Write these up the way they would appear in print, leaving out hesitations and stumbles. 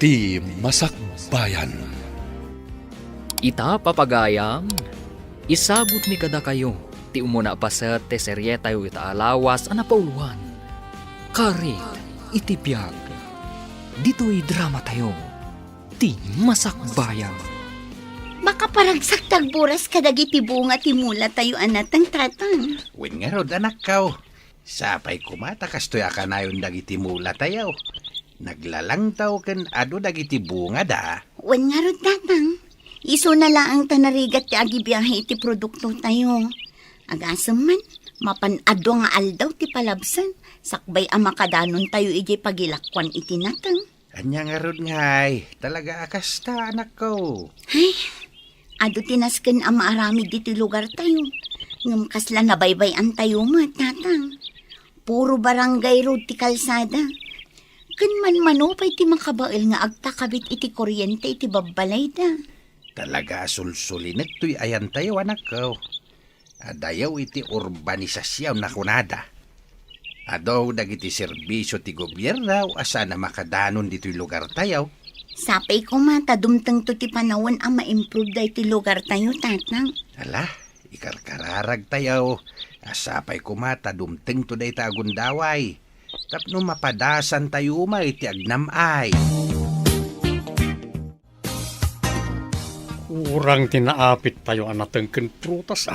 Ti Masakbayan. Ita papagayam, isabot mi kada kayo, ti umuna pa sa teserye tayo ita alawas anapauluan. Karit, itipyag, dito'y drama tayo, ti Masakbayan. Makaparagsak tagburas kadagiti bunga ti mula tayo anatang tatang. Wen nga rod anak kaw. Sapay kumata kastoy akanayon dagiti mula tayaw. Naglalang taw ken ado dagiti bunga da. Wen nga rod tatang. Iso na laang tanarigat ti agibiyahe iti produkto tayo. Agasam man, mapanado nga aldaw ti palabsan. Sakbay ang makadanon tayo iti pagilakwan iti natang. Anya nga rod ngay. Talaga akasta anak kaw. Ay, ado tinasken ang maaramid diti lugar tayo. Ngam kasla nabaybay-an tayo mo, tatang. Puro barangay road ti kalsada. Kan man-manupay ti makabail nga agtakabit iti kuryente iti babbalay da. Talaga sulsulinet to'y ayan tayo anak kaw. Adayaw iti urbanisasyaw na kunada. Adaw dagiti serbisyo ti gobyerno asa na makadanon dito'y lugar tayo. Sapay ko mata, dumtang to ti panawon ang ma-improve da iti lugar tayo, tatang. Ala, ikarkararag tayo. Asapay kumata, dumteng to day tagundaway. Tapno mapadasan tayo iti agnamay. Urang tinaapit tayo anateng ken prutas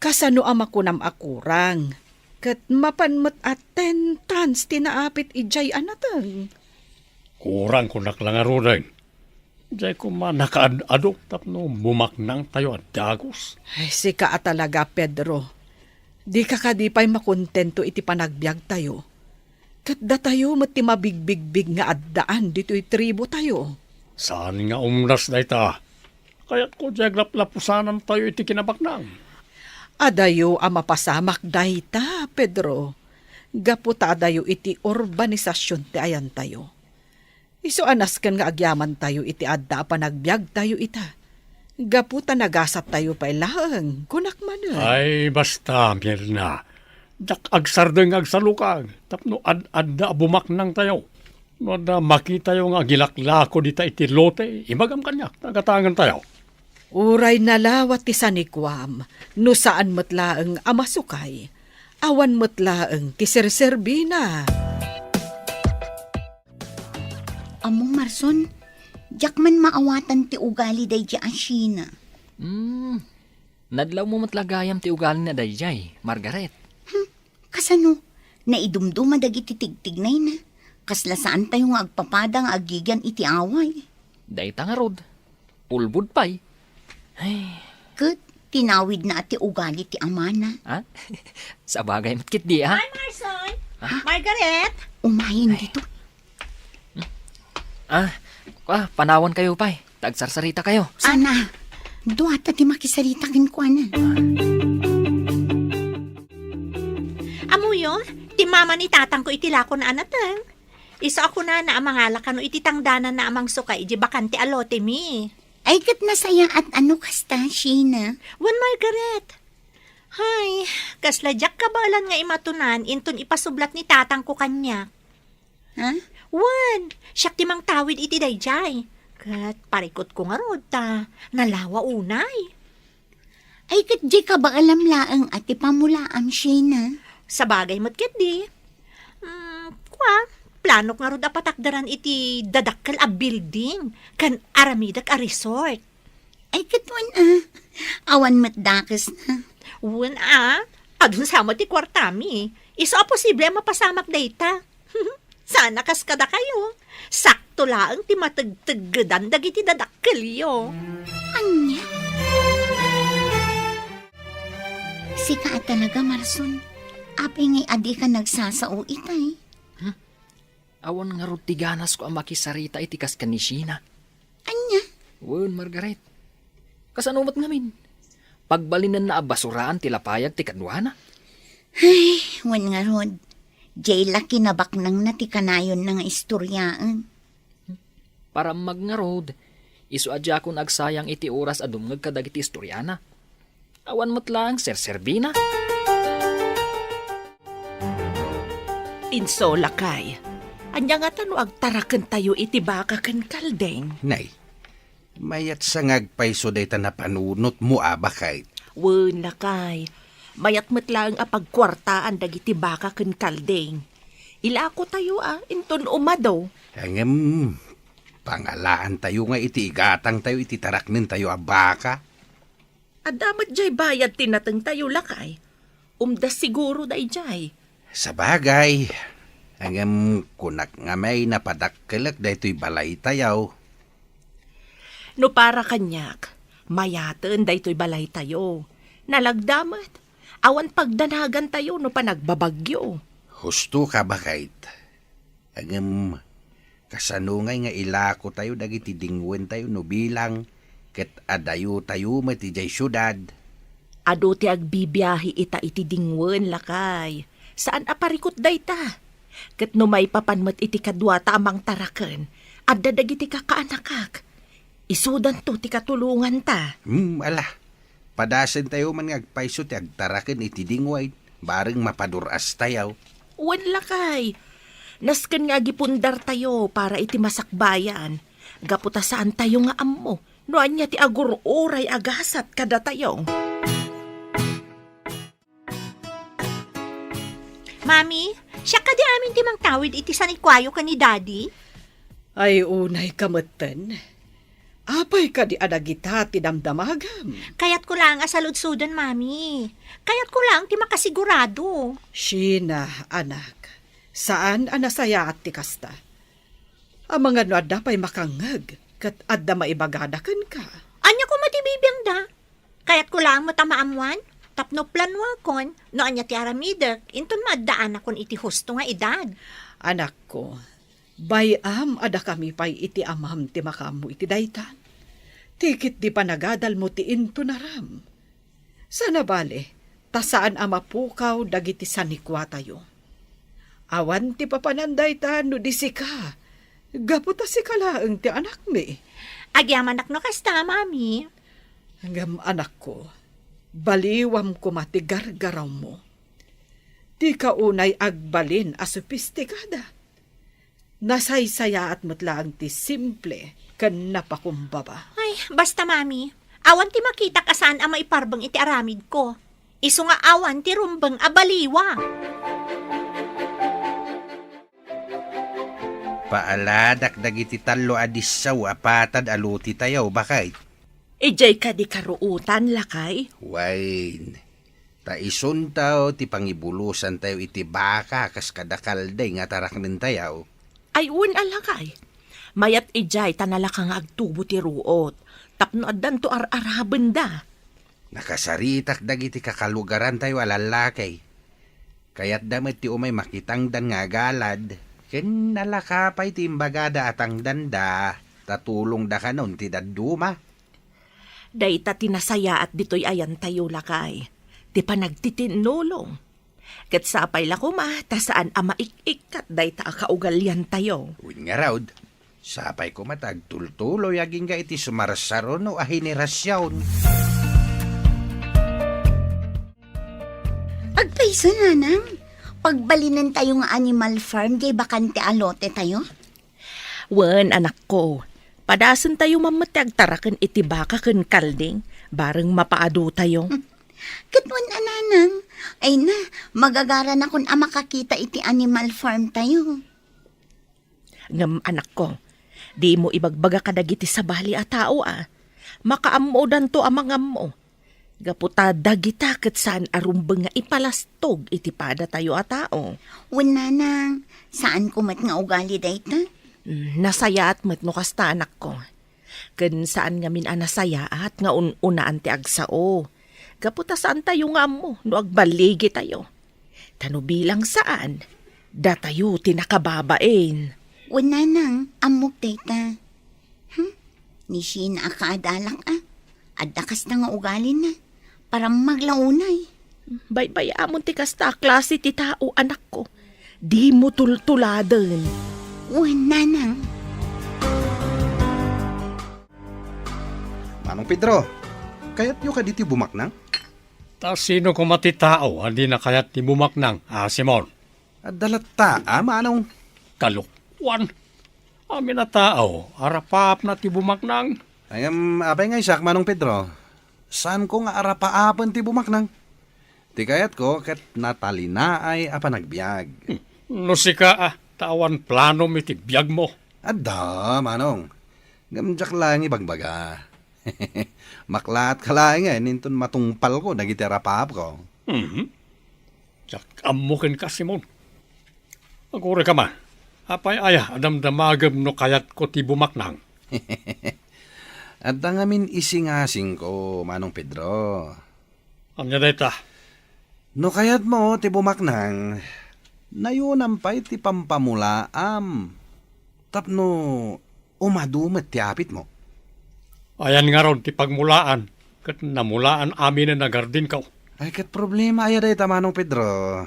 Kasano ama kunam akurang. Kat mapanmat at 10 tons tinaapit ijay anateng. Kurang ko naklangarudan. Diyan ko man nakaadado tapno bumaknang tayo at dagos. Ay, sika at talaga, Pedro. Di ka kadipay makontento iti panagbiag tayo. Kat da tayo mati mabigbig nga addaan dito'y tribo tayo. Saan nga umras na ita? Kaya't ko diyan laplapusanan tayo iti kinabaknang. Adayo ang mapasamak dayta, Pedro. Gaputa adayo iti urbanisasyon ti ayan tayo. Iso anas kan nga agyaman tayo iti adda panagbiag tayo ita. Gaputa nagasat tayo pa ilang, kunak man. Ay, basta, Mirna. Dak agsardeng agsalukag. Tapno adda bumaknang tayo. No da makita yung agilaklako dita iti lote, imagam kanya, nagatangan tayo. Uray nalawat ti sanikwam, no saan matlaeng amasukay, awan matlaeng ti serserbina. Among Marson, jak man maawatan ti ugali day di asyina. Nadlaw mo matlagayam ti ugali na dayjay, Margaret. Kasano, naidumduma dagiti tigtignay na. Kasla saan tayo nga agpapadang agigan iti away. Dayta nga rod, ulbud pa'y. Ay, Kat, tinawid na ati ugali ti amana. ha? Sa bagay matkit di, ha? Hi, Marson! Margaret! Umahin dito. Panawan kayo pa'y. Tagsarsarita kayo. Sana, duwata ti makisarita kinkwanan. Amuyo, ti mama ni tatang ko itilako na anatang. Iso ako na amangala kano iti tangdanan na amang sukay, di bakanti alote mi. Ay kat nasaya at ano kasta, Sheena? Wan Margaret. Hay, kasladyak kabalan nga imatunan, inton ipasublat ni tatang ko kanya. Ha? Wan, siyak timang tawid iti dayjay. Kat parikot ko nga rod ta, nalawa unay. Ay kat di ka ba alam laang ati pamulaam, Sheena? Sa bagay mo't ket di. Planok nga rod apatakdaran iti dadakkel a building, kan aramidak a resort. Ay katwan awan matdakas na. Wan adun sama ti kwartami. Iso a posible mapasamak dayta. Sana kas kada kayo. Sakto laang ti matagtagdan dagiti dadakkel yo. Anya? Sika at talaga, Marson. Apay ngay adi ka nagsasao itay. Awan nga rod tiganas ko ang makisarita itikas kanisina. Anya? Wan, Margaret. Kasanumat ngamin. Pagbalinan na abasuraan tilapayag ti kadwana. Ay, wan nga rod. Jay laki na baknang na ti kanayon na nga istoryaan. Para magngarod, isu adya ko nagsayang iti oras adumngag kadag iti istoryana. Awan mo't lang, serserbina. Inso lakay. Anya nga tano agtaraken tayo iti baka ken kaldeng. Nay, mayat sa ngagpaiso day ta na panunot mo bakay. Wen lakay. Mayat metlaang apagkwartaan dagiti baka ken kaldeng. Ilako tayo inton umadaw. Hangam, pangalaan tayo nga iti igatang tayo iti taraknin tayo baka. Adamat jay bayad tinateng tayo lakay. Umdas siguro day jay. Sa bagay, hangam kunak nga may napadakkelak da ito'y balay tayaw. No para kanyak, mayaten da ito'y balay tayo. Nalagdamat, awan pagdanagan tayo no panagbabagyo. Husto ka bakayt. Hangam, kasanungay nga ilako tayo dagiti dingwen tayo no bilang ket adayo tayo mati jay syudad. Ado ti agbibiyahi ita iti dingwen lakay. Saan aparikot day ta? Ket no may papanmat iti kadwa ta amang taraken, adda dagiti kakaanakak. Isudan to ti katulungan ta. Ala, padasen tayo man ngagpaiso ti agtaraken iti dingway, bareng mapaduras tayaw. Wan lakay. Nasken nga gipundar tayo para iti masakbayan. Gaputa saan tayo nga ammo. No anya ti agur-uray agasat kada tayo. Mami, siya ka di amin ti mang tawid iti sanikwayo ka ni Daddy? Ay unay kameten. Apay ka di adagita ti damdamagam. Kayat ko lang asaludsudan, Mami. Kayat ko lang ti makasigurado. Sheena, anak. Saan anasaya at ti kasta? Ang mga no adda pa'y makangag, kat adda maibagadakan ka. Anya ko matibibiyang da. Kayat ko lang matamaamuan. Tapno planwa kon, no anya ti aramidek, inton maddaan akon iti husto nga edad. Anak ko, bayam ada kami pa'y iti amam ti makamu iti daytan. Tikit di panagadal mo ti into naram. Sana bale, tasaan amapukaw dagiti sanikwa tayo. Awan ti papananday ta no di sika. Gaputa si kalaang ti anak mi. Agyaman no kasta, Mami. Hanggang anak ko, baliwam ko matigargaraw mo. Di ka unay agbalin a sopistikada. Nasaysaya at matlaang ti simple kan napakumbaba. Ay, basta, Mami. Awan ti makita ka saan ang maiparbang iti aramid ko. Isu nga awan ti rumbang abaliwa. Paaladak dagiti talo adissaw apatad aluti tayaw bakay. Ijay ka di karuutan, lakay. Wain, taison tayo ti pangibulusan tayo iti baka kas kadakalday nga taraknin tayaw. Ay, un alakay. Mayat ijay tanalakang agtubo ti ruot. Tapno addan to ar-araben da. Nakasaritak dagiti kakalugaran tayo alalakay. Kaya't damit ti umay makitang dan nga galad. Ken nalakapay ti imbagada atang danda. Tatulong da kanon ti daduma. Dayta tinasaya at dito'y ayan tayo lakay. Ti panagtitinulong. Kat sapay lako tasaan ama ik-ikat dayta akaugalyan tayo. Uwin nga raw, sapay ko matagtultuloy aging ga iti sumarsaron o ahinerasyon. Agpaiso nanang, pagbalinan tayo nga animal farm, kay bakante alote tayo? Wen, anak ko. Padasan tayo mamatag tarakan iti baka ken kalding, bareng mapaado tayo. Katwan ananang, ay na, magagara na kun makakita iti animal farm tayo. Ngam anak ko, di mo ibagbaga kadagiti sa bali a tao Makaamodan to amang mo. Gaputa dagita ket saan arumbeng nga ipalastog iti pada tayo a tao. Wen nanang, saan kumat nga ugali dayta? Nasayaat met no kasta anak ko. Ken saan nga min nasayaat nga unaan ti agsao. Gaputa saan tayo nga mo no agbaligi tayo. Tano bilang saan? Da tayo tinakababain. Wen nanang, amok dayta. Ni Sheena akaadalak Adakas na nga ugali na. Para maglaunay. Bay amon ti kasta klase ti tao anak ko. Di mo tultuladen. Wen nanang. Manong Pedro, kayat nyo ka diti bumaknang? Ta sino ko matitao, hindi na kayat ni bumaknang, Simon. At dalat ta, manong. Kalok, Wan, amin na tao, arapap na ti bumaknang. Ay, apay nga isak, Manong Pedro. Saan ko nga arapaapan ti bumaknang? Ti kayat ko, kat natalina ay apa nagbiag. No sika tawan plano mi ti biyag mo. Adda, Manong. Gamjak lang ibagbaga. Maklat ka lang ninton matungpal ko, nagiti arapap ko. Jak amukin ka, Simon. Agure ka man. Apay aya, adamdamagam no kayat ko ti bumaknang. At ngamin isingasing ko, Manong Pedro. Anya dayta, No kayat mo, ti bumaknang, nayunam pa'y ti pampamulaam. Tapno, umadumet ti apit mo. ayan nga ron ti pagmulaan. Kat namulaan amin na nagardin ka. Ay, kat problema ay dayta, Manong Pedro.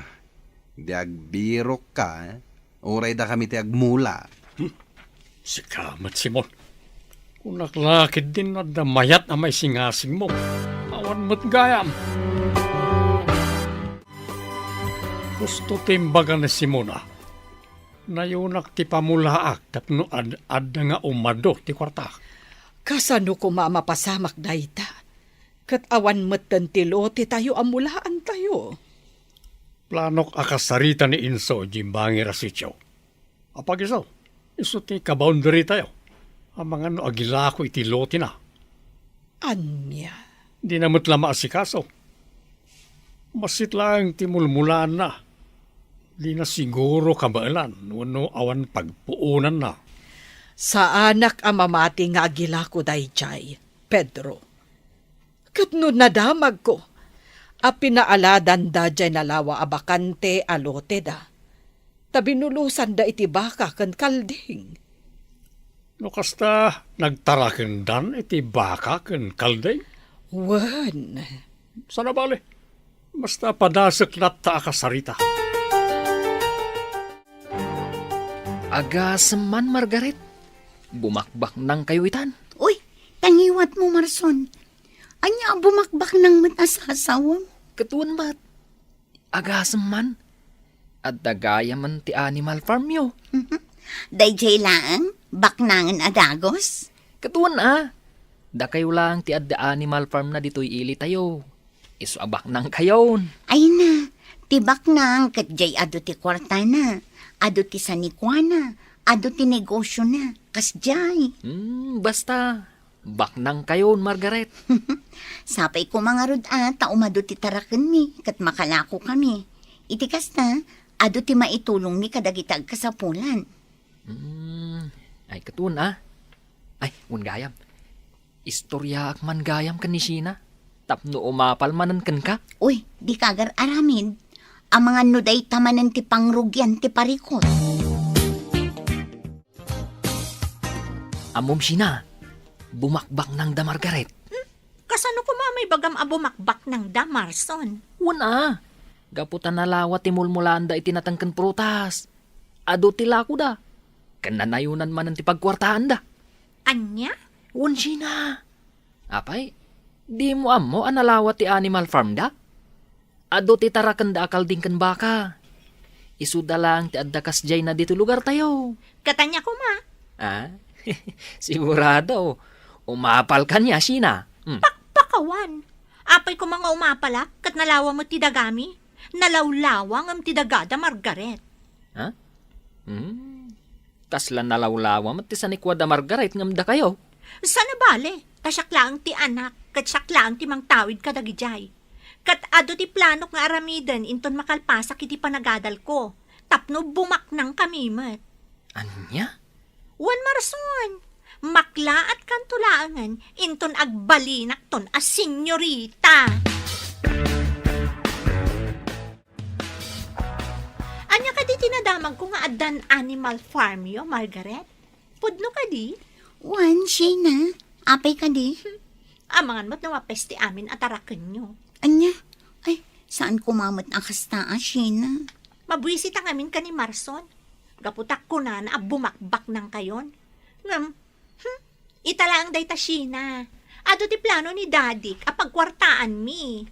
Di agbirok ka, uray da kami ti agmula. Sikamat, Simon. Kung naklakid din na damayat na may singasing mo, awan mo't gayam. Gusto timbaga na Simona, nayunak ti pamulaak tapno ad nga umado ti kwarta. Kasano ko mamapasamak dayta? Kat awan matan ti lote tayo amulaan tayo. Planok akasarita ni Inso jimbangi rasityo. Apag isaw, iso ti kaboundary tayo. Ang mga no agila ko iti lote na. Anya? Di na mo't lama asikaso. Masit lang ti mulmulaan na. Di na siguro kabailan, wano awan pagpuunan na. Sa anak amamati nga agila ko dayjay, Pedro. Kat no nadamag ko, a pinaaladan da jay nalawa abakante alote da. Tabinulusan da iti baka kan kalding. No kasta nagtaraken dan iti baka ken kalday. Wan, Sana bale, basta padasek lat ta akasarita. Agasaman, Margaret. Bumakbak nang kayo itan. Uy, tangiwat mo, Marson. Anya bumakbak ng matasasawam. Katuan ba't? Agasaman. At dagaya man ti animal farm yo. Dayjay lang, baknangan adagos. Katuan Da kayo lang ti adda animal farm na dito'y ili tayo. Iso abak nang kayon. Ay na, tibak nang katjay ado ti kwarta na, ado ti sanikwana, ado ti negosyo na, kasjay. Basta, bak nang kayon, Margaret. Sapay ko mga rod umado ti taraken mi, kat makalako kami. Iti kasta, ado ti maitulong mi kadagitag kasapulan. Ay, katuan Ay, gayam. Istorya ak man gayam kan ni Sheena. Tapno umapal manan kan ka. Uy, di kagar aramid. Ang mga nuday tamanan ti pangrugyan ti parikot. Amom Sheena, bumakbak nang da Margaret. Kasano ko mamay bagam abumakbak ng Damarson? Wana, gaputan na lawa ti mulmulanda itinatangkan prutas. Ado ti lako da. Kananayunan manan ti pagkwartaan da. Anya? Wan Sheena. Apay, di mo amo analawa ti animal farm da? Ado ti tarakan da akal din kan baka. Isuda lang ti adda kasjay na dito lugar tayo. Katanya ko ma. Sigurado. Umapal ka niya, Sheena. Pakawan. Apay ko mga umapala, kat nalawa mo ti dagami. Nalawlawang am ti dagada Margaret. Kaslan nalawlawa mat ti sanikwada Margaret ngamda kayo. Sana bale, kasyak lang ti anak, kat syak lang ti mang tawid kadagijay. Kat ado ti planok nga aramiden, inton makalpasak iti panagadal ko. Tapno bumaknang kami mat. Anya? Wan Marson, makla at kantulaangan, inton agbalinak ton as senyorita. Anya ka di tinadamag ko nga adan animal farm yo, Margaret? Pudno ka di? Wan, Sheena, apay ka di. Amangan mo't nawapes ti amin at araken nyo. Anya, ay, saan kumamot ang kastaa, Sheena? Mabwisit ang amin ka ni Marson. Gaputak ko na bumakbak ng kayon. Itala ang dayta Sheena. Ado ti plano ni Daddy apagkwartaan mi.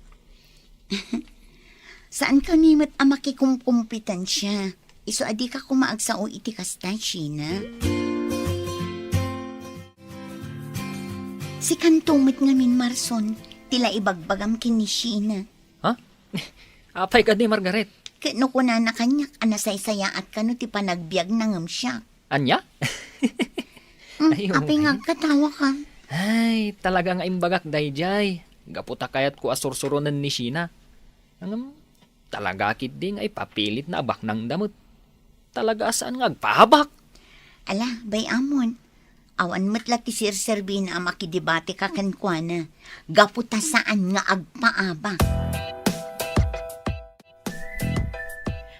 Saan ka nimot ang makikumpumpitan siya? Iso adi ka kumaagsao iti kasta, Sheena. Si kantumit ngamin Marson, tila ibagbagam kini Sheena. Ha? Apay ka di, Margaret. Kano ko na kanyak, anasaysaya at kano ti panagbiag nangam siya. Anya? Ayun, Apay nga katawa ka. Ay, talagang aimbagak dayjay. Gaputa kayat ko asursuronan ni Sheena. Talaga kit ding ay papilit na abak ng damot. Talaga saan nga agpahabak? Ala, bay amon. Awan matla ti Sir Servina ang makidibate ka kankwana. Gaputa saan nga agpaaba.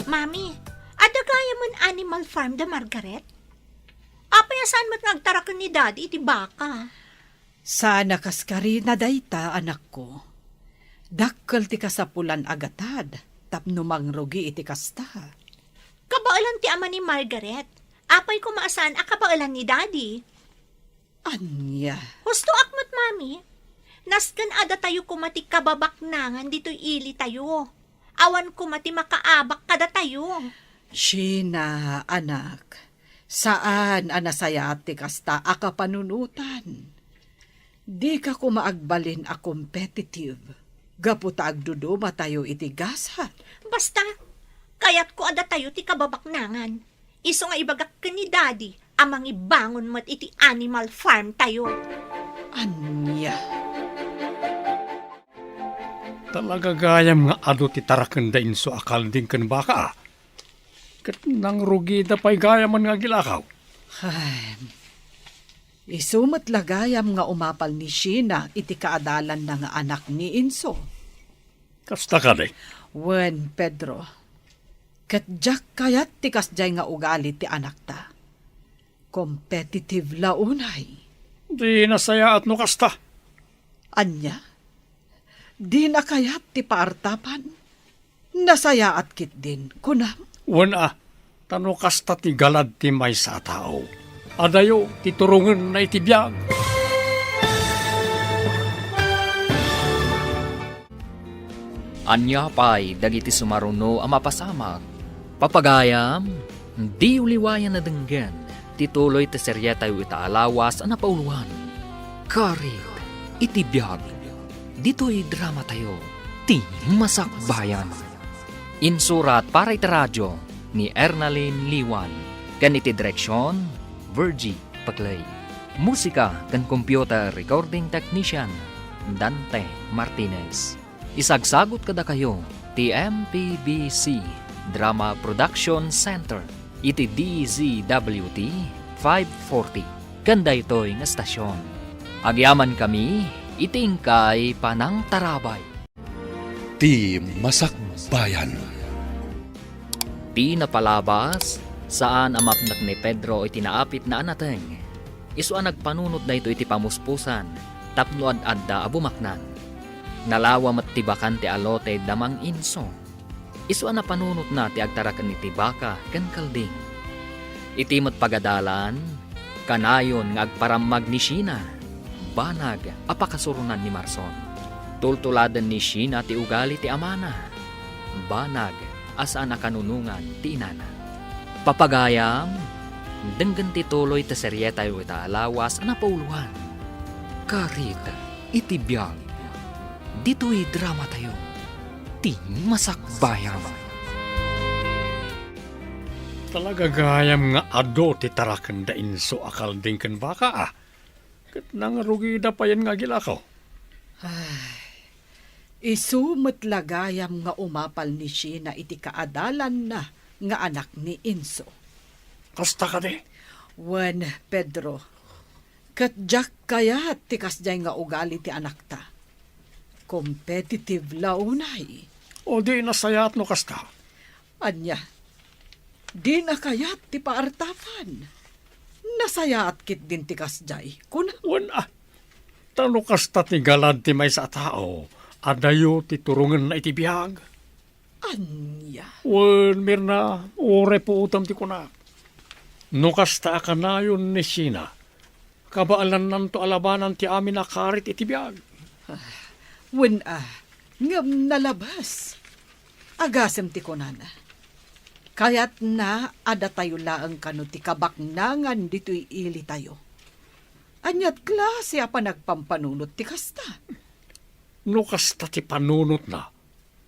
Mami, adagaya man Animal Farm da Margaret? Apay saan mat nagtarakan ni Daddy iti baka? Sana kaskari na dayta, anak ko. Dakkel ti kasapulan agatad, tapno mangrugi iti kasta. Kabailan ti ama ni Margaret. Apay ko maasan a kabailan ni Daddy. Anya, Husto akmat, Mami. Naskan ada tayo kumati kababaknangan dito'y ili tayo. Awan kumati makaabak kada tayo. Sheena, anak, saan anasaya ti kasta akapanunutan? Di ka kumaagbalin a competitive. Gaputa agduduma tayo iti gasat. Basta, kayat ko ada tayo ti kababaknangan. Iso nga ibagak ka ni Daddy, amang ibangon mat iti Animal Farm tayo. Anya, Talaga gayam nga ado ti tarakan da inso akal din kan baka. Kat nang rugi da pa'y gayaman nga gilakaw. ay, isumat lagayam nga umapal ni Sheena iti kaadalan na nga anak ni Inso. Kasta ka de. Wen, Pedro, katjak kayat ti kasjay nga ugali ti anak ta. Competitive launay. Di nasaya at no kasta. Anya, di na kayat ti paartapan. Nasaya at kit din, kunam. Wana, tano kasta ti galad ti may sa tao. Adayo, ti turungan na itibiyag. Anya pa'y dagiti sumaruno ang mapasamag. Papagayam, di uliwayan na denggan. Tituloy ti serya tayo itaalawas ang napauluan. Karit, itibiyag. Dito'y drama tayo. Ti Masakbayan. Insurat para iti radyo ni Ernalyn Liwan. Ganiti direksyon, Virgie Paglay. Musika kan computer recording technician, Dante Martinez. Isagsagot kada kayo, TMPBC Drama Production Center, iti DZWT 540. Kanda ito'y nga stasyon. Agyaman kami, itingkay panang tarabay. Ti Masakbayan. Ti napalabas, saan amapnak ni Pedro iti naapit na anateng. Isu ang nagpanunod na ito iti pamuspusan, tapno ad-adda abumaknan. Nalawa mat tibakan ti alote damang Inso. Isu ang napanunod na ti agtarakan ni tibaka kan kalding. Iti mat pagadalan, kanayon nga agparamag ni Sheena. Banag apakasurunan ni Marson. Tultuladan ni Sheena ti ugali ti amana. Banag asa nakanunungan ti inana. Papagayam, denggan ti tuloy ta seryeta yu itaalawas na pauluan. Karit, itibiyag. Dito'y drama tayo. Ti Masakbayan. Talaga gayam nga ado ti tarakan da inso akal din kan baka ah. Kat nang rugi da pa yan nga gilakaw. Isumat lagayam nga umapal ni Sheena iti kaadalan na nga anak ni Inso. Kasta ka de. Wen, Pedro, katjak kaya ti kasjay nga ugali ti anak ta. Competitive launay. O di nasayat no kasta. Anya, di na kayat ti paartapan. Nasayaat kit din ti kasjay. Kuna, Wana, tano kasta ti galad ti may sa tao. Adayo ti turungan na itibiyag. anya. Wan, Mirna, ore po utam ti kuna. No kasta ka na yun ni Sheena. Kabaalan nanto alabanan ti amin na karit itibiyag. Wen ngam nalabas. Agasem ti kunana. Kaya't na ada tayo laang kano ti kabaknangan dito'y ili tayo. Anyat klase pa nagpampanunot ti kasta. No kasta ti panunot na.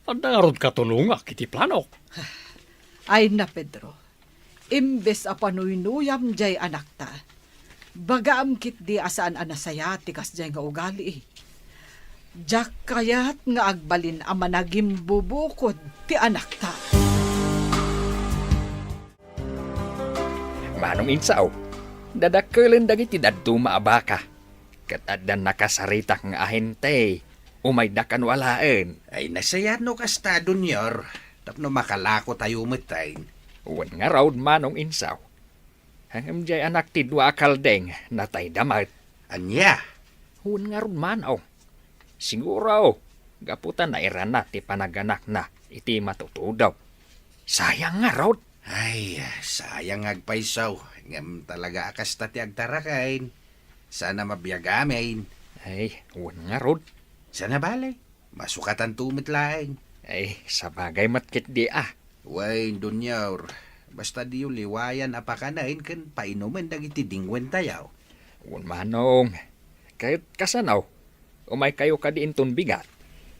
Andarod katulungak iti planok. Ay na, Pedro. Imbes a panuynuyam jay anak ta. Bagaam kit di asaan anasaya ti kas jay nga ugali. Jak kayat nga agbalin a managim bubukod ti anak ta. Manong insaw, dadakkelan dagiti dadto maabaka. Ket addan nakasaritak nga ahente, umaydakan walaen. Ay nasaya no kasta dunyor. Tapno makalako tayo matain. Wan nga raw manong insaw. Hangam jay anak ti dua kaldeng natay damat. Anya? Wan nga raw manaw. Siguro, gaputan na irana ti panaganak na iti matutudaw. Sayang nga raw. Ay, sayang agpaisaw. Ngam talaga akas ti agtarakain. Sana mabiyagamin. Ay, wan nga raw. Sana balay. Masukatan tumit laing. Ay, sabagay matkit di ah. Way, dunyaw. Basta di yung liwayan apakanain kan painuman dagiti dingwen tayaw. Wan manong. Kahit kasanaw, umay kayo ka di intun bigat.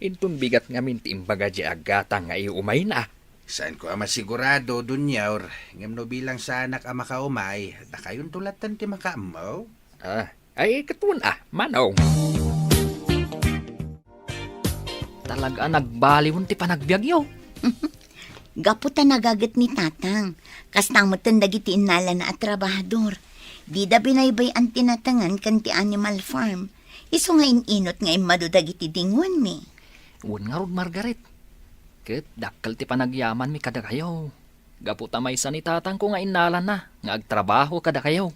Intun bigat nga minti imbaga di agata nga iumay na. Saan ko masigurado, dunyaw. Ngam no bilang sa anak ang makaumay, na kayon tulatan ti makaamaw. Ay, katuan manong. Talaga nagbaliwon ti panagbiagyo. Gaputa nagagat ni tatang. Kastang matandagiti inala na at trabahador. Di da binaybay ang tinatangan kan ti Animal Farm. Iso nga inot nga imadudagiti dingwan mi. Wan nga rod Margaret. Ket dakkal ti panagyaman mi kada kayo. Gaputa may ni tatang ko nga inala na. Nga agtrabaho kada kayo.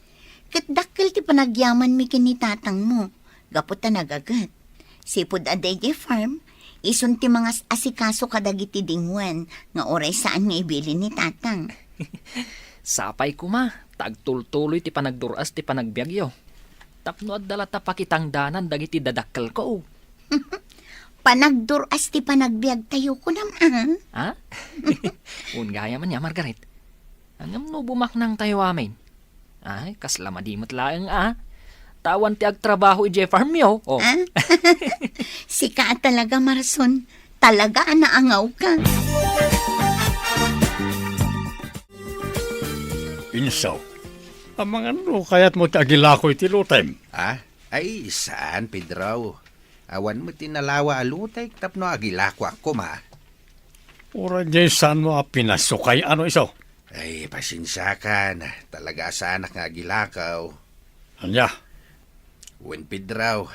Kat dakkel ti panagyaman mi kini tatang mo. Gaputa nagagat. Sipod adayjay farm, ison ti mga asikaso kadagiti dingwan nga oray saan nga ibili ni tatang. Sapay ko ma. Tagtultuloy ti panagduras ti panagbiagyo. Tapno at dalata pakitang danan dagiti dadakkel ko. Panagduras ti panagbiag tayo ko naman. Ha? Ungaya man niya, Margaret. Angam no bumaknang tayo amin. Ay, kasla madimot laeng Tawan ti agtrabaho ije farm yo. Oh. Sika talaga, Marson. Talaga anaangaw ka. Insaw. Ang mga no, kaya't mo ti agilako iti lutem. Ay, saan, Pedro? Awan mo tinalawa alutay, tapno agilako ako ma. Ura dyan saan mo pinasukay ano iso? Ay, pasensya ka na. Talaga sa anak nga agilakaw. Anya? Wen Pedro,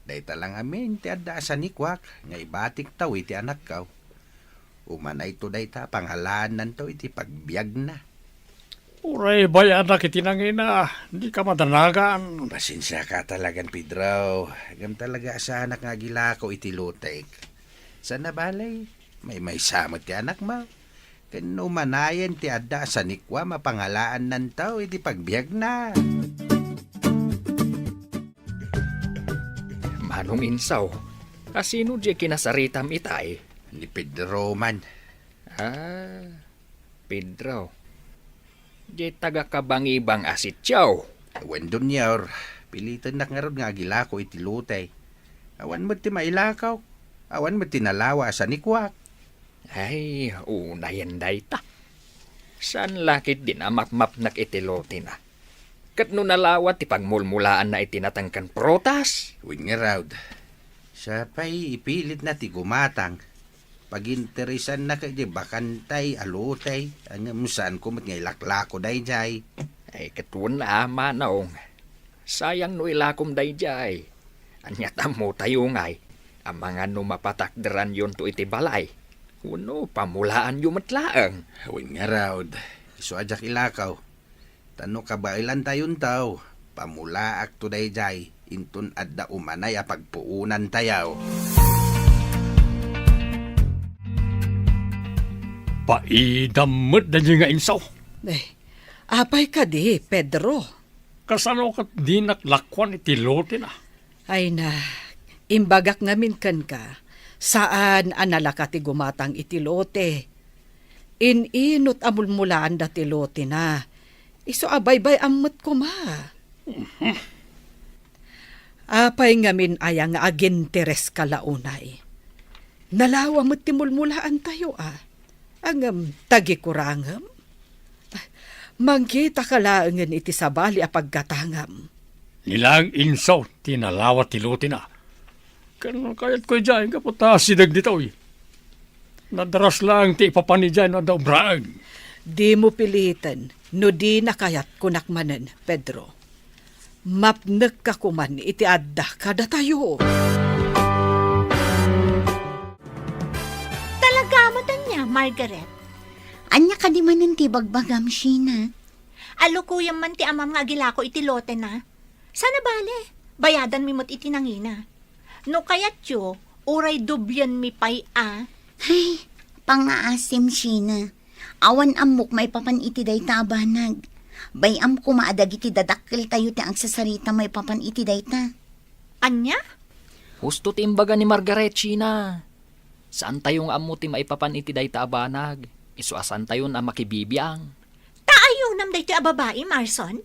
day talang amin ti adda sa nikwak, nga ibatik taw iti anak kaw. Umanay to day ta, panghalanan to iti pagbiag na. Uray, bayan na kitinangina. Hindi ka madanagan. Pasensya ka talagang, Pedro. Agam talaga sa anak nga gilako iti lutek. Sa nabalay, may samot ti anak mo. Kano manayan ti adda sa nikwa, mapangalaan nan tao iti pagbiag na. Manong insaw, asino di kinasaritam itay? Ni Pedro man. Pedro. Di taga kabangibang asityaw. Awan dun yaw, pilitan na nga ron nga gilako iti lutay. Awan mo ti mailakaw, awan mo tinalawa sa nikwak. Ay, unayan day ta. San lakit din amap-map itilote na. Kat no nalawa ti pagmulmulaan na itinatangkan protas. Win nga raw, sa pa'y ipilit na ti gumatang. Pag-interesan na kay di bakantay, alutay, ang saan ko mat ngay laklako day jay. Ay, katuan na manaong. Sayang no ilakom day jay. Anyat mo tayo ngay. Ang mga no mapatakderan yon to iti balay. Uno, pamulaan yung matlaang. Win nga raw, iso ajak ilakaw. Tano ka ba ilan tayon tao? Pamulaak to day jay. Intun adda umanay a pagpuunan tayaw. Paidamot na dyan nga insaw. Apay ka di, Pedro. Kasano ka di naklakwan iti lote na. Ay na, imbagak ngamin kan ka, saan anala ka ti gumatang iti lote. Ininot amulmulaan dati lote na. Iso abay-bay amot ko ma. Apay ngamin ayang aginteres kalaunay. Nalawa mo't timulmulaan tayo Angam tagikurangam. Mangkita kalaangan iti sabali apagkatangam. Nilang insaw, tinalawat tiluti na. Kano kayat ko dyan, kaputa sidag dito Nadaras lang ti ipapani dyan na daw braag. Di mo pilitan, no di nakayat kunakmanan, Pedro. Mapnek ka kuman iti adda kada tayo. Talaga mo niya, Margaret. Anya ka di manan ti bagbagam, Sheena. Alukuyang man ti amam nga gilako iti lote na. Sana bale, bayadan mi mo't iti nangina. No kayat yo, uray dubyan mi pay Ay, pangaasim, Sheena. Awan amok may papan iti day tabanag. Bayam kumaadag iti dadakkel tayo ti ang sasarita may papan iti day ta. Anya? Husto ti imbaga ni Margaret, Sheena. Saan tayong amo ti maipapan iti day taabanag? Isuasan tayo na makibibiyang. Taayo nam day ti ababae, Marson?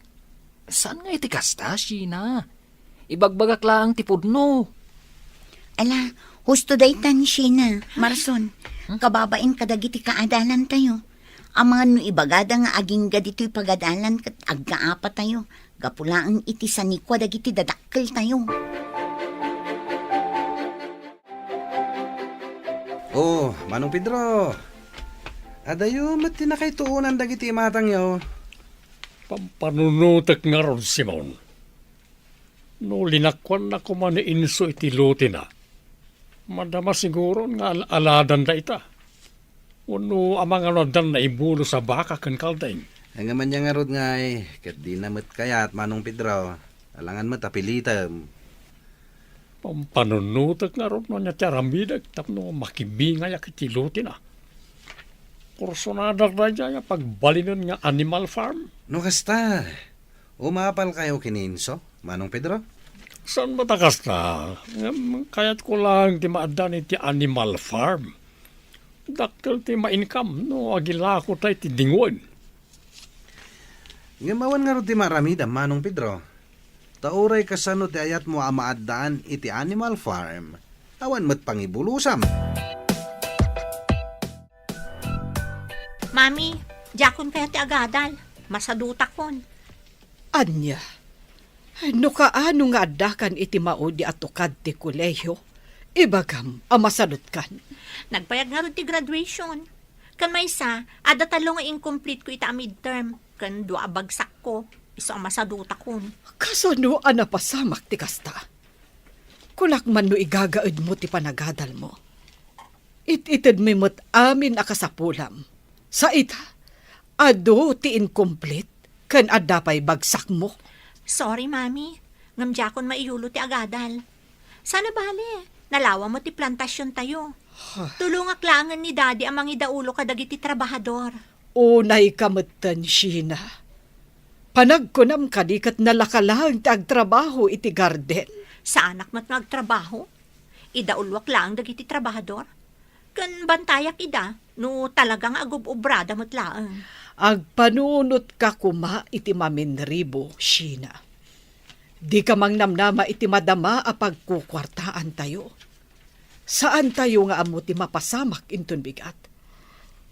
Saan nga iti kasta, Sheena? Ibagbagak lang ti pudno. Ala, husto day tan, Sheena. Marson, kababain kadagiti kaadalan tayo. Ang mga no ibagada nga aging gadito'y pagadalan kat agkaapa tayo. Gapulaang iti sanikwa dagiti dadakkel tayo. Oh, Manong Pedro. Adayo, mati na kay tuunan dagiti matang yaw. Pampanunutak nga ron, Simon. No linakwan na kuman ni inso iti lote na. Madama siguro nga aladan da ita. Uno amang aladan na ibulo sa baka kan kaldain. Ang man niya nga rod nga kat di na mat kayat, Manong Pedro. Alangan mat apilitam. Pampanunutak nga ron no niya tiyarambidag tapno makibingay iti lote na. Kursonadak na dyan pagbalinon nga animal farm. No kasta, umapal kayo kininso, Manong Pedro? Saan matakas na? Kaya't ko lang ti maadan iti animal farm. Dakkel ti ma-income no agila ko tayo ti dingon. Ngamawan nga ro ti maramida, Manong Pedro. Tauray kasano ti ayat mo amaadaan iti animal farm. Awan mat pangibulusam. Mami, jakon kaya ti agadal. Masaduta kon. Anya, no kaano nga adakan iti maudi atukad ti kuleyo? Ibagam, amasalot kan. Nagpayag nga ron ti graduation. Kan may isa, ada talo nga incomplete ko ita midterm. Kan dua bagsak ko. Iso ang masaduta kon. Kasano anapasamak ti kasta? Kunak man no igagaid mo ti panagadal mo. Ititid mi mo't amin akasapulam. Sa ita, ado ti incomplete, kan adapay bagsak mo. Sorry, Mami. Ngamjakon maiyulo ti agadal. Sana bale, nalawa mo ti plantasyon tayo. Tulungak langan ni Daddy ang mangidaulo kadagiti trabahador. Unay kamutan, Sheena. Panagkunam kadikat nalakalang ti agtrabaho iti garden. Sa anak mo't magtrabaho? Idaulwak lang dagiti trabahador. Kan bantayak ida, no talagang agubobrada mo't laang. Agpanunot ka kuma iti maminribo, Sheena. Di ka mang namnama iti madama a pagkukwartaan tayo. Saan tayo nga amo ti mapasamak inton bigat?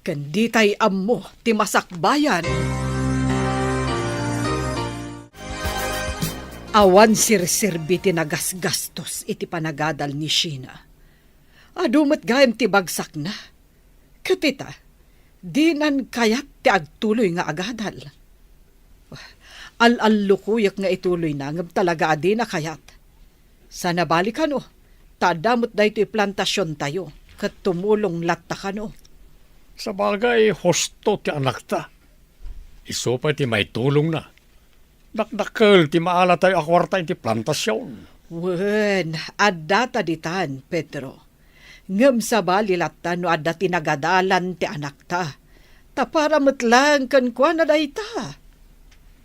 Kandi tay amo ti masakbayan. Awan sirsirbi ti nagasgastos iti panagadal ni Sheena. Adumat gayam ti bagsak na. Katita, dinan kayat ti agtuloy nga agadal. Al-allukuyak nga ituloy na ngam talaga adi na kayat. Sana balikan tadamot da ito'y plantasyon tayo kat tumulong latta ka Sa bagay, hosto ti anak ta. Iso pa ti may tulong na. Dakdakkel ti maala tayo akwarta iti plantasyon. Wen, adda taditan, Pedro. Ngam sa balilatta no adda tinagadalan ti anak ta. Tapara metlang kan kwa na day ta.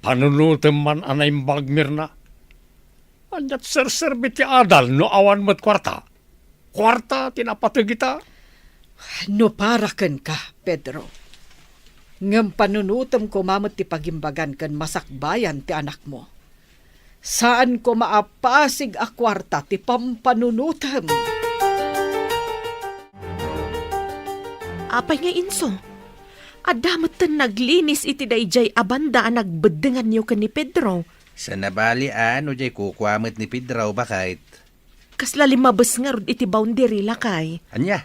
Panunutem man anay bagmir na. Anjat serserbi ti adal no awan met kwarta. Kwarta tinapatag kita. No para ken ka, Pedro. Ngam panunutom ko mamot ti pagimbagan kan masakbayan ti anak mo. Saan ko maapasig a kwarta ti pampanunutom? Apay nga inso, adamot tan naglinis iti dayjay abanda ang nagbedengan niyo kan ni Pedro. Sa nabali ano jay kukwamit ni Pedro bakit? Kasla limabas nga rod iti boundary lakay. Anya?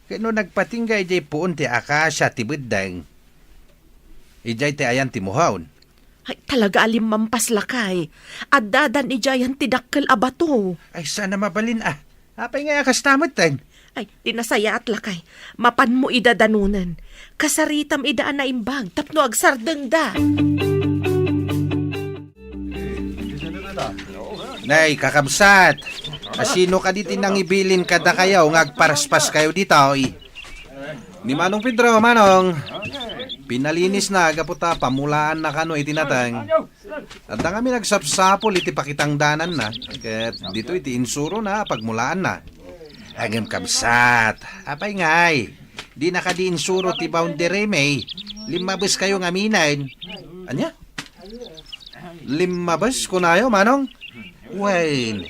Kano nagpatinggay jay puon ti akasya ti beddang. Ijay ti ayan ti muhaon. Ay talaga alim mampas lakay. Addadan ijayan ti dakkel abato. Ay sana mabalin ah. Apay nga kastamot tan. Ay, tinasaya at lakay. Mapan mo idadanunan. Kasaritam idaan na imbag. Tapno agsardeng da. Nay, kakabsat. Asino ka diti nang ibilin kada kayo ngagparaspas kayo dito. Ni Manong Pedro, Manong. Pinalinis na agaputa pamulaan na kano itinatang. At na kami nagsapsapol iti pakitang danan na. Ket dito iti insuro na pagmulaan na. Agam kabsat. Apay ngay. Di nakadiinsuro ti boundary may. Limabas kayo ngaminan. Anya? Limabas kunayo, Manong? Well,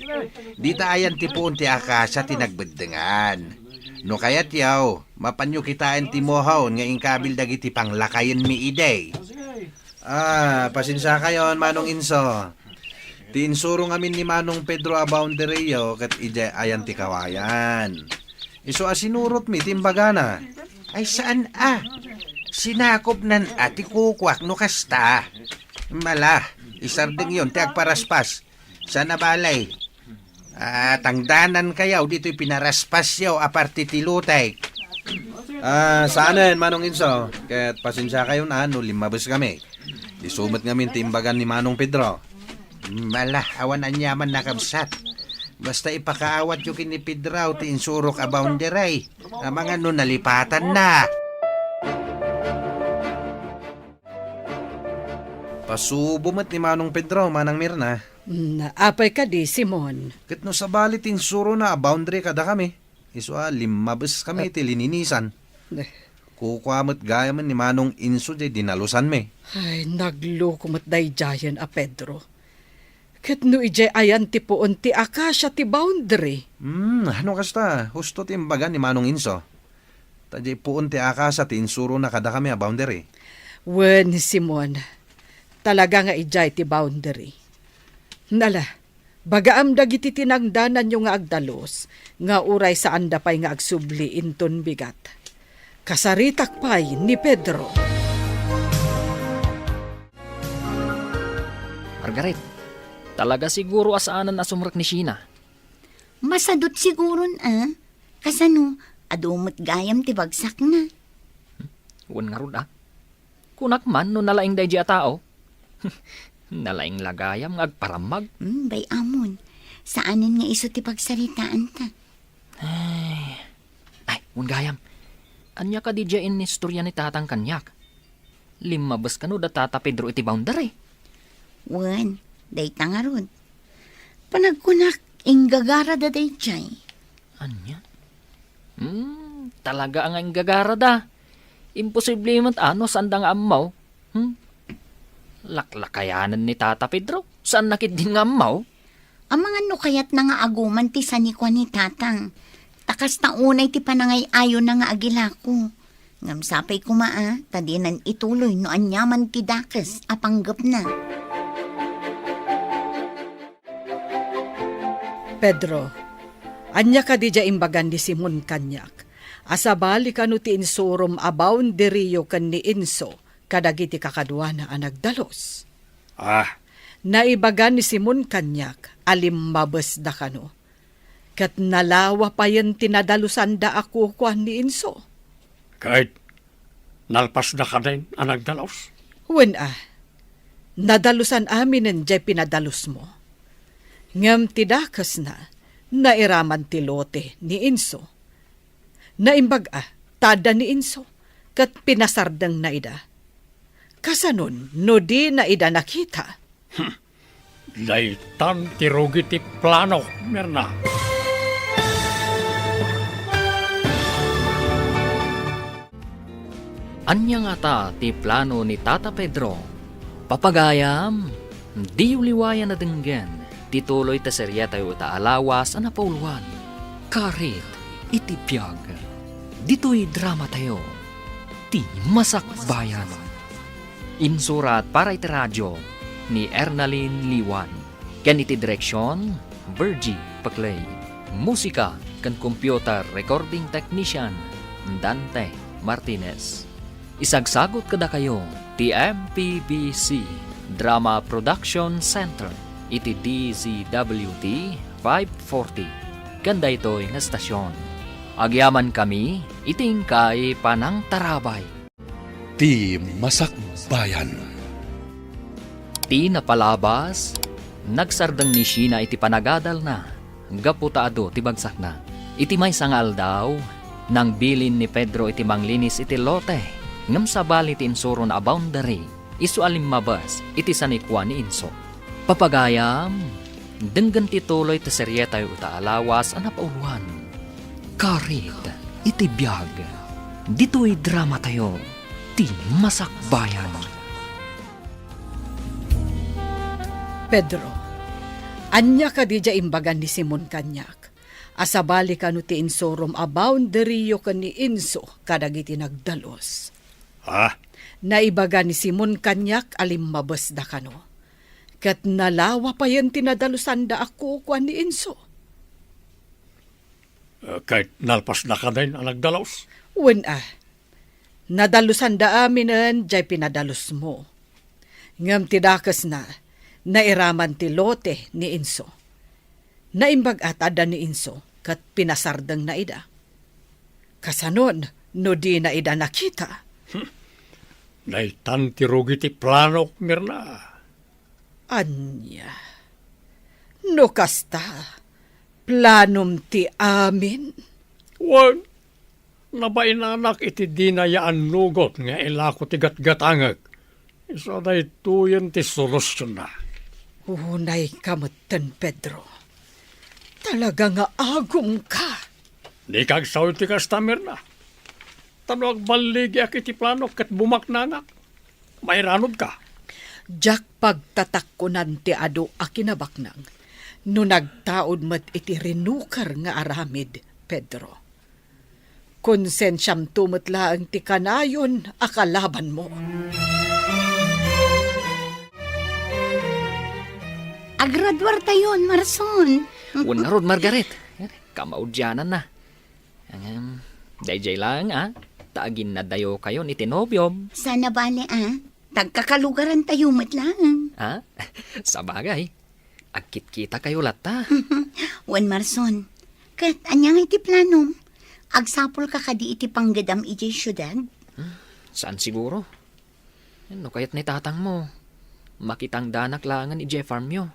di taayan ti puon ti akasya ti nagbeddengan. No kayat yaw, mapanyo kitaan ti mohon nga ingkabil dagiti panglakayen mi ide. Pasensya kayon, Manong Inso. Ti insuro ngamin ni Manong Pedro a boundary yo kat ije ayan ti kawayan. Iso asinurot mi timbagana. Ay saan Sinakop nan ati kukwak no kasta. Mala, isardeng yon ti agparaspas. Sa nabalay. Tangdanan kayaw dito'y pinaraspas yaw aparte ti lutay. Saanen, Manong Inso? Kaya't pasensya kayo na no limabas kami. Isumat ngamin timbagan ni Manong Pedro. Mala, awan anyaman nakabsat. Basta ipakaawat yung kini Pedro ti insurok a boundary. Mga no nalipatan na. Pasubumat ni Manong Pedro, Manang Mirna. Naapay ka di, Simon. Ket no sa balit insuro na a boundary kada kami. Iso limabas kami ti lininisan. Kukwamot gaya man ni Manong Inso di dinalusan me. Ay, naglukumot day jayan a Pedro. Ket no ije ayan ti puon ti akasya ti boundary. Ano kasta? Husto ti imbagan ni Manong Inso. Tadya puon ti akasya ti insuro na kada kami a boundary. Wen, Simon, talaga nga ijay ti boundary. Nala, bagaam dagiti tinangdanan yung nga agdalos, nga uray saan da pay nga agsubli inton bigat. Kasaritak pay ni Pedro. Margaret, talaga siguro asaanan na sumrak ni Sheena. Masadot siguron Kasano, adumot gayam ti bagsak na. Uwan nga rod Kunak man no nalaing day di a tao. Nalaing lagayam nga agparamag. Bay amon, saanin nga iso ti pagsaritaan ta? Ay, gayam. Anya ka di dyain ni istorya ni tatang kanyak. Limabas ka no da tata Pedro iti boundary. Wan, day tangarod. Panagkunak, inggagara da day jay. Anya? Talaga ang gagara da. Imposible man saan da nga amaw. Laklakayanan ni Tata Pedro. Saan nakit din nga amaw? Ang mga nukayat na nga aguman ti sanikwa ni tatang. Takas na unay ti panangay ayo na nga agila ko. Ngam sapay kumaa, tadinan ituloy no anyaman ti dakas apanggap na. Pedro, anya ka di dya imbagan ni Simon Kanyak. Asabali ka no ti insurom a boundary yo kan ni Inso, kadagiti kakadwa na anagdalos. Naibagan ni Simon Kanyak, alimbabas da kano. Kat nalawa pa yan tinadalusan da ako kuan ni Inso. Kahit nalpas na ka din ang nagdalos. Wen nadalusan amin ang jay pinadalos mo. Ngam tidakas na, nairaman ti lote ni Inso. Naimbag tada ni Inso, kat pinasardang na ida. Kasanon, no di na ida nakita. Daytan tirugi ti plano, Mirna. Anya nga ta ti plano ni Tata Pedro. Papagayam, di uliwayan na denggen. Tituloy ta serya tayo ta alawas ana pauluan. Karit, iti piyag. Dito'y drama tayo. Ti Masakbayan. Insurat para iti radyo ni Ernalyn Liwan. Ken iti direksyon, Virgie Paclay. Musika kan computer recording technician, Dante Martinez. Isagsagot kada kayo, ti MPBC Drama Production Center, iti DZWT 540. Ganda ito'y nga stasyon. Agyaman kami, iting kay Panang Tarabay. Ti Masakbayan. Ti napalabas, nagsardang ni Sheena iti panagadal na, gaputaado ti bagsak na. Iti may sangal daw, nang bilin ni Pedro iti manglinis iti lote, ngam sabali ti insuro na boundary, isu alimabas iti sanikwa ni Inso. Papagayam, denggan tituloy ti serye tayo ta alawas ana pauluan. Karit, iti biyag, dito'y drama tayo, ti Masakbayan. Pedro, anya ka di dya imbagan ni Simon Kanyak. Asabali ka no ti insorom a boundary yo ka ni Inso kadagiti nagdalos. Ha? Naibaga ni Simon Kanyak alimabas da kano. Kat nalawa pa yan tinadalusan da ako kwa ni Inso. Kahit nalpas na ka din ang nagdalos. Wen nadalusan da aminan jay pinadalos mo. Ngam tidakas na, nairaman ti lote ni Inso. Naimbag at ada ni Inso, kat pinasardang na ida. Kasanon, no di na ida nakita. Naitan ti rugi ti plano, Mirna. Anya, no kasta, planom ti amin. Wan, nabainanak iti dinayaan nugot nga ilako ti gatgatangag. Isa na ituyan ti solusyon na. Unay kamutan, Pedro. Talaga nga agum ka. Di kag sawi ti kastamir na. Tanong baligi ak iti plano kat bumaknanak. May ranod ka. Jak pagtatakkunan ti ado a kinabaknang. No nagtaod mat iti rinukar nga aramid, Pedro. Konsensyam tumutla ang ti kanayon akalaban mo. Agradwar tayon, Marson. Unarod, Margaret. Kamaudyanan na. Dayjay lang, Taagin na dayo kayo ni Tinobyom. Sana bale, tagkakalugaran tayo matlang. Sa bagay. Agkit-kita kayo lata. Wan, Marson. Kat anyang iti planom. Agsapol ka kadi iti panggadam iti syudad. Saan siguro? Ano kayat ni tatang mo? Makitang danak langan iti farm nyo.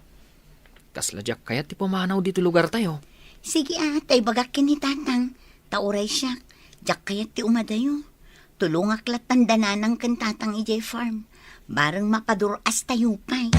Kasladyak kayat ti pumanaw dito lugar tayo. Sige tay bagak ni tatang. Tauray siya. Jak kayat ti umadayo. Tulungak latan dananang kan tatang iti farm. Barang mapaduras tayo pa'y.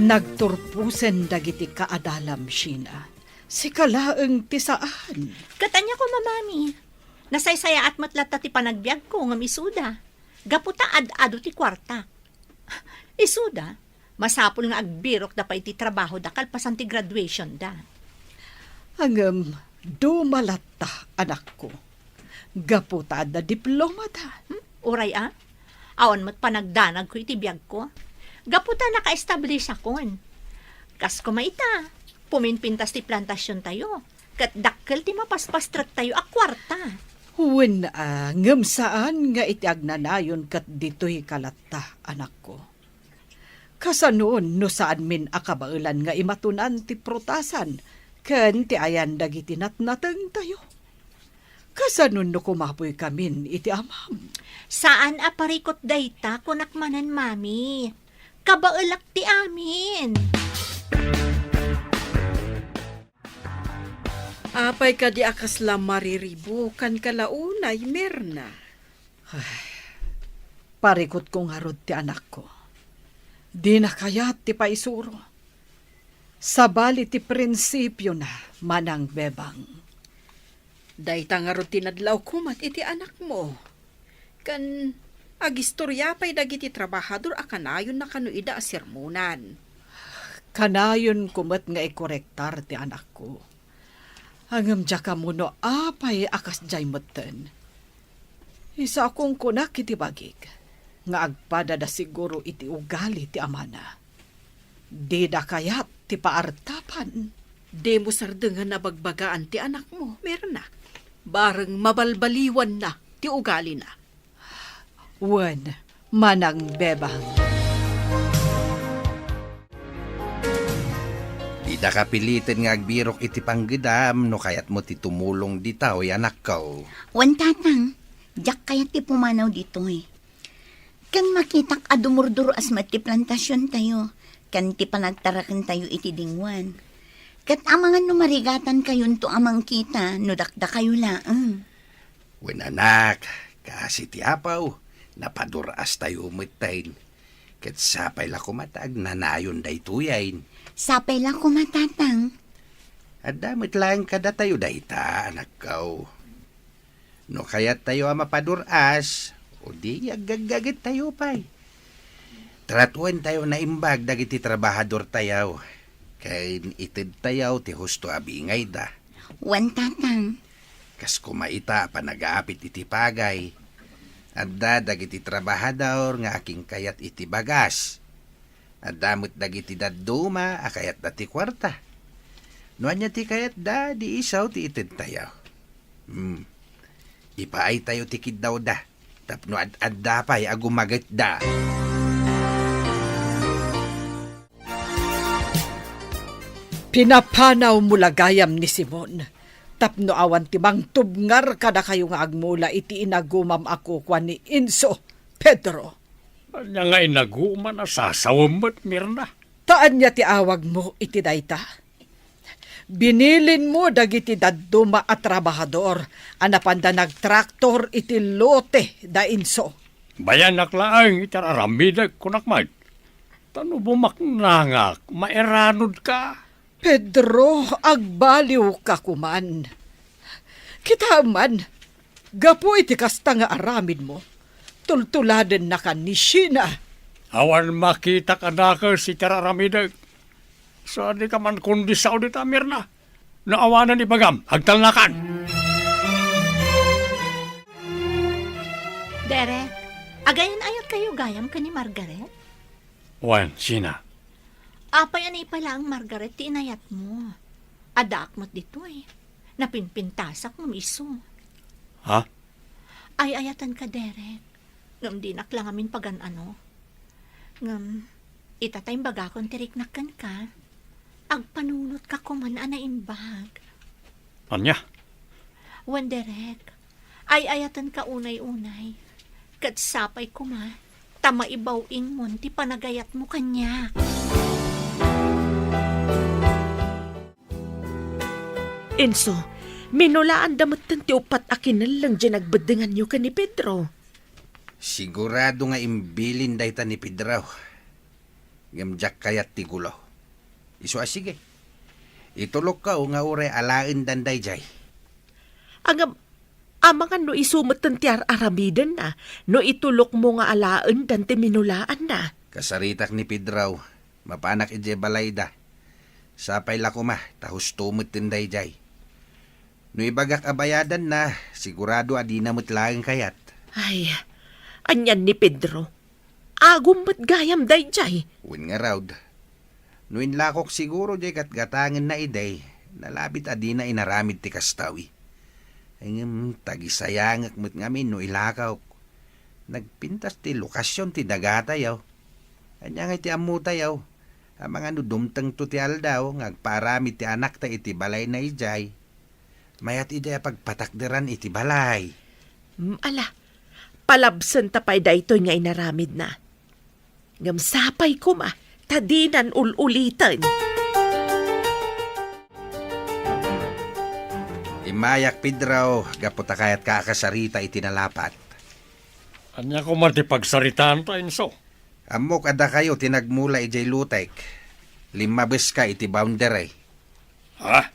Nagturpusen dagiti kaadalam, Sheena. Si kalaeng tisaan. Katanya ko, mamami. Nasaysaya at matlata ti panagbiag ko ng isuda. Gaputa ad-ado ti kwarta. Isuda, masapul nga agbirok da pa iti trabaho da kalpasan ti graduation da. Hanggang dumalata, anak ko. Gaputa da diploma da. Uray awan mo't panagdanag ko iti biag ko. Gaputa naka-establish akon. Kas kumaita, puminpintas ti plantasyon tayo. Kat dakkel ti mapaspastrat tayo a kwarta. Huwin ngam saan nga iti agnanayon kat dito'y kalata, anak ko. Kasanoon no saan min akabailan nga imatunan ti prutasan, ken ti ayan dagiti natnateng tayo. Kasanoon no kumapoy kamin iti amam. Saan aparikot dayta kunakmanan, mami? Kabaelak ti amin. Apay ka di akas la mariribo kan kalaunay, Mirna. Parikot kong harod ti anak ko. Di na kayat ti paisuro. Sabali ti prinsipyo na manang bebang. Dayta nga ro tinadlaw kumat iti anak mo. Kan agistorya pa'y dagiti trabahador a kanayon na kanuida a sermonan. Kanayon kumat nga ikorektar ti anak ko. Hangam dya ka mo no apay akas jay meten. Isa akong kunak iti bagig. Nga agpada da siguro iti ugali ti amana. Di da kayat ti paartapan. Di mo sardengan na bagbagaan ti anak mo. Meron na. Bareng mabalbaliwan na ti ugali na. Wen, manang bebang. Di da kapilitin nga agbirok iti panggedam no kayat mo ti tumulong ditaw anak ko. Wan tatang, jak kaya ti pumanaw dito eh. Kan makitak adumurduro as mati plantasyon tayo, kan ti panagtarakan tayo iti dingwan. Kat amangan no marigatan kayon to amang kita, no dakda kayo laang. Wen anak, kasi ti apaw, napaduras tayo umitain. Kat sapay la kumatag nanayon day tuyain. Sapay lang kumatatang. At damit lang kada tayo dayta, anak ko. No kayat tayo mapaduras, o di agagagit tayo pa'y. Tratuan tayo na imbag dagiti trabahador tayo. Kay itid tayo ti husto abingay da. Wan tatang. Kas kumaita pa nag-aapit iti pagay. Adda dagiti trabahador nga aking kayat iti bagas. Adamot dagiti daduma akayat dati kwarta. Noan niya ti kayat da di isaw ti itid tayo. Ipaay tayo tikid daw da. Tapno adda pa'y agumagat da. Pinapanaw mula gayam ni Simon. Tapno awan timang tubngar kada kayo nga agmula iti inagumam ako kwa ni Inso, Pedro. Anya nga inaguman na sasawamot, Mirna. Taan niya ti awag mo iti dayta. Binilin mo dagiti dadduma at trabahador anapanda nagtraktor iti lote da Inso. Bayanak laang itararamidag kunakmad. Tano bumaknangak, maeranod ka. Pedro, agbaliw ka kuman. Kita man, gapo iti kasta nga aramid mo. Tultuladen na ka ni Sheena. Awan makita ka na ka si tararamidag. So di ka man kundi sa audita, Mirna. Naawanan ni Bagam, hagtalnakan. Derek, agayan ayat kayo gayam ka ni Margaret? Wan, Sina. Apay anay pala ang Margaret ti inayat mo. Adak mo't dito eh. Napinpintasak mo miso. Ha? Ay ayatan ka, Derek. Ngam dinak lang amin pagan ano. Ngam, itatayong bagakon tiriknakan ka. Agpanunot ka kuman anaimbag. Anya? Wan, Derek. Ay ayatan ka unay-unay. Kat sapay kuma. Tama ibawing mo ti panagayat mo kanya. Enso, minulaan damot ti upat akinan lang dyan nagbadengan nyo ka ni Pedro. Sigurado nga imbilin dayta ni Pedro. Gamjak kayat ti gulo. Iso sige. Itulok ka o nga ure alain danday jay. Ang amangan no isumatan ti aramidan na, no itulok mo nga alaan dan ti minulaan na. Kasaritak ni Pedro, mapanak ije balayda. Sapay lako ma, tahus tumot tinday jay. No ibagak abayadan na, sigurado adina mo't lang kayat. Ay, anyan ni Pedro. Agumbat gayam day jay. Win nga raud. No inlakok siguro jay katgatangan na iday, nalabit adina inaramid ti kastawi. Ay tagisayangak mo't ngamin no ilakaw. Nagpintas ti lokasyon ti dagatayaw. Anya nga ti amutayaw. Ang mga nudumtang to ti aldaw, ngagparamid ti anak ta iti balay na ijay. Mayat ijay pagpatakderan iti balay. Ala, palabsan tapay daytoy nga inaramid na. Ngamsapay ko ma, tadinan ululitan. Imayak Pedro, gaputa kayat kakasarita iti nalapat. Anya ko man ti pagsaritaan ta, Enso. Amok ada kayo tinagmula ijay lutek. 5 bes ka iti boundary. Ha?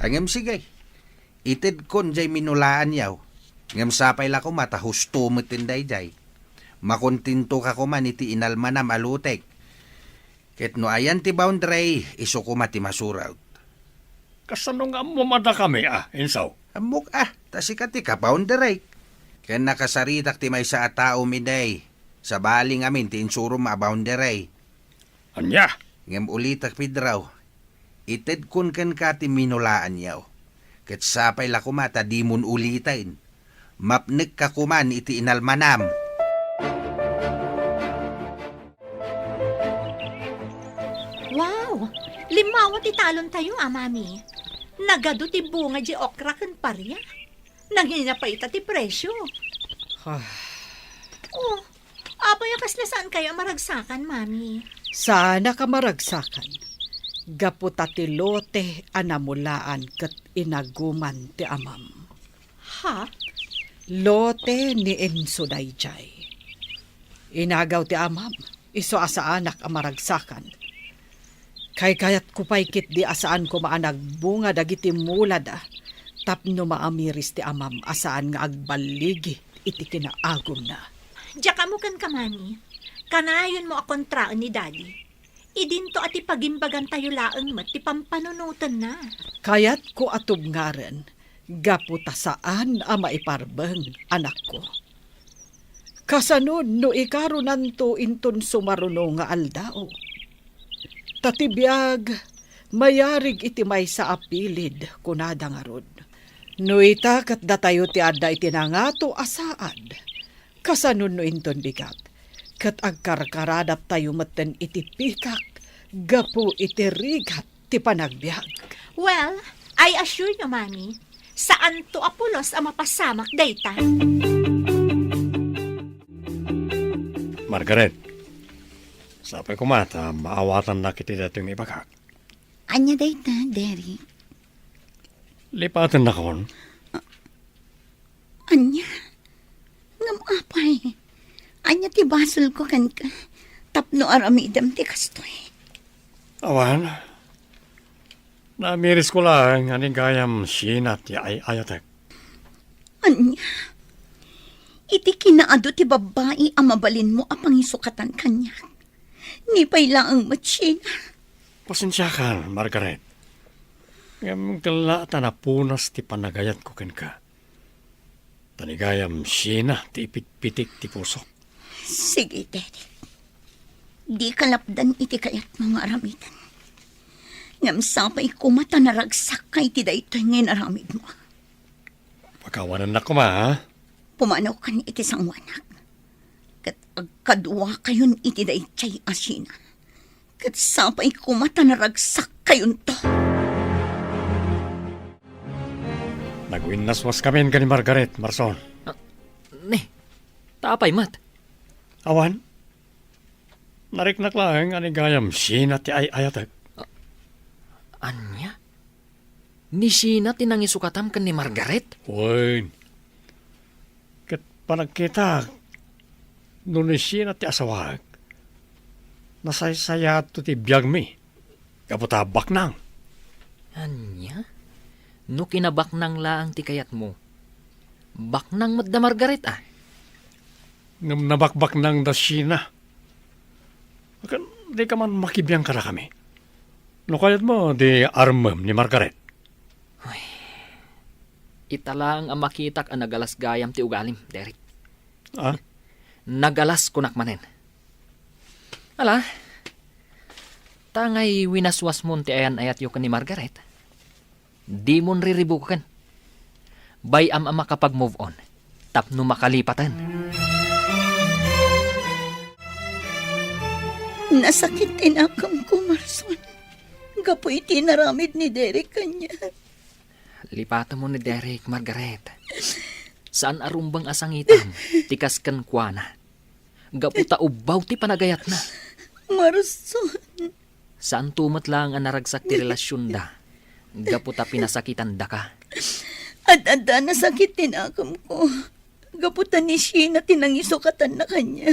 Angem sige. Itid kon jay minulaan yaw. Ngem sapay la ko mata husto metinday jay. Makontinto ka ko man iti inalmanam alutek. Ket no ayan ti boundary, iso ko mati masuraw. Kasano nga mo mada kami insaw? Amok tasikat ti ka boundary. Ken nakasaritak ti may sa tao miday. Sa baling amin ti insuro ma boundary. Anya? Ngem ulitak pidraw. Ited kun ken ka ti minulaan yaw. Ket sapay la kumata di mun ulitain. Mapnek ka kuman iti inalmanam. Wow! Limawa ti talon tayo, mami. Nagado ti bunga di okra ken parya. Nangina pa ita ti presyo. Oh, abay kasla saan kayo maragsakan, mami? Sana ka maragsakan. Gaputa ti lote anamulaan ket inaguman ti amam. Ha? Lote ni Enso dayjay. Inagaw ti amam, iso asa anak ang maragsakan. Kay kayat kupaykit di asaan ko maanag bunga dagiti mulad tapno maamiris ti amam asaan nga agbaligi iti kinaagom na. Diya ka mo kan ka, mami. Kanayon mo akontraan ni daddy. Idinto ati pagimbagan tayo laeng mat ti pampanunutan na. Kayat ko atub nga rin, gaputa saan ang maiparbeng anak ko. Kasanod no ikarunan to inton sumaruno nga aldao. Tatibiyag, mayarig iti may sa apilid kunada nga rod. No itakat datayo ti adda iti nangato asaad. Kasanod no inton bigat. Kat agkarkaradat tayo maten iti pikak, gapu iti rigat ti panagbiag. Well, I assure you, mami, saan to apulos ang mapasamak dayta? Margaret, sapay ko mata, maawatan na kiti dati yung ibagak. Anya dayta, Derek? Lipatan na kon. Anya? Ngam apay. Anya ti basol ko kan ka. Tapno aramidam ti kastoy. Awan, namiris ko lang aning gayam sinat ti ayatek. Anya? Iti kinaado ti babae ang mabalin mo apang isukatan kanya. Nipay lang ang matsina. Pasensya ka, Margaret. Ngam kala tanapunas ti panagayat ko ken ka. Tanigayam sina ti ipitpitik ti puso. Sige, Derek. Di kalapdan iti kayat mga aramidan. Ngam sapay kumata naragsak kay ti daytoy ngayon aramid mo. Pagkawanan na ko ha? Pumanaw ka ni iti sangwanak. Kat agkadwa kayon iti daytay asina. Kat sapay kumata naragsak kayon to. Nagwinaswas kami ka ni Margaret, Marson. Ne, tapay mat. Awan, nariknak lang aning gayam sina ti ayatek. Anya? Ni Sina tinangisukatam kan ni Margaret? Uy, kat panagkita, no ni sina ti asawag, nasaysaya to ti biyag mi, kaputabak nang. Anya? No kinabaknang laang ti kayat mo. Baknang madda Margaret Ngam nabakbak nang da sina. Di ka man makibiyang ka na kami. No kayat mo, di armam ni Margaret. Italang ang makitak ang nagalas gayam ti ugalim, Derek. Ah? Nagalas kunak manen. Ala, tangay winaswas mon ti ayan ayat yu kan ni Margaret. Di mon riribukan. Bayam ang makapag-move on. Tapno makalipatan. Nasakit tinakam ko, Marson. Gapoy tinaramid ni Derek kanya. Lipatan mo ni Derek, Margaret. Saan arumbang asangitan? Tikas kan kuana. Gaputa ubaw ti panagayat na. Marson. Saan tumat lang ang naragsak ti relasyon da? Gaputa pinasakitan da ka. At nasakit tinakam ko. Gaputan ni Sheena tinangisukatan na kanya.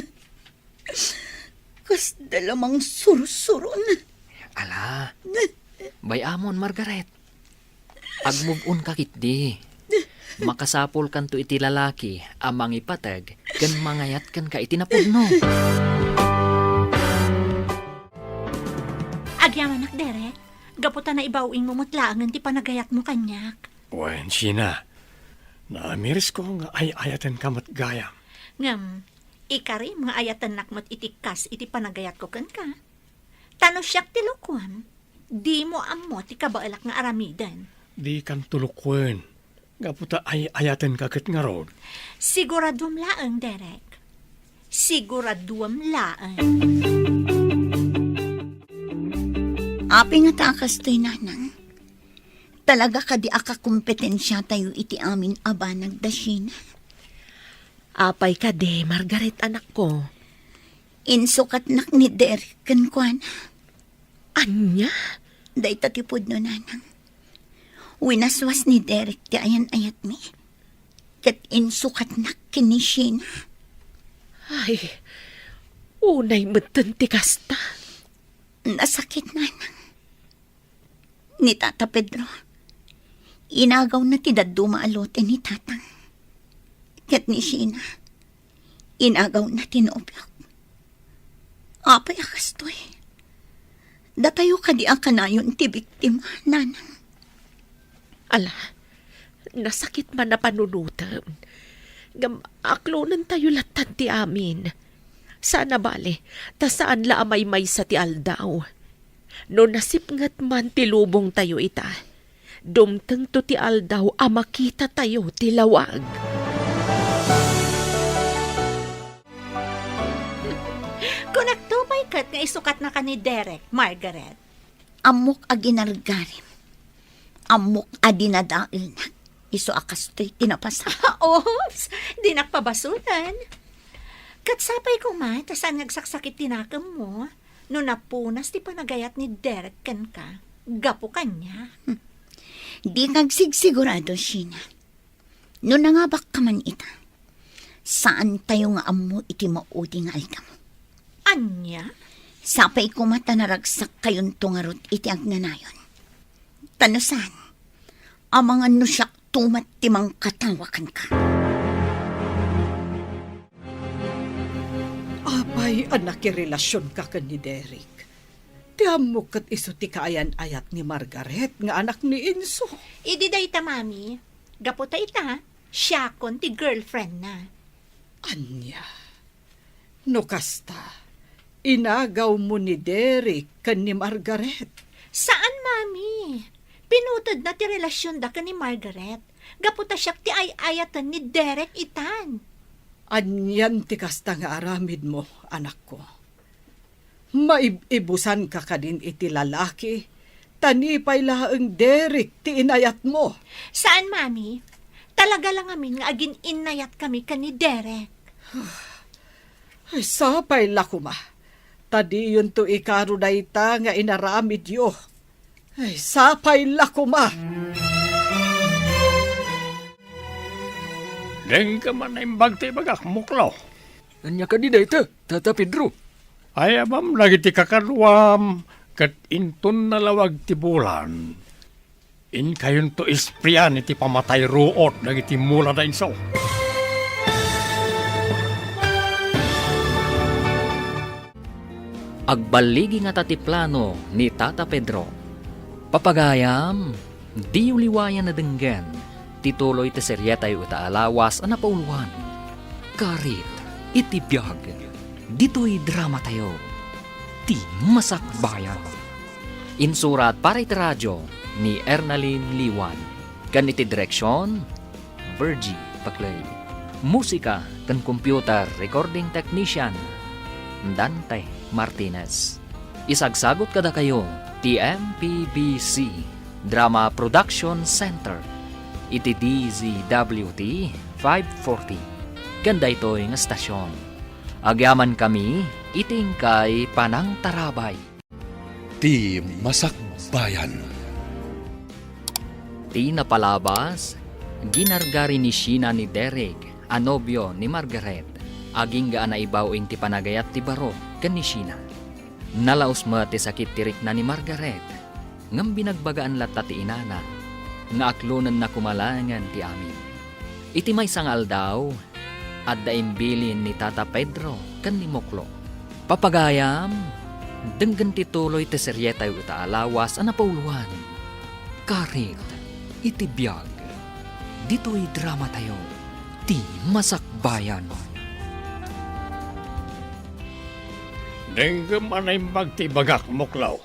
Kas dalamang sursuron. Ala, bayamon Margaret. Ag-move on ka kitdi. Makasapol kan to iti lalaki amang ipatag kan mangayat kan ka iti napudno. Agyaman nak, Derek. Gaputa na ibawing mo mutlaangan ti panagayat mo kanyak. Wen, Sheena. Naamiris ko nga ay-ayatan ka matgayam. Ngam, ikari mga ayatan nakmat itikas iti panagayat ko kan ka. Tano siyak ti lukuan. Di mo amo ti kabaalak nga aramidan. Di kan tulukwen. Gaputa ay-ayatan ka kat nga rod. Siguraduam laang, Derek. Siguraduam laang. Api nga takas to'y nanang. Talaga ka di aka kompetensya tayo iti amin aba nagdasin. Apay ka de, Margaret, anak ko. Insukat nak ni Derek kan kuan. Anya? Day tatipod no nanang. Winaswas ni Derek ti ayan-ayat mi. Kat insukat nak kini Sheena. Ay, unay matan ti kasta. Nasakit nanang. Ni Tata Pedro. Inagaw na ti daduma alote ni Tatang. Kat ni Sheena. Inagaw na tinubyok. Apay akastoy. Datayo ka di ang kanayon ti biktima, nanang. Ala, nasakit man na panunutan. Aklonan tayo latan ti amin. Sana bale, ta saan la amay sa ti aldaw. No nasipngat man ti lubong tayo ita. Dumteng to ti aldaw makita tayo ti lawag. Kung nagtubay kat nga isukat na ka ni Derek, Margaret. Amok a ginargarim. Amok a dinadail na. Iso akas to'y tinapasa. Oops, di nakpabasutan. Katsapay ko ma, tasan nagsaksakit tinakam mo. No napunas ti panagayat ni Derek kan ka. Gapo kanya. Di kagsigsigurado, Sheena. No nangabak ka man ita. Saan tayo nga amo iti maudi nga alkam? Anya? Sapay ko mata naragsak kayon tungarot iti agnanayon. Tanusan, amang ano siya tumat timang katawakan ka. Apay anak relasyon ka kan ni Derek. Tiam mo kat iso ti kaayan-ayat ni Margaret nga anak ni Inso. Idi day ta, mami. Gapo ta ita, siya kon ti girlfriend na. Anya, no kasta, inagaw mo ni Derek kan ni Margaret. Saan, mami? Pinutod na ti relasyon da ka ni Margaret. Gapo ta siya ti ay-ayatan ni Derek itan. Anyan ti kasta nga aramid mo, anak ko. Maibusan ka kadin iti lalaki, tanipay laang Derek ti inayat mo. Saan, mami? Talaga lang amin nga agin inayat kami ka ni Derek. Ay, sapay lakuma. Tadi yun to ikaro na ita nga inaramid yo. Ay, sapay lakuma. Deng ka man na imbag ti bagak muklaw. Anya ka di dayta, Tata Pedro. Ay abam lagi ti kakalwam kat inton nalawag ti bulan. In kayon to ispriyan iti pamatay ruot dagiti mula da inso. Agbaligi nga tatiplano ni Tata Pedro. Papagayam, di uliwayan na denggan. Tituloy ti serya tayo ita alawas na pauluan. Karit, iti biyag. Dito'y drama tayo. Ti Masakbayan. Insurat para iti radyo ni Ernalyn Liwan. Kan iti direksyon, Virgie Paclay. Musika kan computer recording technician, Dante Martinez. Isagsagot kada kayo, TMPBC Drama Production Center. Iti DZWT 540. Ganda ito'y nga stasyon. Agyaman kami, iting kay Panang Tarabay. Ti Masakbayan. Ti napalabas, ginargari ni Sheena ni Derek, anobyo ni Margaret. Aging gaan na ibaw ti panagayat ti baro, ken ni Sheena. Nalaos mo ti sakit tirik na ni Margaret, ngam binagbagaan latta ti inana, nga aklonan na kumalangan ti amin. Iti may sangal daw, at daimbilin ni Tata Pedro ken ni Moklo. Papagayam, denggan ti tuloy ti seryeta yu alawas ana pauluan. Karit, iti biyag, dito'y drama tayo, ti masakbayan. Denggam anay magtibagak, Moklaw.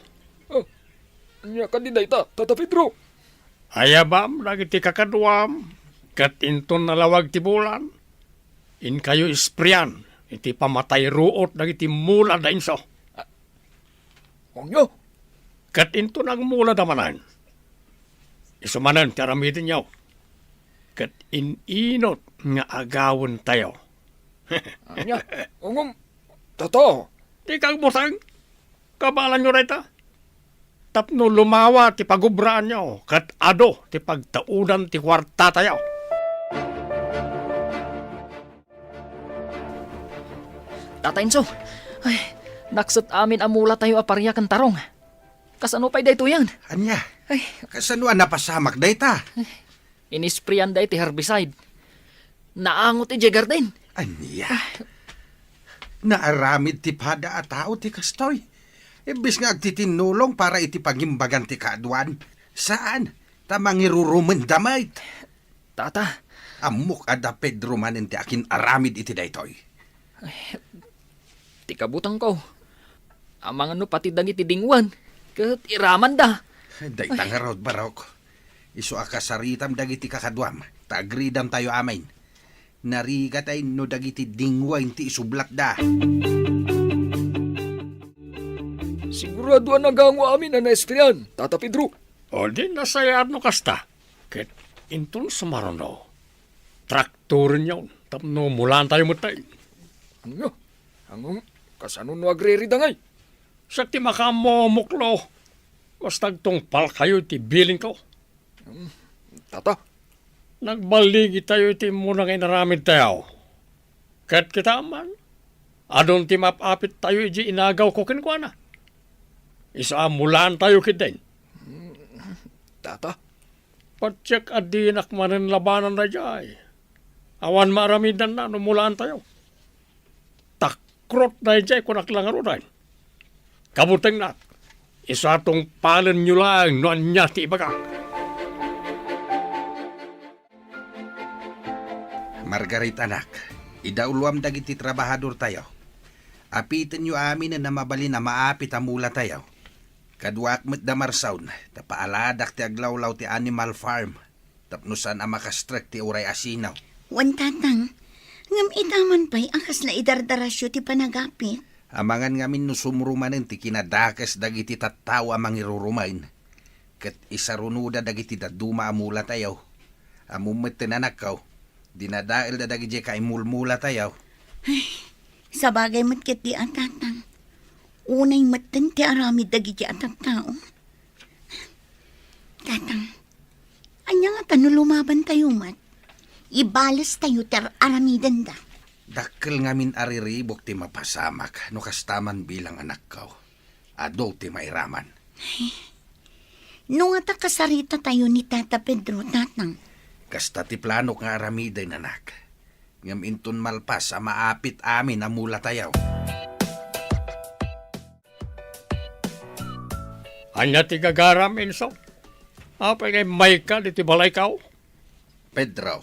Nya kandiday ta, Tata Pedro. Ayabam, lagi ti kakadwam, kat inton nalawag ti bulan. In kayo isprian, iti pamatay ruot dagiti mula da inso. Mongyo, Kat inton ang mula damanan. Isumanan ti aramidin niyaw. Kat ininot nga agawon tayo. nya, Tata. Di kang butang, kabalan nyo reta. Tapno lumawa ti pagubraan nyo, kat ado ti pagtaudan ti kwarta tayo. Tata Enzo, ay, naksat amin amula tayo aparya kan tarong. Kasano pa'y dayto yan? Anya, Ay, kasano napasamak dayta? inisprayan day ti herbicide. Naangot ti Garden. Anya, naaramid ti pada at tao ti kastoy. Ibis nga agtitinulong para iti pagimbagan ti kaadwan. Saan? Tamang irurumen damay. Tata, Amok ada Pedro manen ti akin aramid iti daytoy. ti kabutang ko. Amang ano pati dangiti dingwan. Kat iraman da. Dayta nga raw barok. Isu akasaritam dagiti kakadwam. Tagridam tayo amin. Narigat ay no dagiti dingwain ti isublat da. Sigurado ang nagangwa amin na naespriyan, Tata Pedro. O di nasayad no kasta. Ket inton sumarono. Traktorin yun. Tapno mulan tayo matay. Nya, hanggang kasano no agre-ridangay. Sakti makamomoklo. Bastag tong pal kayo ti bilin ko. Tata, Nagbaligi tayo iti muna ngay naramid tayo. Kat kita man, adon ti mapapit tayo iji inagaw ko kinkwana. Isa mulan tayo kitin. Tata, Patsyak adinak manin labanan na jay. Awan maramidan na numulaan tayo. Takrot na jay kunak lang arunan. Kabuteng na, isa tong palen nyo lang no anya ti ibaga. Margarita anak, idauluam dagiti trabahador tayo. Apitin nyo amin na mabali na maapit amula tayo. Kaduak met da marsaun, tapaaladak ti aglawlaw ti Animal Farm. Tapnusan ang makastrek ti uray asinaw. Wan tatang, ngam itaman pa'y ang kasla idardarasyo ti panagapit. Amangan ngamin no sumrumanen ti kinadakas dagiti tattaw amang irurumain. Kat isarunuda dagiti daduma amula tayo. Amumet tinanakaw, dinadail da dagiti kaimulmula tayo. Sa bagay matkit di ang tatang. Unay matan ti arami dagiti atang tao. Tatang, anya nga tano lumaban tayo mat. Ibalas tayo ter aramidan da. Dakkel ngamin ariribok ti mapasamak no kastaman bilang anak kaw. Ado ti mairaman. Nung ata kasarita tayo ni Tata Pedro, tatang. Kasta ti plano nga aramiday nanak. Ngam inton malpas a maapit amin amula tayaw. Anya ti gagaram inso. Apay kay may ka di ti balay kao. Pedro,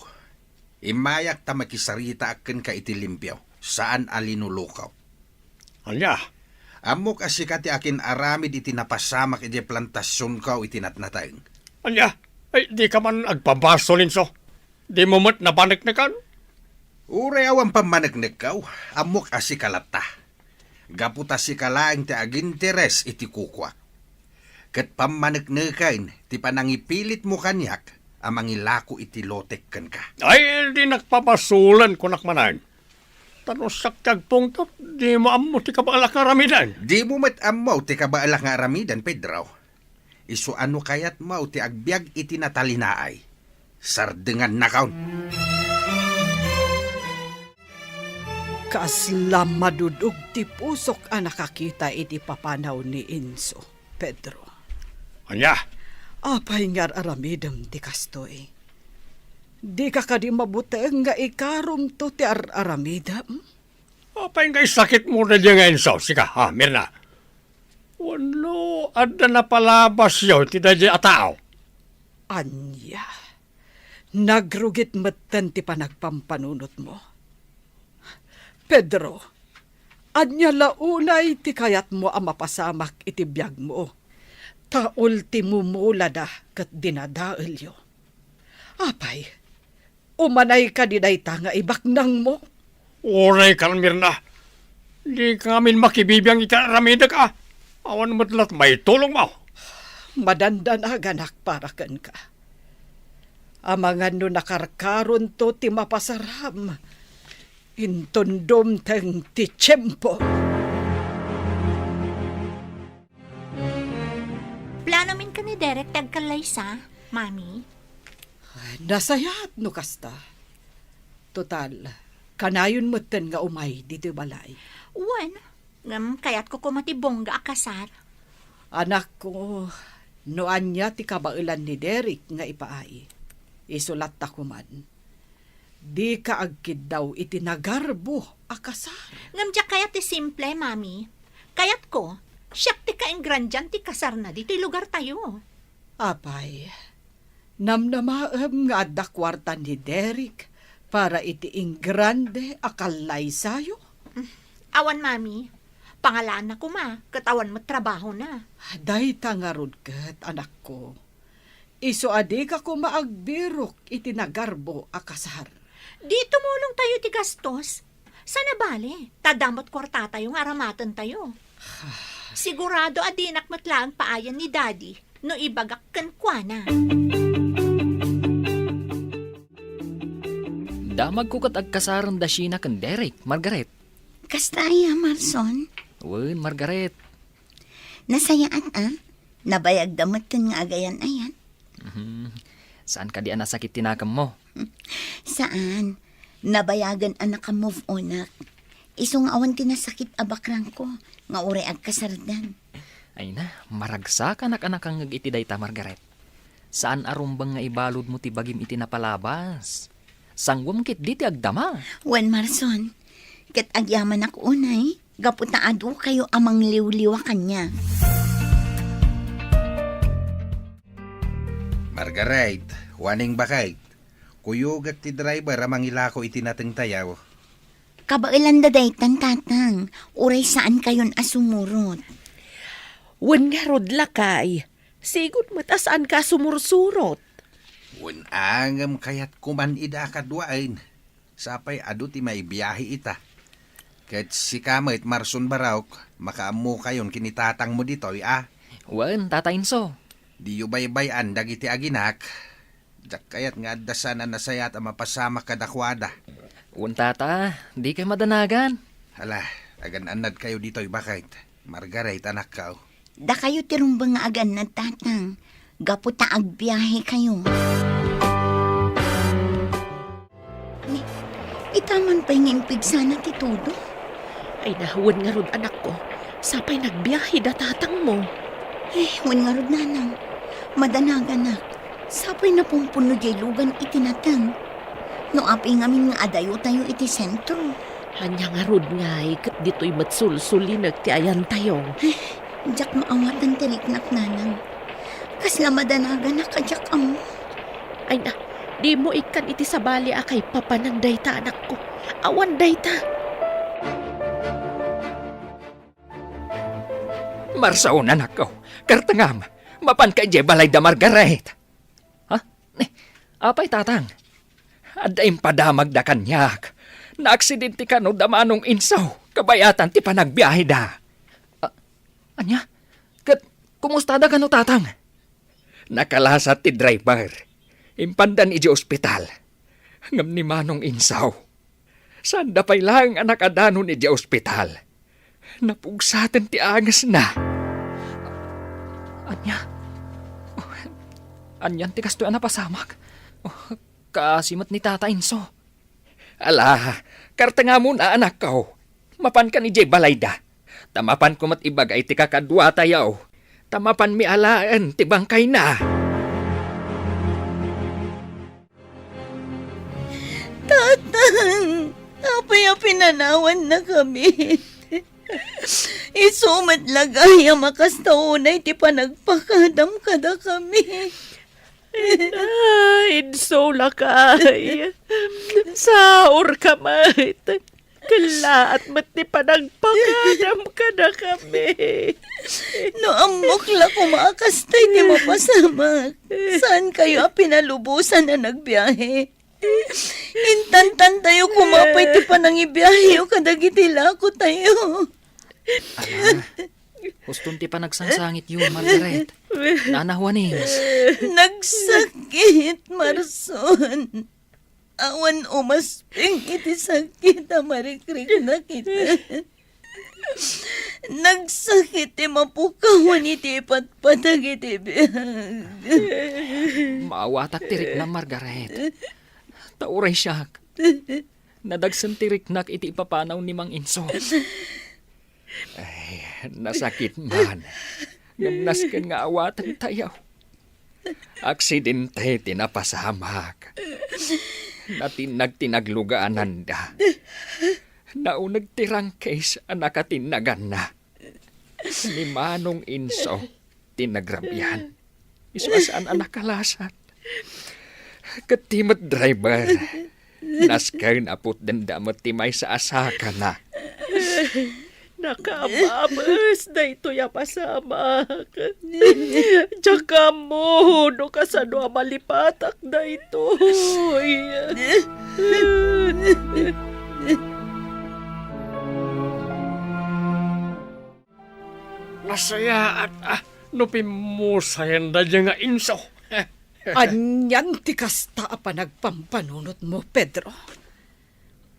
imayak ta makisarita aken ka iti limpyaw. Saan alinulukaw? Anya, Amok asika ti akin aramid iti napasamak iti plantasyon kaw iti natnatayng. anya, ay di ka man agpabaso inso. Di mo mat napanik na kan. Uray awan pamanagnek kaw, amok asikalata. Gaputa si kalaang ti aginteres iti kukwa. Kat pamanagnekain, ti panangipilit mo kanyak, amang ilako iti lotek kan ka. Ay, di nakpapasulan ko nakmanan. Tanos saktag pungtot, di mo amo ti kabalak nga ramidan. Di mo met amaw ti kabaalak nga aramidan, Pedro. Isu ano kayat mau ti agbyag iti natalinaay. Sardengan na kaun. Kaaslam madudog ti pusok ang nakakita iti papanaw ni Inso, Pedro. Anya, Apay ngar aramidem ti kastoy. Di ka kadi mabuteng nga ikarom to ti aramidem? apay nga sakit mo na diya nga insaw. Sika, ha, Mirna. Walo, ada na palabas yaw, tida diya atao. Anya, nagrugit matan ti panagpampanunot mo. Pedro, anya launay ti kayat mo ang mapasamak iti biyag mo. Ta ultimo mula da kat dinadaelyo. Apay, umanay ka di dayta nga ibaknang mo. Oray ka, Mirna. Di kamin makibibiyang itaramida ka. Awan matlat may tulong mo. Madandan aganak para kan ka. Amangan no nakarkaron to ti mapasaram. Intondom teng ti tiyempo. Plano min ka ni Derek tagkalaysa, Mami? Nasayat no kasta. Total, kanayon mo ten nga umay dito balay. Wan, kayat ko kumatibong ga akasar. Anak ko, noan niya ti kabailan ni Derek nga ipaay. Isulat ta ko man. Di ka agkid daw itinagarbo akasar. Ngamdya kayat ti simple, Mami. Kayat ko, siyak ti kaingrandyan ti kasar na dito'y lugar tayo. Apay, namnamaem nga adda kwarta ni Derek para itiing grande akalay sayo. Awan, Mami. Pangalaan na ko, ma. Katawan mo trabaho na. Day tangarod kat, anak ko. Iso adi ka ko maagbirok itinagarbo akasar. Di tumulong tayo ti gastos. Sana bale, tadamot kwarta tayong aramatan tayo. Sigurado adinak matlaan paayan ni Daddy no ibagak kan kwa na. Damag ko kat agkasaran da siya na kan Derek, Margaret. Kastaya, Marson. Wen, Margaret. Nasayaan, nabayag damatan nga agayan ayan. Saan ka di nasakit tinakam mo? Saan? Nabayagan anak ka move onak. Isong awan tinasakit abakrang ko, nga ure agkasardan. Ay na, maragsak anak-anak ang iti dayta, Margaret. Saan arumbang nga ibalod mo ti bagim iti napalabas? Sangwam kit di ti agdama. Wan Marson, kat agyaman ako unay, gaputa adu kayo amang liwliwa kanya. Margaret, waning bakay. Kuyugat ti driver amang ilako itinateng tayaw. Kabailan da daytan tatang, uray saan kayon asumurot. Wen nga rod lakay. Sigod matasaan ka sumursurot. Wen angam kayat kuman ida kadwain. Sapay adu ti may biyahe ita. Ket si kamit Marson Barauk, makaamu kayon kinitatang mo ditoy Wen, tatainso. Di yu baybayan dagiti aginak. Jak kayat nga dasan na nasayat ang mapasama kadakwada. Wen, tata, di kay madanagan. Hala, agan-anad kayo ditoy bakit. Margaret, anak ka. Da kayo tirumbang nga agan na tatang, gaputa agbiyahe kayo. Itaman pa yung impig sana ti todo. Ay nahuwan nga rod anak ko. Sapay nagbiyahe da tatang mo. Wan nga rod nanang, madanagan na. Sapay na pumpuno jay lugan itinatang. No api ngamin nga adayo tayo iti sentro. Hanya nga rod nga ikat dito'y matsulsulinag ti ayan tayo. Jak maawatan tiriknak nanang. Kasla madanagan na kajak amo. Ay na, di mo ikan iti sabali akay papanang dayta anak ko. Awan dayta. Marsaon anak ko. Kartangam, mapan ka je balay da Margaret. Ha? Apay tatang. Adaim padamag da kanyak. Naaksidente ka no damanong insaw. Kabayatan ti panagbiyahe da. Anya? Kumusta da ka no tatang? Nakalasat ti driver. Impandan iji ospital. Ngam ni manong insaw. Sanda pa'y lang anak adanon iji ospital. Napugsatan ti angas na. Anya? Anyan ti kasto na pasamak. Kasimat ni Tata Inso. Ala, Karta nga mo na anak ko. Mapan ka ni Jay Balayda. Tamapan ko mat ibagay ti kakadwa tayaw. Tamapan mi alaan ti bangkay na. Tatang, apay pinanawan na kami. Isumat lagay ang makastaunay ti panagpakadam kada kami. Inso lakay. Saor ka mat. Kalaat mati panagpakadam ka na kami. No amokla kumakastay ti mapasamak. Saan kayo pinalubusan na nagbiyahe? Intantan tayo kumapay ti panangibiyahe o kadagitila ko tayo. Huston ti pa nagsangsangit yun, Margaret. Nanahuanings. Nagsakit, Marson. Awan umasping iti sakit na marikrik na kita. Nagsakit ti mapukawan iti patpatag iti biyag. Maawatak tirik na, Margaret. Tauray siyak. Nadagsan tirik nak iti ipapanaw ni Mang Inso. Ay, nasakit man. Gamnaskan nga awatan tayaw. Aksidente tinapasamak. Natinagtinaglugaan da. Naunag tirang case ang nakatinagan na. Ni Manong Inso, tinagrabihan. Iswasaan ang nakalasat. Katimot driver. Naskar na put dandamot timay sa asaka na. Nakamabas na ito ya pasamak. Tsaka mo, no kasano malipatak na ito. Nasaya at nupimusayan na dyan nga Inso. Anyan ti kasta pa nagpampanunot mo, Pedro.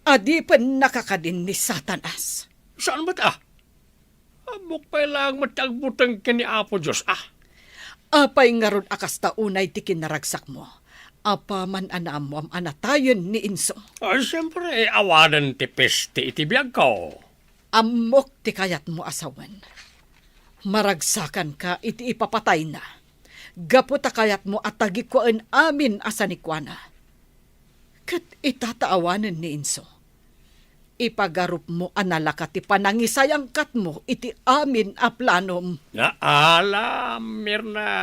Adi pa nakakadin ni Satanas. Saan ba ta? Amok pa lang matagbutang kini Apo Diyos, Apay nga ron akas taunay ti kinaragsak mo. Apa man anam mo am anatayon ni Inso. Siyempre, awanan ti peste iti biyag ko. Amok ti kayat mo asawan. Maragsakan ka iti ipapatay na. Gaputa kayat mo at tagikuan amin asanikwana. Kat itataawanan ni Inso. Ipagarup mo analaka ti panangisayang kat mo iti amin a planom. Naalam, Mirna.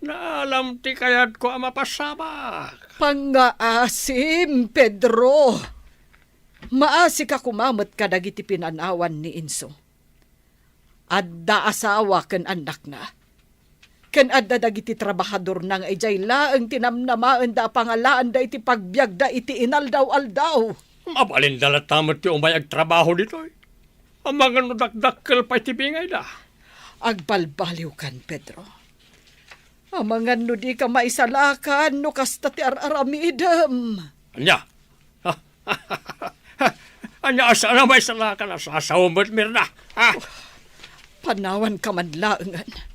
Naalam ti kayat ko ang mapasamak. Pangaasim, Pedro. Maasi ka kumamot ka dagiti pinanawan ni Inso. Adda asawa ken anak na. Ken adda dagiti trabahador nang ijay laeng tinamnamaan da pangalaan da iti pagbiag da iti inaldaw-aldaw. Mabalin dalat tamat ti umayag trabaho dito. Ang mga nudakdakkel pa iti bingay da. Agbalbaliw kan, Pedro. Ang mga di ka maisalakan no kasta ti ar-aramidam. Anya? Anya asa na may salakan sa asawamot, Mirna? Panawan ka man laengan.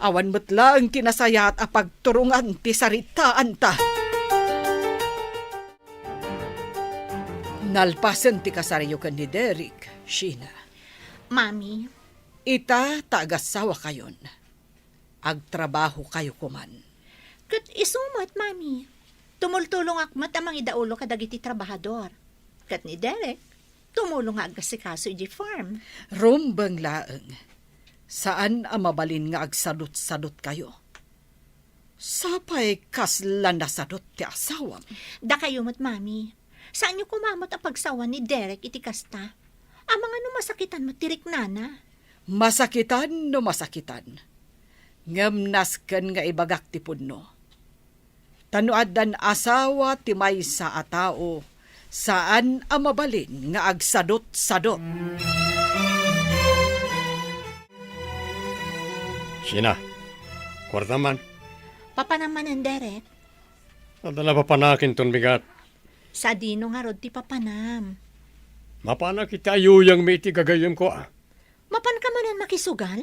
Awan mo't laeng kinasayat a pagturungan ti saritaan ta. Nalpasen ti kasaryo kan ni Derek, Sheena. Mami, Ita taagasawa kayon. Agtrabaho kayo kuman. kat isumat, Mami. Tumultulong akmat amang idaulo kadagiti trabahador. Kat ni Derek, tumulong agasikaso iji farm. Rumbang laeng. Saan ang mabalin nga agsadot-sadot kayo? Sapay kaslan na sadot ti asawam. Da kayo mat, Mami. Saan niyo kumamot ang pagsawa ni Derek iti kasta? Ang mga numasakitan mo tirik nana. Masakitan no masakitan. Ngamnasken nga ibagak ti punno. Tanuadan asawa ti maysa a tao, saan ang mabalin nga agsadot-sadot. Sina, kwarta man. Papa naman ang Derek. Nadala pa panakin ton bigat. Sa dino nga rod ti papanam. Mapana kita ayuyang may iti gagayam ko. Mapan ka man ang makisugal?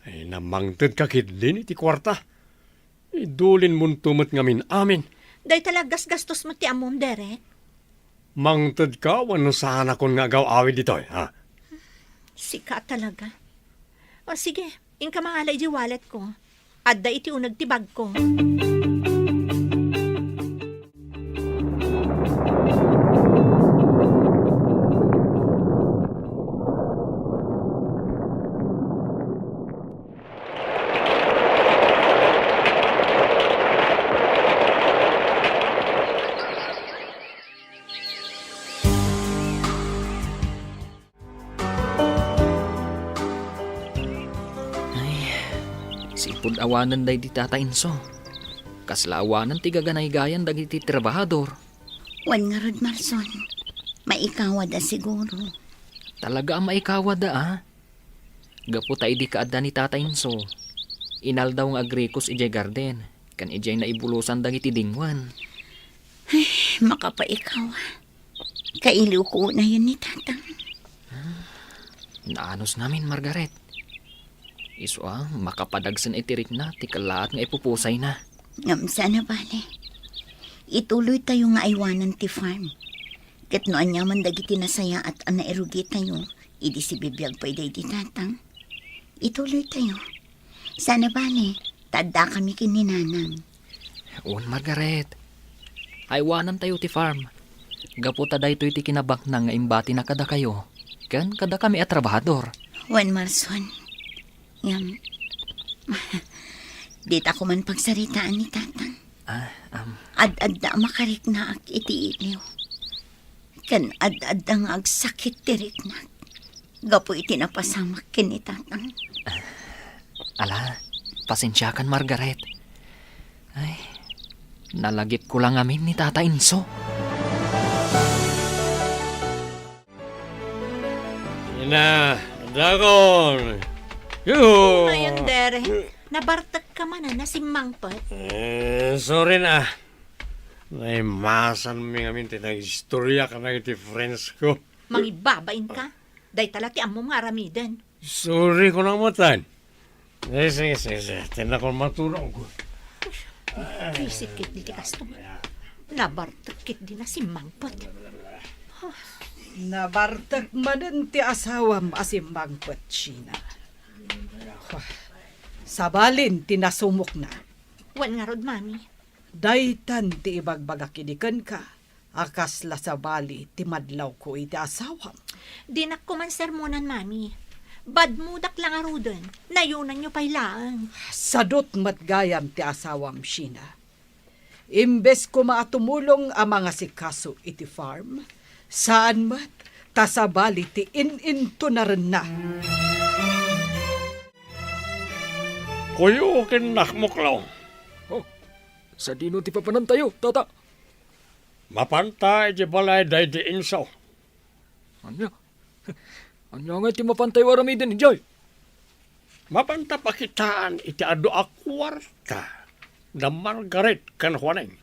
Ay namangtad ka kidlin iti kwarta. Idulin mun tumot ngamin amin. Day talagas gastos mo ti amom, Derek. Mangtod ka, wano sana kung nga gaw-awi dito, ha? Sika talaga. O sige, ingka mangalay di wallet ko. Adda iti unag tibag ko. Sipud awanan day di Tata Inso. Kasla awanan ti gaganay-gayan dagiti trabahador. Wan nga rod, Marson. Maikawa da siguro. Talaga ang maikawad da Gapu ta idi kaadda ni Tata Inso. Inal daw nga agrikos ijay garden. Kan ijay na ibulusan dagiti dingwan. Makapaikawa. Kailiw ko na yun ni Tatang. Naanos namin, Margaret. Iso makapadagsan itirik na, ti kalaat nga ipupusay na. Ngam sana bale. Ituloy tayo nga aywanan ti farm. Kat noan yaman dagiti nasaya at anairugi tayo, idi si bibiyag pa iday di Tatang. Ituloy tayo. Sana bale, tada kami kininanang. Un, Margaret. Aywanan tayo ti farm. Gaputa da ito iti kinabak na nga imbati na kada kayo. Kan kada kami at trabahador. Juan Marson. Ngam. Dita ko man pagsaritaan ni Tatang. Ad-ad na makarik na ak iti iliw. Kan ad-ad ang agsakit tirik na. Gapo iti napasamak kin ni Tatang. Ala, pasensya kan, Margaret. Ay, nalagip ko lang amin ni Tata Inso. Ina, dagon. Yuhu! Ayun, dere. Nabartag ka man na si Mangpot. Sorry na. Naimasan mi ngamin tinag-istorya ka na iti friends ko. Mangibabain ka. Day talati amo nga aramidan. Sorry ko nang matan. Sige. Tinakon matulong ko. Visit kit di kasto. Nabartag kit din na si Mangpot. Nabartag manan ti asawam asimbang China. Sabalin tinasumok na. Wan nga rod, mami. Daytan ti ibagbaga kinikan ka. Akas la sabali ti madlaw ko iti asawam. Dinak ko man sermonan, mami. Bad mudak lang arudon. Nayunan nyo pailaan. Sadot matgayam ti asawam Sheena. Imbes ko maatumulong ang mga sikaso iti farm, saan mat tasabali ti in-into na rin na. Kuyo kinakmuklaw. Sa dino ti papanan tayo, Tata. Mapanta iti balay day di insaw. Anya nga ti mapantay waramidin, Joy. Mapanta pakitaan iti ado akwarta na Margaret kan Juaneng.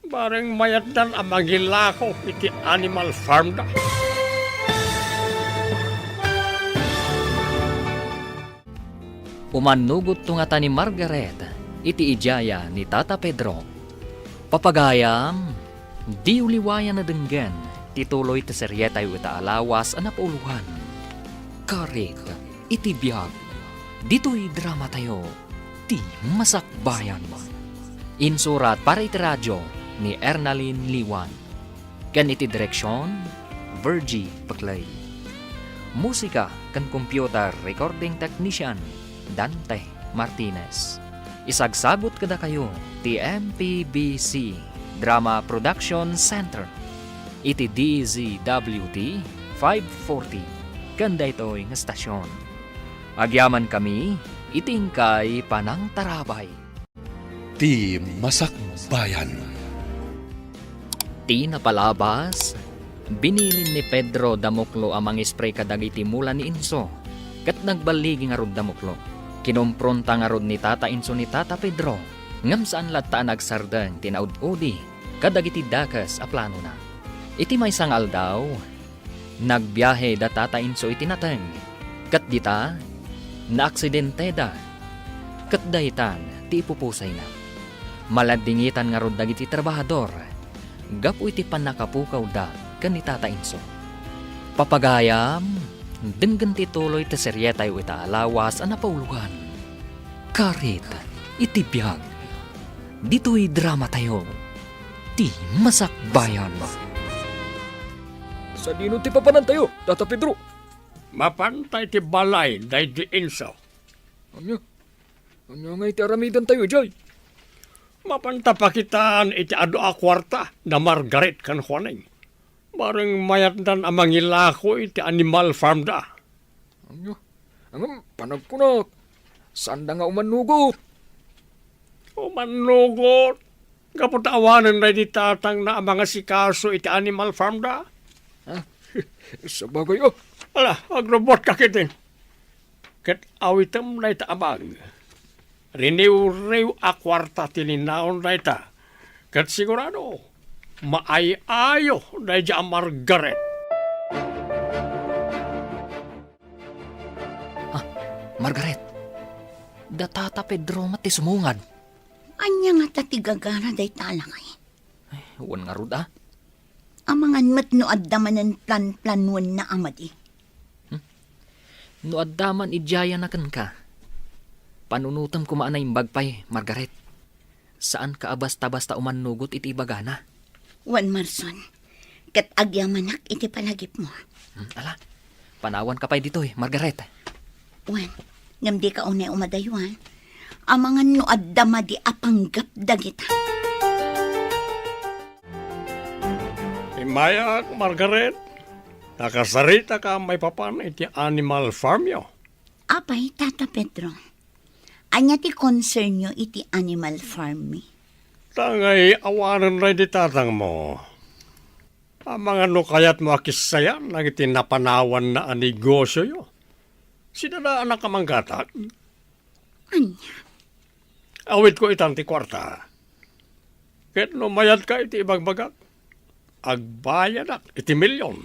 Bareng mayatdan ang magilako iti animal farm da. Umanugot to nga ta ni Margaret, iti ijaya ni Tata Pedro. Papagayam, di uliwayan na denggan, tituloy ti seryetay ita alawas anapauluhan. Karik, iti biyag, dito'y drama tayo, ti masakbayan. Insurat para iti radyo ni Ernalyn Liwan. Kan iti direksyon, Virgie Paclay. Musika kan computer recording technician, Dante Martinez. Isagsagot kada kayo ti MPBC Drama Production Center. Iti DZWD 540 kanda ito'y ng estasyon. Agyaman kami, itingkay panang tarabay. Ti Masakbayan. Ti napalabas, binilin ni Pedro Damoklo amang spray kadagiti mula ni Inso. Kat nagbaligi nga rod Damoklo. Kinumpronta nga rod ni Tata Inso ni Tata Pedro. Ngam saan lata nagsardang tinaud-udi kadagiti dakas a plano na. Iti may sangal daw, nagbiyahe da Tata Inso iti nateng. Kat dita, naaksidente da. Kat daytan, ti ipupusay na. Maladingitan nga rod dagiti trabahador. Gapu iti panakapukaw da kan ni Tata Inso. Papagayam, denggan tituloy ta serye tayo itaalawas ang napauluhan. Karit, itibiyag. Dito'y drama tayo. Ti Masakbayan. Sa dino ti papanan tayo, Tata Pedro. Mapantay ti balay day di inso. Anya nga iti aramidan tayo, Jay. Mapanta pakitaan iti ado a kwarta na Margaret kan Juaning. Bareng mayat dan amang ilako iti animal farm da. Anya, ang panagpunak. Saan da nga umanugot? Manugot. Kaputawanan na di tatang na mga sikaso iti animal farm da. Sa bagay, oh. Ala, agrobot ka kitin. Kat awitam na ita amang. Riniw-riw a kwarta tininaon na ita. Kat sigurado, maayayo na ita Margaret. Margaret, da Tata Pedro mati sumungad. Anya nga tatigagana day talakay. Huwag nga rud ah. Amangan mat no addamanan plan-planuan na amadi. No addaman ijaya na kan ka. Panunutam ko maanay bagpay, Margaret. Saan ka abasta-basta umanugot iti bagana? Wan Marson, kat agyamanak iti palagip mo. Ala, panawan ka pa'y dito Margaret. Wan, ngam di ka unay umadaywan. Amangan no addama di apanggap dagita. Imayak, Margaret. Nakasarita ka may papan iti animal farm yo. Apay, Tata Pedro. Anya ti concern nyo iti animal farm mi. Tangay awanan na di tatang mo. Ang mga no kayat mo akisayan nang iti napanawan na ang negosyo yo. Sina na anak kamang gatak? Anya? Awit ko itang ti kwarta. Ket no mayad ka iti ibagbagak. Agbayadak iti milyon.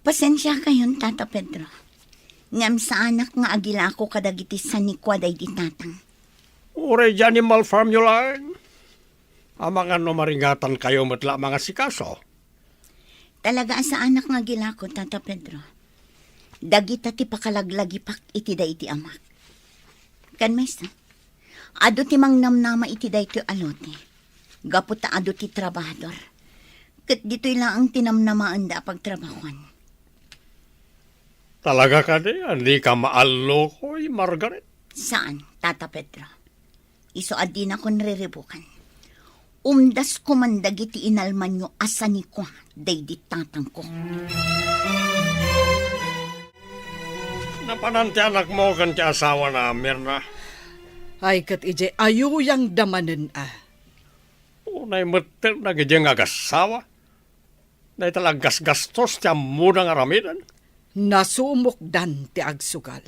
Pasensya kayon, Tata Pedro. Ngam sa anak nga agila ko kadagiti sa nikwaday di tatang. Uray di animal farm nyo lang. Ang mga no maringatan kayo matla mga sikaso. Talaga sa anak nga agila ko, Tata Pedro. Dagita ti pakalaglagipak iti da iti amak. Kan maysa, ado ti mangnamnama iti da iti alote. Gaputa ado ti trabador. Kat dito'y lang ang tinamnamaan da pagtrabahuan. Talaga ka di, hindi ka maalokoy, Margaret. Saan, Tata Pedro? Iso adi na kon riribukan. Umdas ko man dagiti inalman nyo asani ko, day di tatang ko. Napananti anak mo kan ti asawa na Mirna. Ay kat ije ayuyang damanen Unay mater na gijeng agasawa. Day talagas gastos ti muna nga ramidan. Nasumukdan ti agsugal.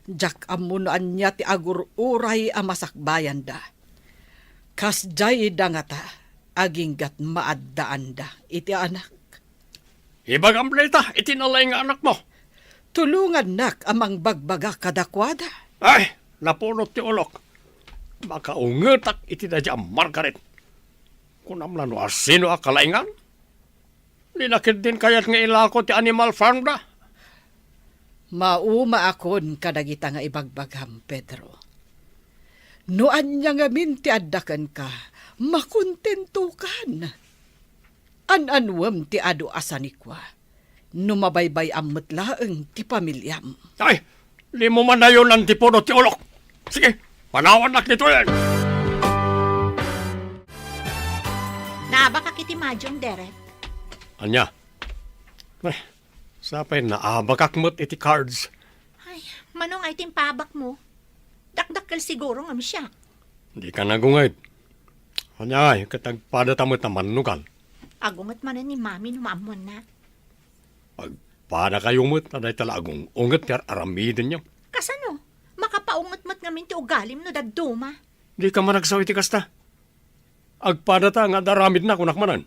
Jak amunan niya ti agururay a masakbayan da. Kas jay dangata, aginggat maaddaan da iti anak. Ibagampleta, itinalay nga anak mo. Tulungan nak amang bagbaga kadakwada. Ay, napunot ti ulok. Makaungetak iti da diyang Margaret. Kunam lano asino akalaingan? Linakid din kayat nga ilako ti animal farm da. Mauma akon kadagita nga ibagbagam, Pedro. Noan niya nga minti addakan ka, makontento kan. An-anwam ti adu asanikwa. Numabaybay amot laeng ti pamilyam. Ay, di mo man na yun ang tipuno ti ulok. Sige, panawan nak nito yan. Nabaka kiti madyong Derek. Anya? Ay, sapay na abakakmot iti cards. Ay, manong ay timpabak mo. Dakdakkel siguro nga siya. Di ka nagungayt. Anya ay, katagpada tamot na manugal. Agungat man ni mami numamon na. Pagpada kayong na day talagong ungat kar aramidin niyo. Kasano? Makapaungot-mat ngamin ti ugalim no daduma. Di ka managsaw iti kasta. Agpada ta nga daramid na kunak manan.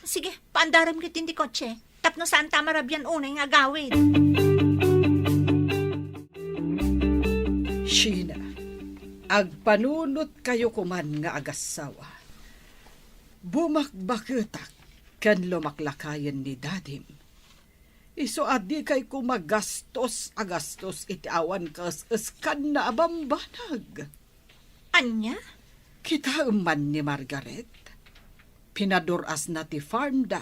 Sige, paandaram kitin ti kotse. Tapno saan tamarabyan unay nga gawin. Sheena, agpanunot kayo kuman nga agasawa. Bumakbaketak, Kan lumaklakayan ni dadim. Iso adi kay kumagastos agastos iti awan kas eskan na abambanag. Anya? Kita man ni Margaret. Pinaduras na ti farm da.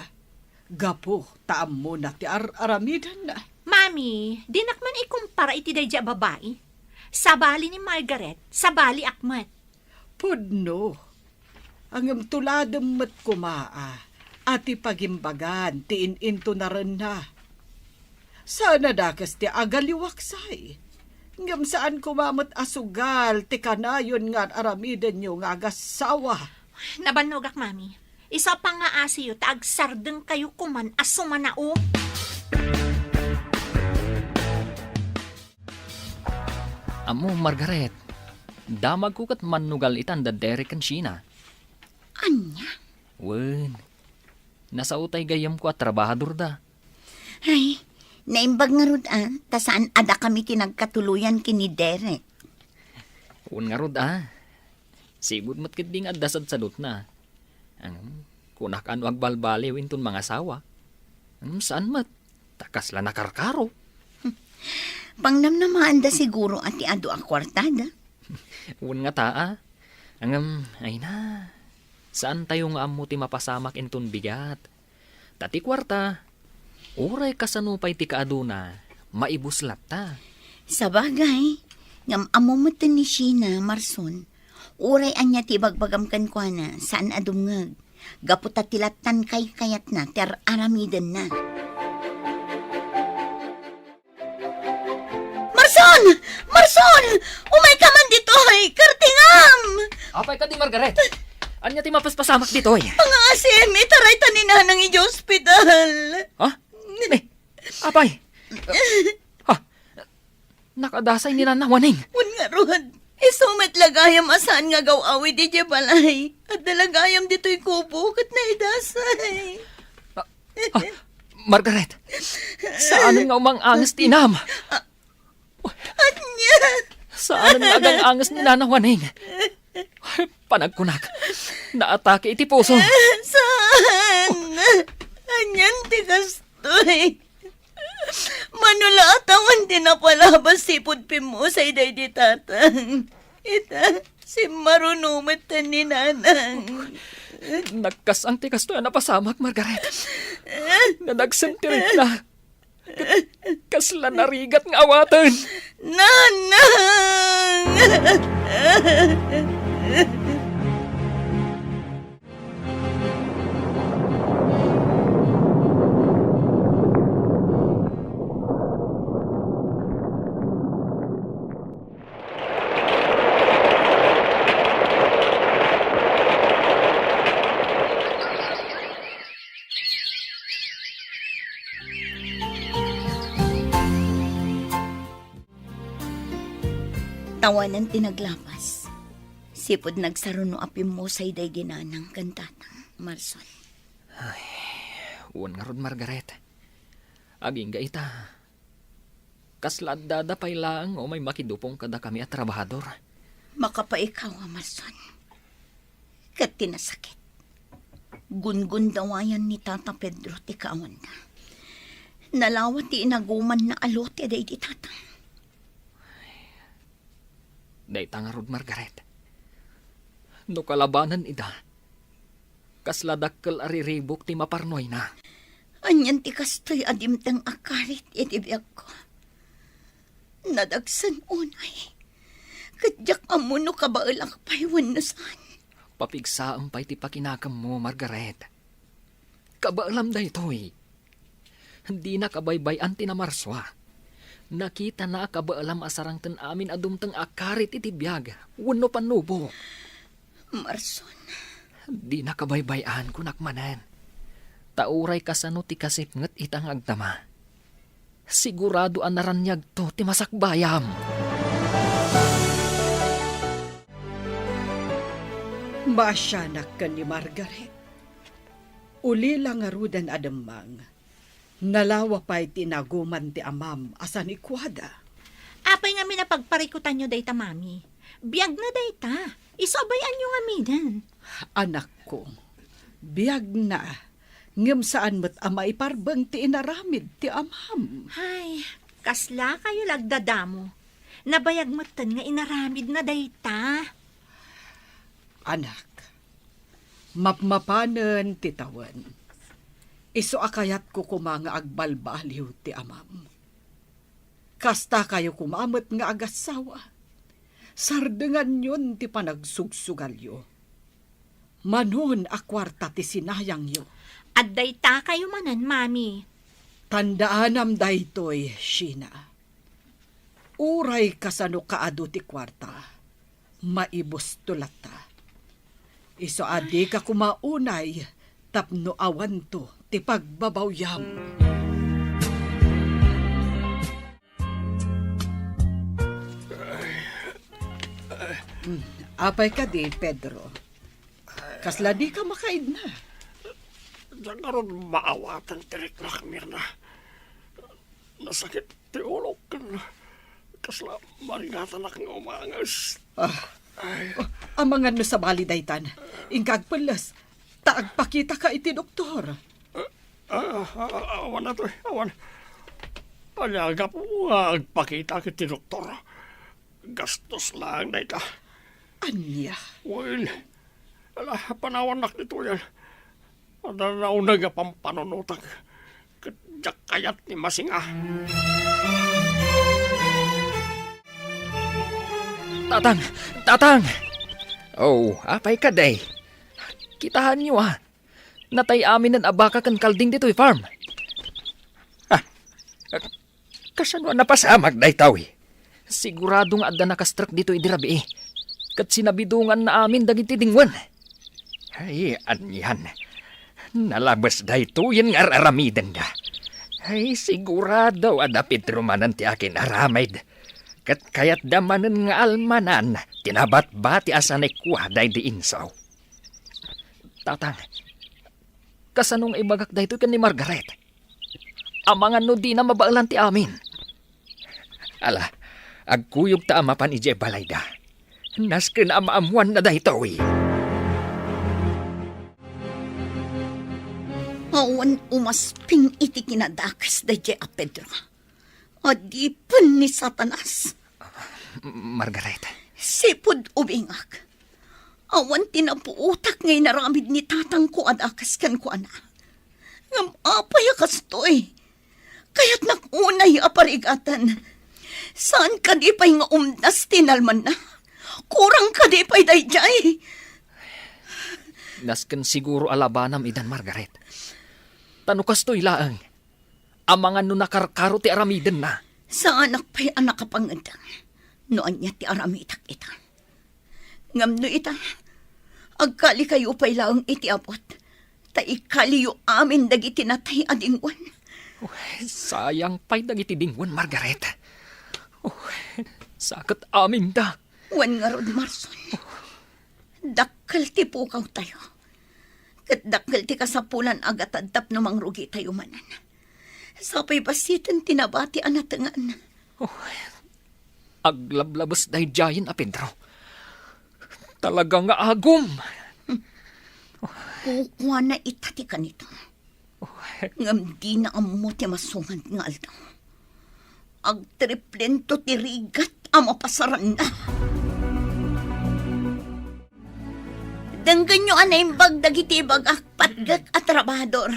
Gapo taam mo na ti aramidan na. Mami, dinakman ikumpara iti dayja babae. Sabali ni Margaret, sabali akmat. Pudno. Ang tuladem met kumaa. Ati pagimbagan ti ininto na rin na. Sana dakas ti agaliwaksay. Ngam saan kumamot asugal ti kanayon nga aramiden nyo nga agasawa. Nabanogak, Mami. Isa pa nga asiyo, taagsardeng kayo kuman asumanao. Amo, Margaret, damag ko kat manugal itan da Derek kan Sheena. Anya? Wen, nasa utay gayam ko at trabahador da. Ay, naimbag nga rod ta saan ada kami tinagkatuluyan kini Derek. Un nga rod Sigud mat kit ding addasad sadot na. Ang kunak ano agbalbaliw inton mga asawa. Saan mat? Takas la nakarkaro. Pangnamnamaan da siguro ati ado a kwartada. Un nga ay na. Saan tayo nga amo ti mapasamak inton bigat? Tati kwarta. Uray kasanupay ti kaaduna, maibuslat ta. Sa bagay, ngam amo mo ni Sheena, Marson, uray anya ti bagbagam ko na saan adumngag. Gaputa tilatan kay kayat na, ter aramiden na. Marson! Marson! Umay ka man dito, ay! Kartingam! Apay ka di Margaret. Anya ti mapaspasamak dito ay. Ang asim, itaray tanin ng iji hospital. Ha? Apay. Nakadasay ni nanawaning. Un nga rod, isumet lagayam asaan nga gawawi di balay. At dalagayam dito'y kubo kat na idasay. Margaret, saan nga umang angas ti inam? Anya? Saan nga agang angas ni nanawaning? Panagkunak, naatake iti puso. Saan? Anyan ti kastoy. Manula atawan din na palabas sipod pimusay day di tatang. Ita, si marunumet ni nanang. Nagkasang ti kastoy na pasamak, Margaret. Na nagsentirit na. Kasla narigat nga awatan. Nanang! Tawanan tinaglapas. Sipod nagsaruno apim mo sa iday ginanang kantatang, Marson. Uwan nga rod, Margaret. Aging ga ita. Kaslad dadapay lang o may makidupong kada kami at trabahador. Makapaikaw, Marson. Kat tinasakit. Gungun dawayan ni Tata Pedro ti kaon na. Nalawat ti inaguman na alote day di tatang. Day nga rod, Margaret. No kalabanan ida. Kasladakkel ariribok ti maparnoy na. Anyan ti kastoy adimtang akarit itibiyag ko. Nadagsan unay. Kadyak amuno kabailak paywan na saan. Papigsaang pa'y ti pakinakam mo, Margaret. Kabaalam da ito'y. Hindi na kabaybayan ti na marswa. Nakita na kabaalam asarang ten amin adumtang akarit iti biyag. Wano panubo. Marson. Di na kabaybayan kunakmanan. Tauray kasano ti kasipnget itang agdama. Sigurado an naranyag to ti masakbayam. Masyanak ka ni Margaret. Uli lang arudan adamang. Nalawa pa'y tinaguman ti amam asan ikwada. Apay nga minapagparikutan nyo dayta, Mami. Biyag na dayta. Isabayan nyo nga minan. Anak ko, biyag na. Ngem saan met ama iparbeng ti inaramid ti amam. Ay, kasla kayo lagdadamo. Nabayag matan nga inaramid na dayta. Anak, mapmapanen ti tawan. Iso akayat ko kumanga agbalbaliw ti amam. Kasta kayo kumamot nga agasawa. Sardengan yun ti panagsugsugalyo. Manon akwarta ti sinayang yo. At dayta kayo manan, mami. Tandaanam daytoy, Sheena. Uray kasano kaado ti kwarta. Maibos tulata. Iso adi ka kumaunay, tapno awan to ti pagbabawyam. Apay ka di, Pedro. Kasla di ka makaid na. Diyan karon maawatan tiriklak Mirna. Nasakit ti ulok kan. Kasla maringatan akong umangas. Amangan no sa bali daytan. Ingkag pelas. Taagpakita ka iti doktor. Awan na to, awan. Alaga po nga agpakita kiti doktor. Gastos lang na ita. Anya? Well, panawanak nito yan. Naunag apang panunutag. Kadyak kayat ni Masinga. Tatang! Tatang! Oh, apay ka day. Kitahan niyo natay amin ng abaka kan kalding dito'y farm. Kasano napasamag day tawi? Siguradong adda nakastrak dito'y dirabi kat sinabidungan na amin dagiti dingwan. Ay, anyan. Nalabas day tuyen nga aramiden da. Ay, sigurado adapit rumanan ti akin aramid. Kat kayat damanen nga almanan, tinabat-bati asanay kuha day di insaw. Tatang, kasanong ibagak day to kan ni Margaret? Amangan no di na mabaalan ti amin. Ala, agkuyog ta amapan ije balayda. Nasken amaamuan na day tawi. Awan umasping iti kinadakas da je a Pedro. Adipon ni Satanas. Margaret. Sipod ubingak. Awan tinapuutak ngay naramid ni tatang ko adakas kan ko ana. Ngam apay kastoy. Kaya't nakunay aparigatan. Saan ka di pa'y nga umdas tinalman na? Kurang ka di pa'y dayjay. Nasken siguro alabanam idan Margaret. Tanukas to'y laang. Amangan no nakarkaro ti aramiden na. Sa anak pa'y anak kapangandang. Noan niya ti aramitak ita. Ngam no ita, agkali kayo pa'y laang iti abot. Ta ikali yu amin dagiti natay adingwan. Sayang pa'y dagiti dingwan, Margaret. Sakit amin da. Wan nga rod, Marson. Dakkel ti pukaw tayo. Kat dakkel ti kasapulan agatadtap no mangrugi tayo manan. Sapay basitan tinabati anatangan. Aglablabas dahi jayin a Pedro. Talaga nga agum. Kukuha na itati ka nito. Ngam di na amo ti masungan nga aldaw. Agtriplento ti rigat ang mapasaran na. Danggan nyo anay bagdagiti bagak patgak at trabador.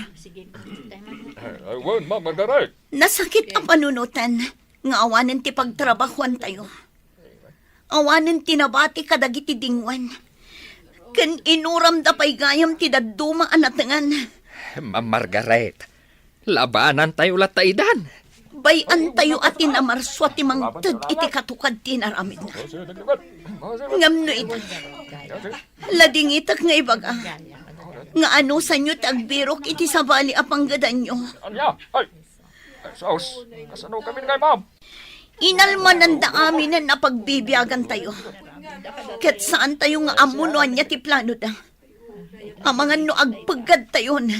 Aywan, Ma'am Margaret. Nasakit ang panunutan. Nga awanan ti pagtrabahuan tayo. Awanan tinabati kadagiti dingwan. Ken inuram da pay gayam ti daduma anatengan. Ma'am Margaret, labanan tayo lataidan. Bayan tayo atin amarswa ti mangtag iti katukad ti naramid na. Ngam no ito. Lading itak nga ibaga. Nga ano sa inyo tagbirok iti sabali apanggadan nyo. Anya, ay. Saus, kasano kami ngay, Ma'am? Inalmanan da amin na napagbibiyagan tayo. Kat saan tayo nga amunuan niya ti plano da. Amangan no agpagad tayo na.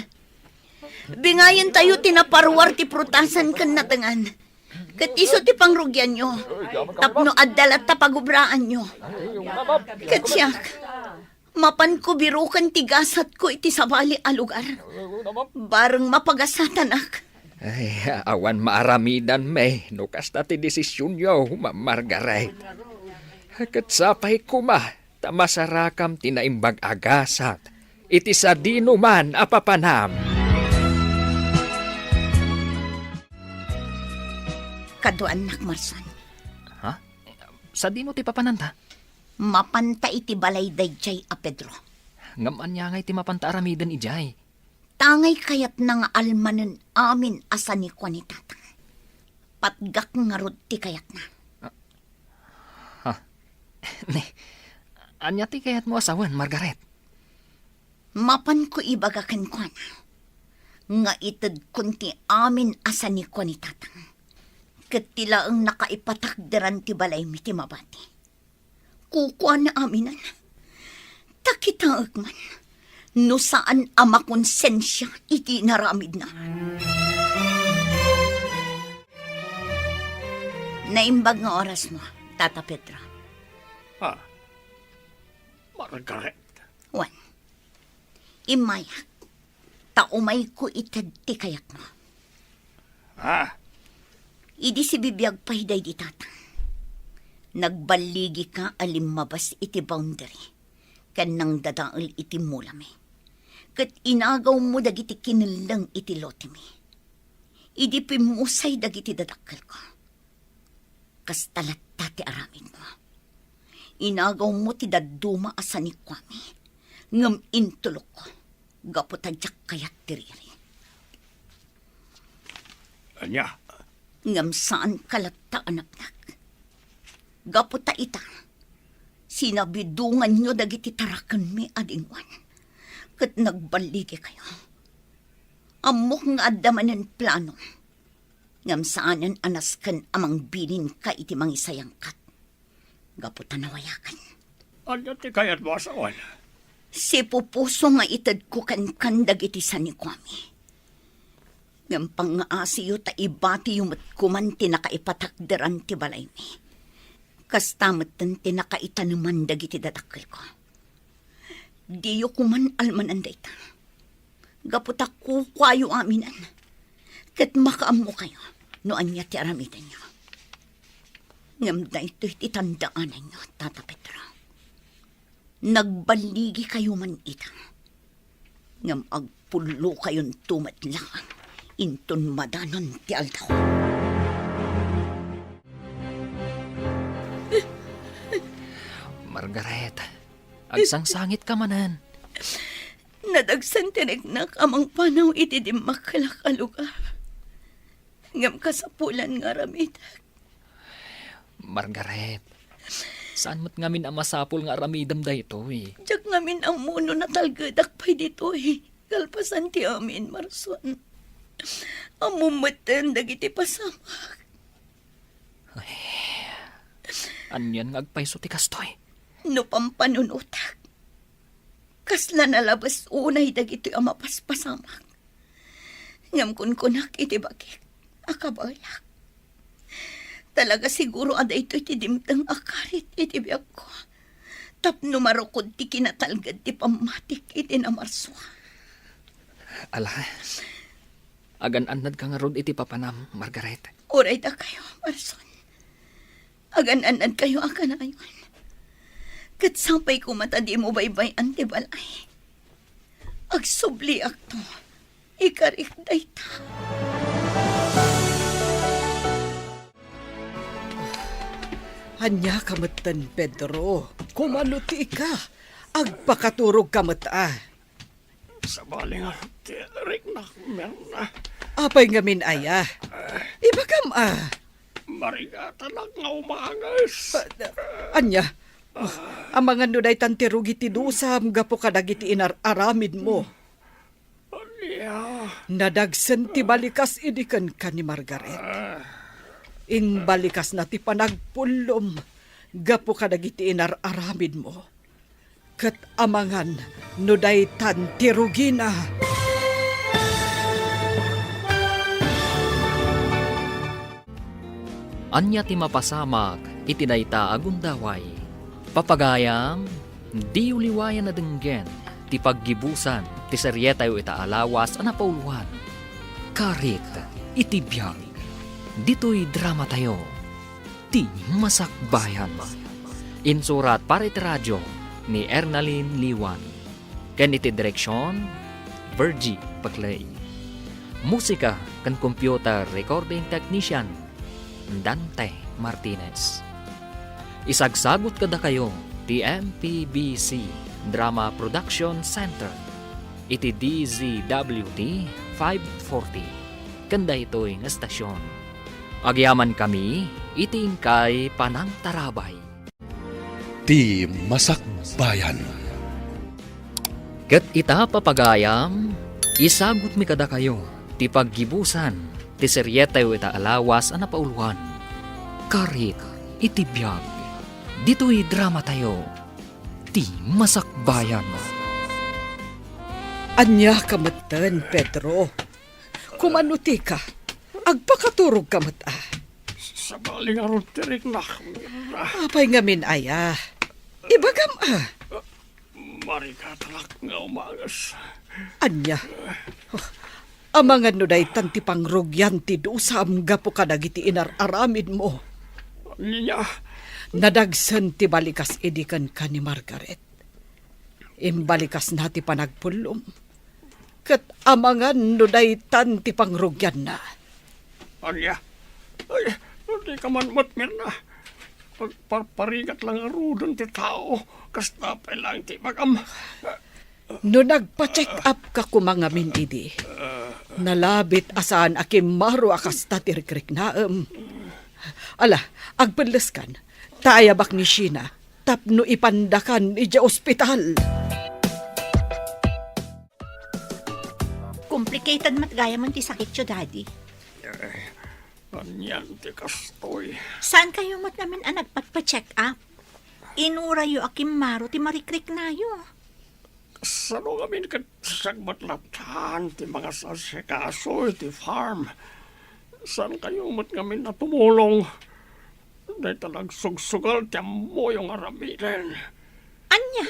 Bingayan tayo tinaparwar ti prutasan kan natangan. Kat iso ti pangrugyan nyo. Tapno adalat ta pagubraan nyo. Kat siyak, Mapan ko birukan tigasat ko iti sabali a lugar. Bareng mapagasatan ak. Ay, awan maaramidan me. Nukas na ti desisyon yo, Ma'am Margaret. Hakat sapay kuma, tamasarakam tinaimbag agasat. Iti sa dinuman apapanam. Kaduan nak Marson. Ha? Sa di mo ti papananta? Mapanta iti balay dayjay a Pedro. Ngaman niya nga iti mapanta aramidan ijay. Tangay kayat nang almanen amin asa ni kwa ni tatang. Patgak nga rod ti kayat na. Ne, anya ti kayat mo asawan, Margaret? Mapan ko ibagakan kwa na. Nga itad kunti amin asa ni kwa ni tatang. Katila ang nakaipatakderan ti balay mi ti mabati. Kukuha na aminan. Takitaag man. No saan ama konsensya iti naramid na. Naimbag nga oras mo, Tata Pedro. Margaret. Wan. Imayak. Taumay ko itad ti kayat mo. Idi si bibiyag pahiday di tatang. Nagbaligi ka alimabas iti boundary. Kanang dadaal iti mulami. Kat inagaw mo dagiti kinilang iti lotimi. Idi pimusay dagiti dadakkel ko. Kas talat ti aramid mo. Inagaw mo ti daduma asa ni kwami. Ngam intulok ko. Gapotadyak kayat tiriri. Anya? Ngam saan kalata anak-nak. Gapota ita. Sinabidungan nyo dagiti tarakan mi adingwan. Kat nagbaligi kayo. Amok nga adamanen plano. Ngam saanan anaskan amang bilin ka iti mangisayang kat. Gapota nawayakan. Anya ti kayat mo asawan? Si pupuso nga itad ko kan dagiti sani kwami. Ngam pangaasiyo ta ibati yung matkuman tinakaipatakderan ti balay mi. Kastamat tan tinakaitanuman dagiti dadakkel ko. Diyo kuman almanan dayta. Gaputa kukwayo aminan. Kat makaammo kayo no anya ti aramitan nyo. Ngam dayto'y titandaanan nyo, Tata Pedro. Nagbaligi kayo man ita. Ngam agpulo kayon tumat lang. Inton madanon ti aldaw. Margaret, agsangsangit ka manan. Nadagsan tinignak amang panaw iti di makalakalugar. Ngam kasapulan nga ramid. Margaret, saan mo't ngamin ang masapul nga aramidam da ito eh? Diyak ngamin ang muno na talgadak pa'y dito eh. Galpasan ti amin, Marson. Amumatan dagiti pasamak. Anyan nga agpaiso ti kastoy. No pampanunutak. Kasla nalabas unay dagiti amapaspasamak. Ngam kunkunak iti bakit. Akabalak. Talaga siguro aday ito iti dimtang akarit iti biyak ko. Tapno marukod ti kinatalgad ti pamatik iti namarswa. Ala, agan-anad ka nga rod iti papanam, Margaret. Uray da kayo, Marson. Agan-anad kayo akan ayon. Kat sampay ko mata di mo baybay antibalay. Agsubli akto. Ikarik dayta. Hanya kamatan, Pedro. Kumanuti ka. Agpakaturog kamata. Sa baling tirik na merna. Apay ngamin aya. Ibagam Marigata lang nga umangas. Anya, ang mga nuday tantirugi ti dusam gapo kadagiti inararamid mo. Anya? Nadagsen ti balikas idikan ka ni Margaret. In balikas na ti panagpulom gapo kadagiti inararamid mo. Kat amangan nuday tantirugi na. Anya ti mapasamak iti dayta agundaway. Papagayam, Di uliwayan na denggen, ti paggibusan, ti seryetayo ita alawas ana pauluan. Karit, iti biyag. Dito'y drama tayo. Ti Masakbayan. Insurat para iti radyo ni Ernalyn Liwan. Ken iti direksyon, Virgie Paclay. Musika kan computer recording technician, Dante Martinez. Isagsagot kada kayo ti MPBC Drama Production Center. Iti DZWT 540. Kanda ito'y nga estasyon. Agyaman kami, iti kay Panang Tarabay. Ti Masakbayan. Ket ita papagayam, isagot mi kada kayo, ti paggibusan, ti seryetayo ita alawas ana pauluan. Karit, iti biyag, dito'y drama tayo, ti Masakbayan. Anya kamatan, Pedro. Kumanuti ka. Agpakaturog kamat Sa baling aron tirik na, Mirna. Apay ngamin aya. Ibagam Marikatalak nga umagas. Anya. Amangan no day tanti pangrugyan ti dusam gapo ka dagiti inararamid mo. Niya, Nadagsan ti balikas idikan ka ni Margaret. Imbalikas na ti panagpulom. Kat amangan no day tanti pangrugyan na. Anya, ay, hindi ka man Mirna. Pagparparigat lang arudon ti tao, kastapay lang ti magam. No nagpa-check up ka kumangamin idi. Nalabit asaan akim maro akas tatirikrik na Ala, agpalaskan. Taayabak ni Sheena. Tapno ipandakan ija ospital. Complicated matgaya man ti sakit yo, Daddy. Anyan ti kastoy. Saan kayo mat namin ang nagpatpa-check up? Inura yo akim maro ti marikrik na yo. Sano kami sagmatlatan ti mga sasikaso ti farm. Saan kayo mat kami na tumulong? Dahil talag sugsugal ti mo yung aramiden. Anya?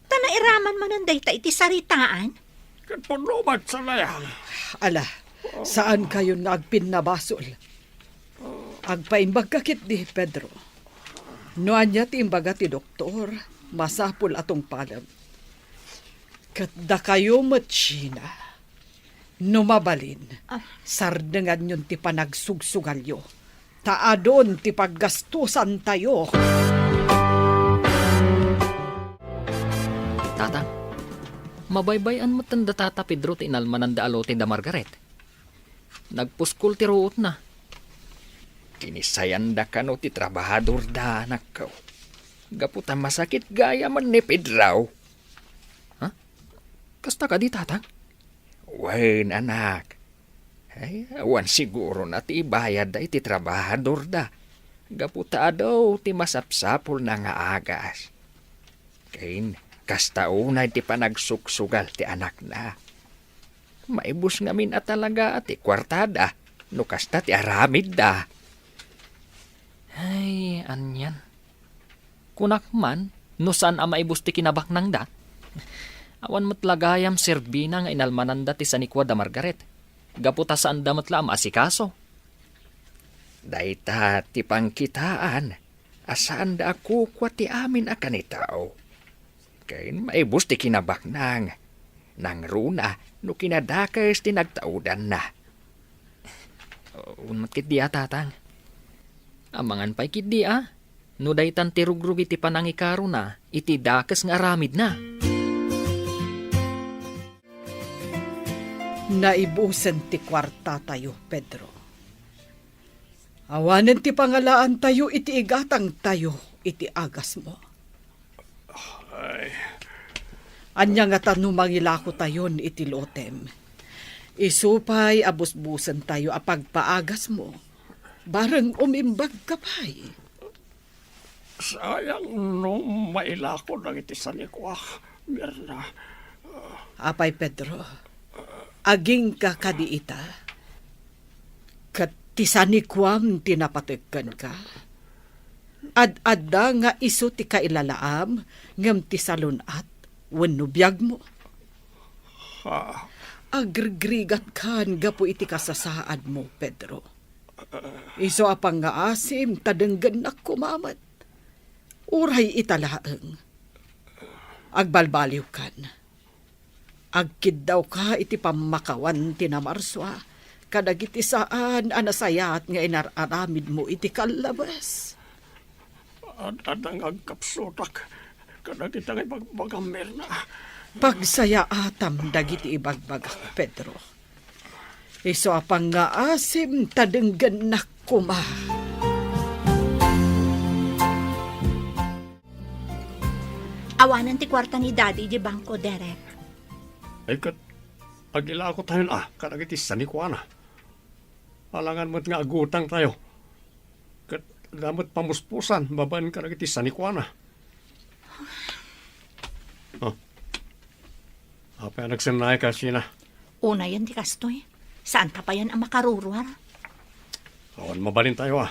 Tanairaman man ang dayta iti saritaan? Kat punumat sa layang. Ala, saan kayo nagpinabasol? Agpaimbag kakit di, Pedro. Noan niya ti imbaga ti doktor, masapul atong palam. Katda kayo matsyina, numabalin, sardengan yun ti panagsugsugalyo. Taadon ti paggastusan tayo. Tatang, mabaybayan mo tanda tata Pedro ti inalmanan da alo ti da Margaret. Nagpuskul ti ruot na. Kinisayan da kano ti trabahador da anak ko. Gaputan masakit gaya man ni Pedro. Kasta ka di tatang? Wen anak. Ay, awan siguro na ti ibayad da iti trabahador da. Gaputa daw ti masapsapol na nga agas. Kain, kasta unay ti panagsuksugal ti anak na. Maibus ngamin at talaga at ti kwartada. No kasta ti aramid da. Ay, anyan. Kunak man, no saan ang maibus ti kinabak nang da? Awan matlagayam serbina nga inalmanan da ti sanikwa da Margaret. Gaputa saan da matlaam asikaso. Dayta ti pangkitaan. Asaan da ako kwa ti amin akan itao. Kain maibus ti kinabak nang. Nang runa no kinadakas ti nagtaudan na. Unmat kit di tatang. Amangan pa'y kit di No daytan ti rugrug iti panangikaro na, iti dakes nga aramid na. Naibusan ti kwarta tayo, Pedro. Awanen ti pangalaan tayo, iti igatang tayo, iti agas mo. Anya nga tanu mangilako tayon iti lotem. Isupay abusbusan tayo apagpaagas mo. Bareng umimbag kapay. Sayang nung mailako ng iti sanikwa, Mirna. Apay Pedro, aging ka kadiita. Kat ti sanikwam tinapatagkan ka. Ad-adda nga iso ti kailalaam, ngam ti salunat, wenno biyag mo. Ha, Agrigrigat kan gapo iti kasasaad mo, Pedro. Iso apang nga asim, tadenggan na kumamat. Uray italaeng. Agbalbaliw kan. Agkid daw ka iti pamakawan ti namarswa. Kadagiti saan anasayat nga inararamid mo iti kalabas. adang agkapsotak. Kadagitang ipagbagamir na. Pagsaya atam dagiti ibagbagak, Pedro. Iso apang nga asim, tadenggan na kuma. Awanan ti kwarta ni Daddy di bangko, Derek. Ay kat, agila ako tayo na, kadagiti sanikwana. Alangan mo't nga agutang tayo. Kat, damot pamuspusan, babaan kadagiti sanikwana. Oh. Apa nagsanay ka sina? Una yan ti kastoy. Saan pa yan ang makarurwar? Awan mabalin tayo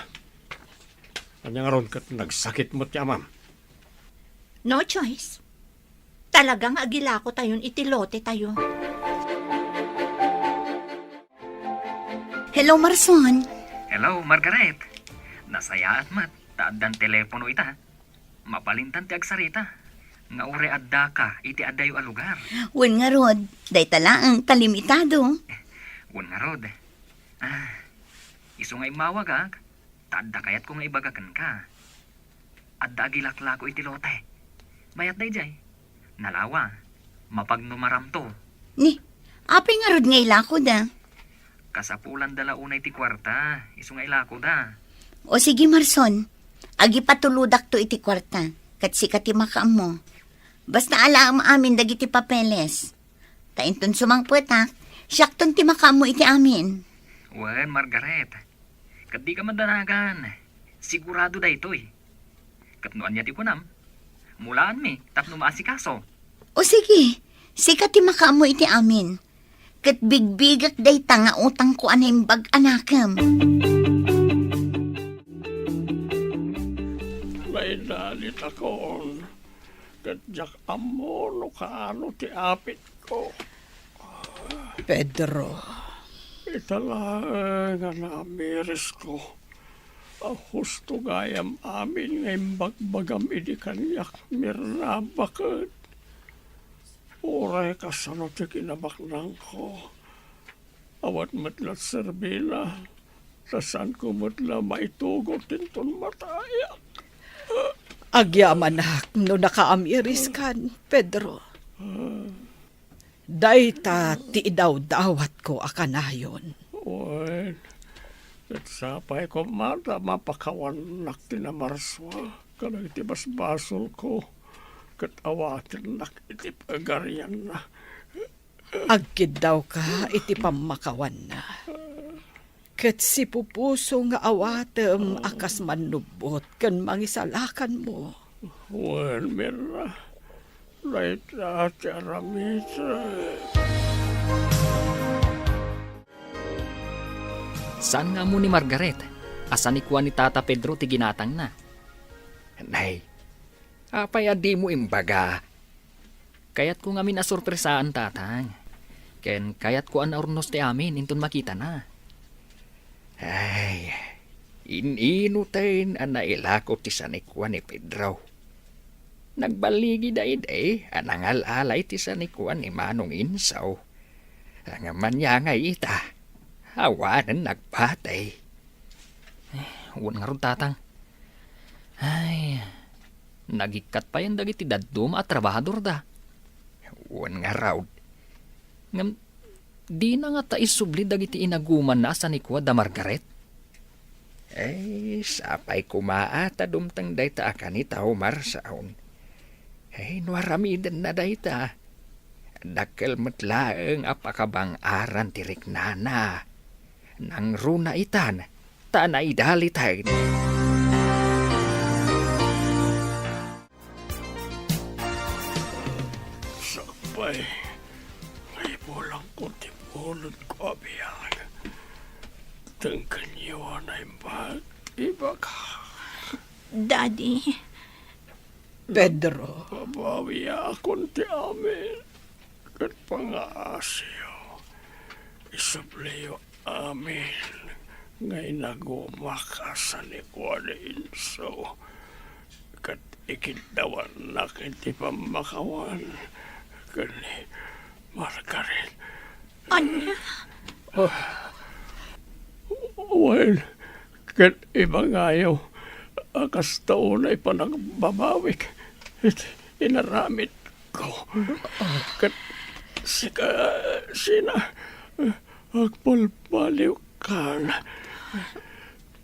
Kanya nga ron kat nagsakit mo't yamam. No choice. Talagang agila ko tayon itilote tayo. Hello, Marson. Hello, Margaret. Nasayaat mat, taaddan telepono ita. Mapalintan ti agsarita. Nga ure adda ka, iti addayo a lugar. Wen nga rod, day talaang kalimitado. Wan nga rod. Iso nga imawag taadda kayat ko nga ibagakan ka. Adda agilaklako iti lote. Mayat day jay. Nalawa, mapagnumaram to. Ni, api nga rod nga ilako da. Kasapulan dala unay ti kwarta, iso nga ilako da. O sige, Marson, agi patuludak to iti kwarta, kat sikat ti makaam mo. Basta alaam amin dagiti papeles. Tainton sumangput siyakton ti makaam mo iti amin. Wen, Margaret. Kat di ka mandanagan. Sigurado da ito Kat noan niya ti kunam. Mulaan mi, tapno maasikaso. O sige, sikat ti makaam mo iti amin. Kat bigbigak day tanga utang ko anay bag anakam. May dalit akon. Kadyak amo no kaano ti apit ko. Pedro, Itala nga namiris ko. Ang husto gayam amin ngay bagbagam idi kanyak mirnabakad. Uray kasano ti kinabaknang ko. Awat matlat serbila. Sasan ko matla maitugot tinton matayak. agyaman no nakaamiris kan, Pedro. Dayta ti idaw-dawat ko akanayon. Uwan. At sapay ko mata mapakawan nak tinamarswa. Kanang itibas basol ko. Kat awatin nak itip agaryan na. Agkid daw ka iti pamakawan na. Ket si pupuso nga awatem akas manubot kan mangisalakan mo. Uwan, mira. Right na ti aramita. Saan nga mo ni Margaret? Asan ni kuha ni Tata Pedro ti ginatang na? Nay, apay adi mo imbaga. Kayat ko nga minasurpresaan tatang. Ken kayat ko an ornos ti amin inton makita na. Ay, ininutain ang nailako ti sanikwa ni Pedro. Nagbaligi daid anangal-alay ti sanikwa ni Manong Insaw. Ang manyangay ita, awanan nagpatay. Huwag nga ron tatang. Ay, nagikat pa yan dagiti dadum at trabahador da. Uwan nga raw. Ngam, di na nga ta isubli dagiti inaguman na sa nikwa da Margaret. Sapay kumaata dumtang dayta akan itaw marsaon. Nuaramidan na dayta. Dakkel matlaeng apakabang aran tirik nana. Nang runa itan, tanay dalitain. Sapay, may bulang ko ti bulod ko abiyang. Tangkan niyo na imbag. Ibag. Daddy, Pedro, Pabawi akon ti amin. Kat pangaasyo. Isubliyo amin. Ngay nagumakasan ni Kuwada Inso. Kat ikintawan na kinti pamakawan. Kani Margaret. anak, Well, kat ibang ayaw. Akas taon ay panagbabawik. Inaramit ko. Kat sina agpalpaliw ka na.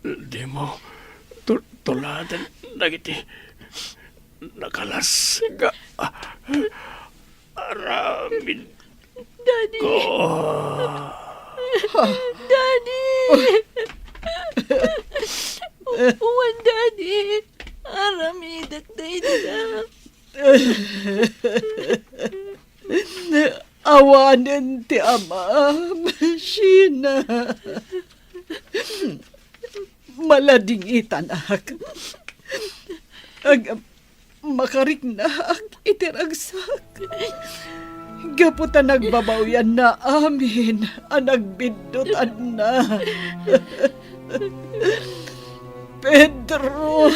Di mo tuladan nagiti nakalas ka. Aramid ko. Daddy! Uwan, Daddy! Aramidak, Dayta. awanan ti ama, Sheena. Malading itanak. Makarik na itiragsak. Gaputa nagbabawyan na amin, nagbindutan na. Pedro!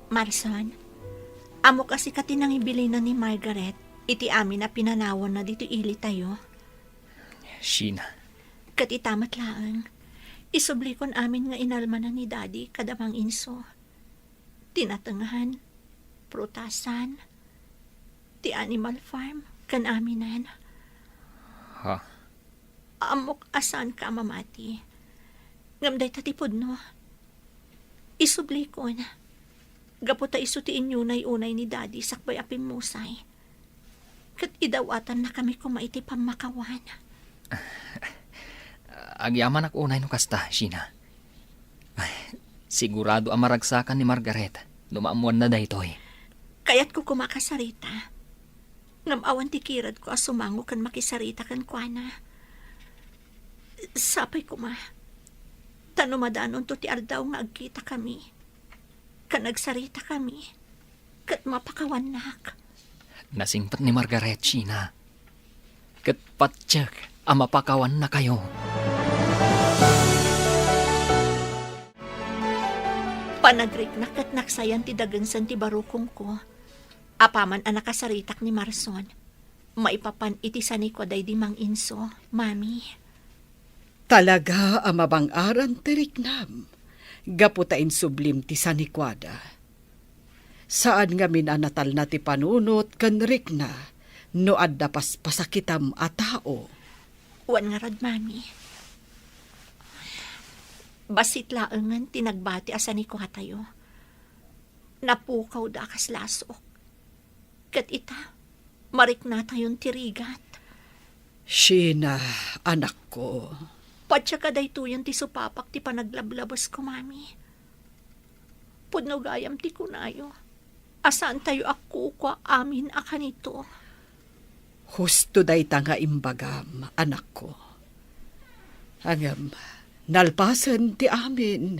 Marson, amo kasi katinang ibili na ni Margaret, iti amin na pinanawan na dito ili tayo. Sheena, Kat itamat laang, isublikon amin nga inalma na ni Daddy kadamang inso. Tinatangahan, prutasan, ti animal farm, kan aminan. ha? Amok asan ka mamati. Ngamday tatipod no. Isublikon. Gaputa iso ti inyunay unay ni Daddy sakbay apim musay. Kat idawatan na kami kumaiti pamakawan. Agyaman ak unay no kasta, Sheena. Ay, sigurado ang maragsakan ni Margaret. Numaamuan na daytoy. Kaya't ko kumakasarita. Ngamawan ti kirad ko asumango kan makisarita kan kuana. Sapay ko ma. Tanumadanon to ti aldaw nga agkita kami. Kan nagsarita kami. Kat mapakawanak. Nasingpat ni Margaret, Sheena. Kat patsak, ang mapakawan na kayo. Panagrik na kat naksayan ti dagansan ti barukong ko. Apaman ang nakasaritak ni Marson. Maipapan iti sani ko day di mang inso, mami. Talaga amabang aran teriknam. Gaputain sublim ti sanikwada. Saan nga minanatal na ti panunot kan rikna no adda pasakitam a tao. Wan nga rad, mami. Basit laengan tinagbati asan ni ko hatayo. Napukaw da kas lasok. Kat ita, marik na tayon tirigat. Sheena, anak ko. Patsa ka daytoyan ti supapak ti panaglablabas ko, mami. Pudno gayam ti kunayo. Asan tayo ako kwa amin akanito. Husto day nga imbagam, anak ko. Hangam, nalpasan ti amin.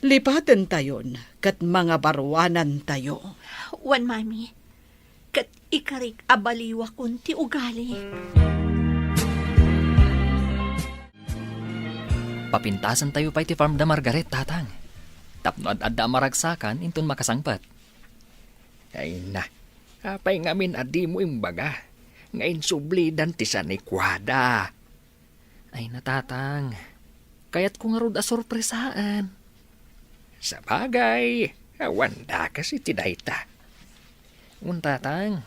Lipatan tayon, kat mga barwanan tayo. Wan, mami. Kat ikarik abaliwa kun ti ugali. Papintasan tayo pa iti farm da Margaret, tatang. Tapno adda maragsakan, inton makasangpat. Ay na, apay ngamin adi mo imbaga. Ngayon sublidan ti sanikwada. Ay natatang, kaya't ko nga rod a sorpresaan. Sa bagay, wanda kasi ti dayta. Tatang,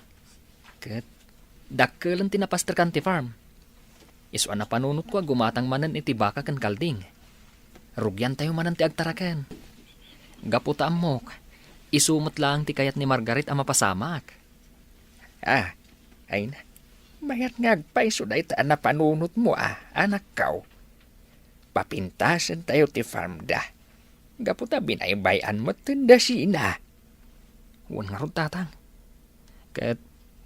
kat dakkelan tinapaster kan ti farm. Isuan na panunot ko gumatang manan iti baka kan kalding. Rugyan tayo manan ti agtarakan. Gaputa amok, isumot lang ti kayat ni Margaret ang mapasamak. Ay na. Mayat ngagpay so dayta na panunot mo anak kaw. Papintasan tayo ti farm da. Gaputa binaybayan mo tanda sina. Wan nga rod, tatang. Kat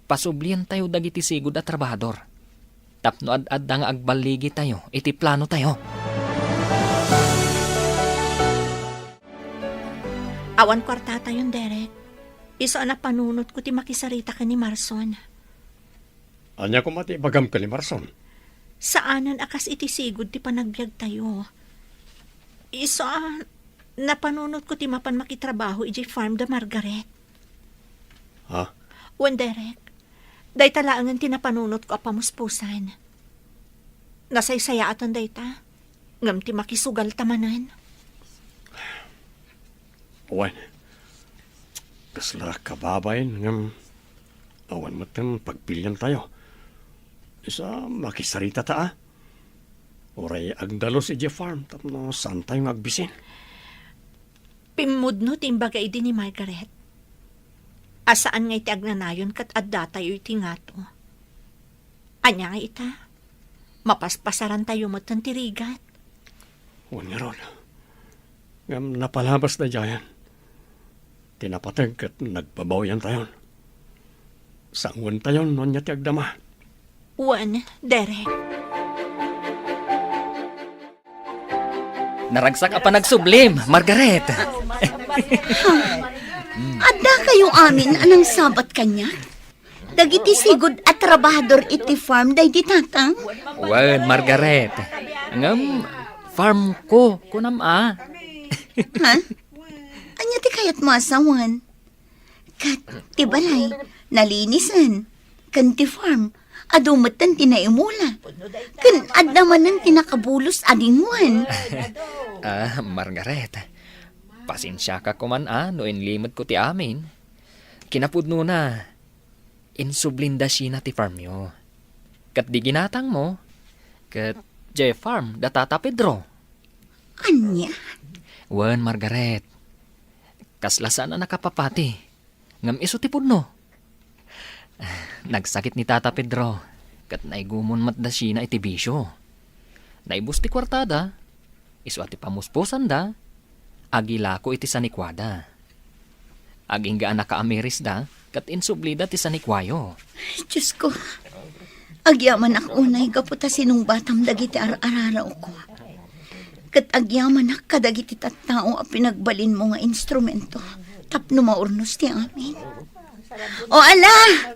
pasublian tayo dagiti sigud at trabahador. Tapno ad-adda nga agbaligi tayo, iti plano tayo. Awan kwarta tayon, Derek. Iso na panunot ko ti makisarita ka ni Marson. Anya ko mati bagam ka ni Marson. Saanan akas iti sigod ti panagbiag tayo. Iso napanunot ko ti mapan makitrabaho iti farm da Margaret. Ha? Wen, Derek, day talaangan ti napanunot ko apamuspusan. Nasaysaya atan day ta. Ngam ti makisugal tamanan. Awan. Kasla kababayin ngam awan matan pagpilyan tayo. Isa makisarita ta Oray agdalos iti farm tapno saan tayo agbisin. Pimudno ti imbagay din ni Margaret. Asaan nga iti agnanayon kat adda tayo iti ngato. Anya nga ita, mapaspasaran tayo matan tirigat. Huwag nga ron. Ngam napalabas na dyan. Tinapatag at nagbabawayan tayo. Sangon tayo nun niya ti agdama. Wan, Derek. Naragsak pa nagsublim, Margaret. Adda kayo amin anang sabat kanya? Dagiti sigod at trabahador iti farm day di tatang? Wan, Margaret. Ngam, farm ko, kunam Ha? Anya ti kayat mo asawan? Kat, ti balay, nalinisan. Kan ti farm, adumatan tinaimula. Kan adamanan tinakabulos adinguan. Margaret. Pasensya ka kuman no inlimad ko ti amin. Kinapudno na. Insublinda siya na ti farm yo. Kat di ginatang mo. Kat farm datata Pedro. Anya? Wan, Margaret. Kaslasan na nakapapati. Ngam iso ti pudno. Nagsakit ni Tata Pedro. Kat naigumon matda siya na iti bisyo. Naibus ti kwartada. Iso ati pamusposan da. Agila ko iti sanikwada. Aging gaan naka-ameris da. Kat insublida ti sanikwayo. Diyos ko. Agyaman ako unay kaputa sinong batam dagiti ar-araraw ko. Kat agyaman ak kadagiti tattao a pinagbalin mo nga instrumento. Tapno maurnos ti amin. O ala!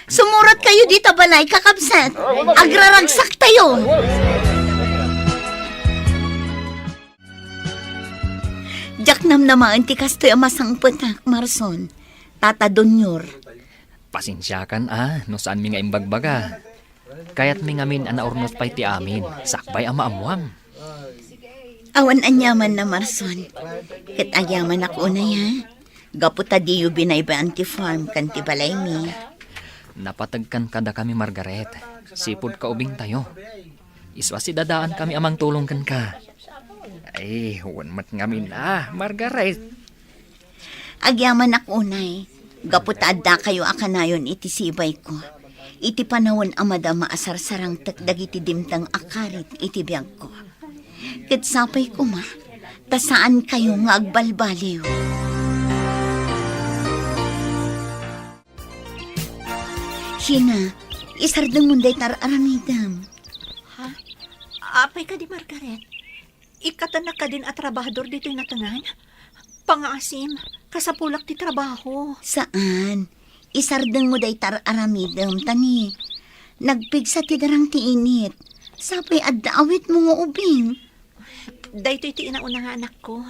Sumurat kayo dito balay kakabsat. Agraragsak tayo. Jak namnamaan ti kastoy amasang patak, Marson. Tata Donyor. Pasensya kan no saan mi nga imbagbaga. Kayat mi ngamin anaurnos pa'y ti amin. Sakbay ama amuam. Awan anyaman na, Marson. Kat agyaman ako na ya. Gaputa diyo binayba anti-farm kan ti balay mi. Napatagkan kada kami, Margaret. Sipod ka ubing tayo. Iswa si dadaan kami amang tulong kan ka. Ay, huwan mat ngamin Margaret. Agyaman ako unay. Gaputa adda kayo akanayon iti sibay ko. Iti panahon amada maasarsarang takdagiti dimtang akarit iti biyag ko. Kat sapay ko ma, tasaan kayo nga agbalbaliw. Hina, isardang munday tar-aramidam. Ha? Apay ka di, Margaret. Ikatanak ka din at trabahador dito'y natangan. Pangaasim, kasapulak ti trabaho. Saan? Isardang mo day tar-aramidam, tani. Nagpigsa ti darang ti init. Sapay adda awit mo nga ubing. Daytoy ti inauna nga anak ko.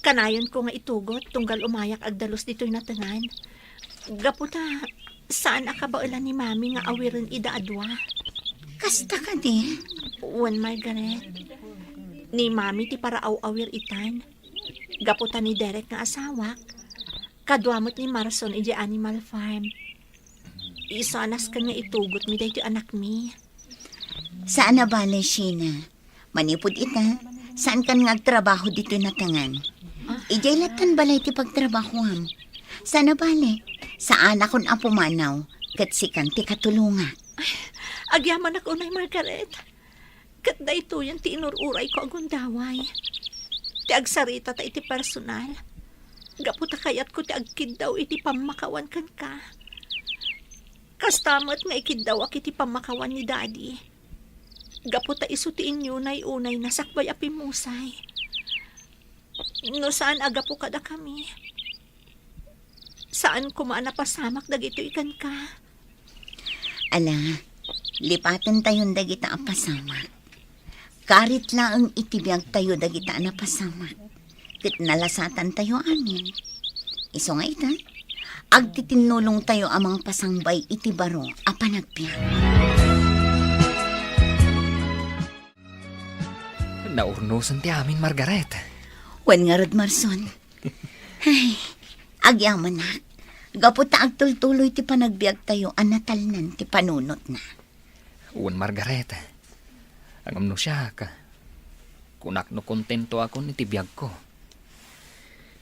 Kanayon ko nga itugot tunggal umayak agdalos dito'y natangan. Gaputa, saan akabaulan ni Mami nga awiren ida adwa? Kasta ka di? Wan, Margaret. Ni Mami ti para awir itan. Gaputa ni Derek nga asawak. Kadwamot ni Marson iji Animal Farm. Isanas ka nga itugot mi daytoy anak mi. Saan na bale, Sheena? Manipod ita, saan kan ngagtrabaho dito natangan? Ijay latan balay ti pagtrabahoam. Saan na bale? Saan akon apumanaw, kat sikan ti katulunga. Agyaman ako na, Margaret. Kat dayto yan ti inururay ko agundaway. Ti agsarita ta iti personal. Gaputa kayat ko ti agkid daw iti pamakawan kan ka. Kastamat nga ikidawak iti pamakawan ni Daddy. Gaputa isutiin yun ay unay nasakbay apimusay. No saan agapo kada kami? Saan kumaan napasamak dagito ikan ka? Ala, lipatan tayon dagita apasamak. Karit laang itibiyag tayo dagita napasamak. Ket nalasatan tayo amin. Iso nga ita, agtitinulong tayo amang pasangbay iti baro a panagbiag. Naurnusan ti amin, Margaret. Wen nga rod, Marson. Ay, agyaman na. Gaputa agtultuloy ti panagbiag tayo anatalnan ti panunot na. Uwan, Margaret. Ang amno siya ka. Kunak no kontento ako ni tibiyag ko.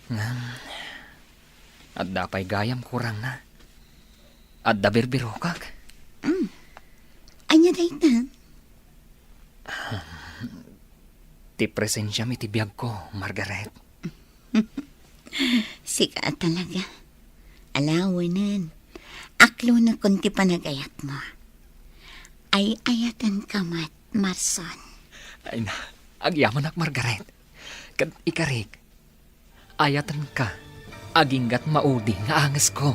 Nga, at dapay gayam kurang na. At da birbiro kak. Anya dayta? Ti presensya mi tibiyag ko, Margaret. Sika talaga. Alawanan. Aklo na kung ti panagayat mo. Ay ayatan ka mat, Marson. Ay na, agyaman ak, Margaret. Kad ikarik, ayatan ka, aginggat maudi nga angas ko.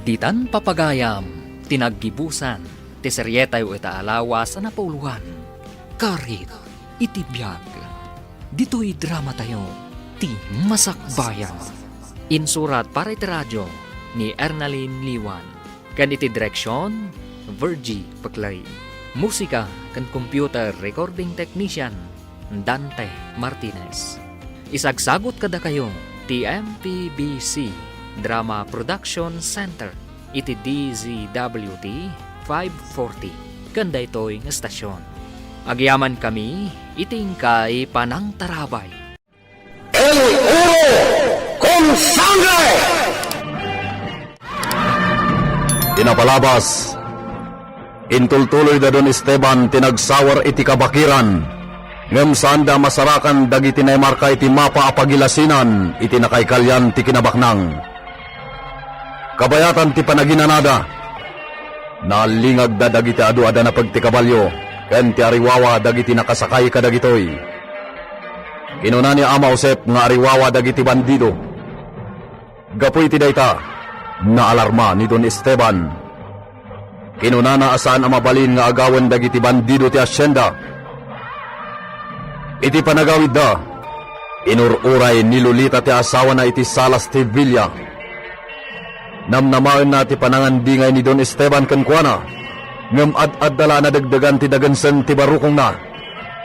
Ditan papagayam, tinaggibusan, ti seryetay o itaalawa sa napuluhan. Karit, itibiyag, dito'y drama tayo, ti Masakbayan. Insurat para iti radyo ni Ernalyn Liwan. Kan iti direksyon, Virgie Paclay. Musika kan computer recording technician, Dante Martinez. Isagsagot kada kayo, ti MPBC Drama Production Center, iti DZWT 540. Kanda ito'y ng estasyon. Agyaman kami, iting kay Panang Tarabay. Pinapalabas, intultuloy da Don Esteban tinagsawar iti kabakiran, ngem sanda masarakan dagiti naymarka iti mapa apagilasinan iti nakaikalyan ti kinabaknang. Kabayatan ti panaginanada, nalingag da dagiti adu-ada na pagtikabalyo, ken ti ariwawa dagiti nakasakay kadagitoy. Kinuna ni Ama Josep nga ariwawa dagiti bandido. Gapoy ti dayta, na alarma ni Don Esteban. Kinuna na asaan ang mabalin nga agawan dagiti bandido ti asyenda. Iti panagawid da, inururay ni Lolita ti asawa na iti Salas ti Villa. Namnamain na ti panangandingay ni Don Esteban kenkwana, ngem ad-addala na dagdagan ti dagansen ti barukong na.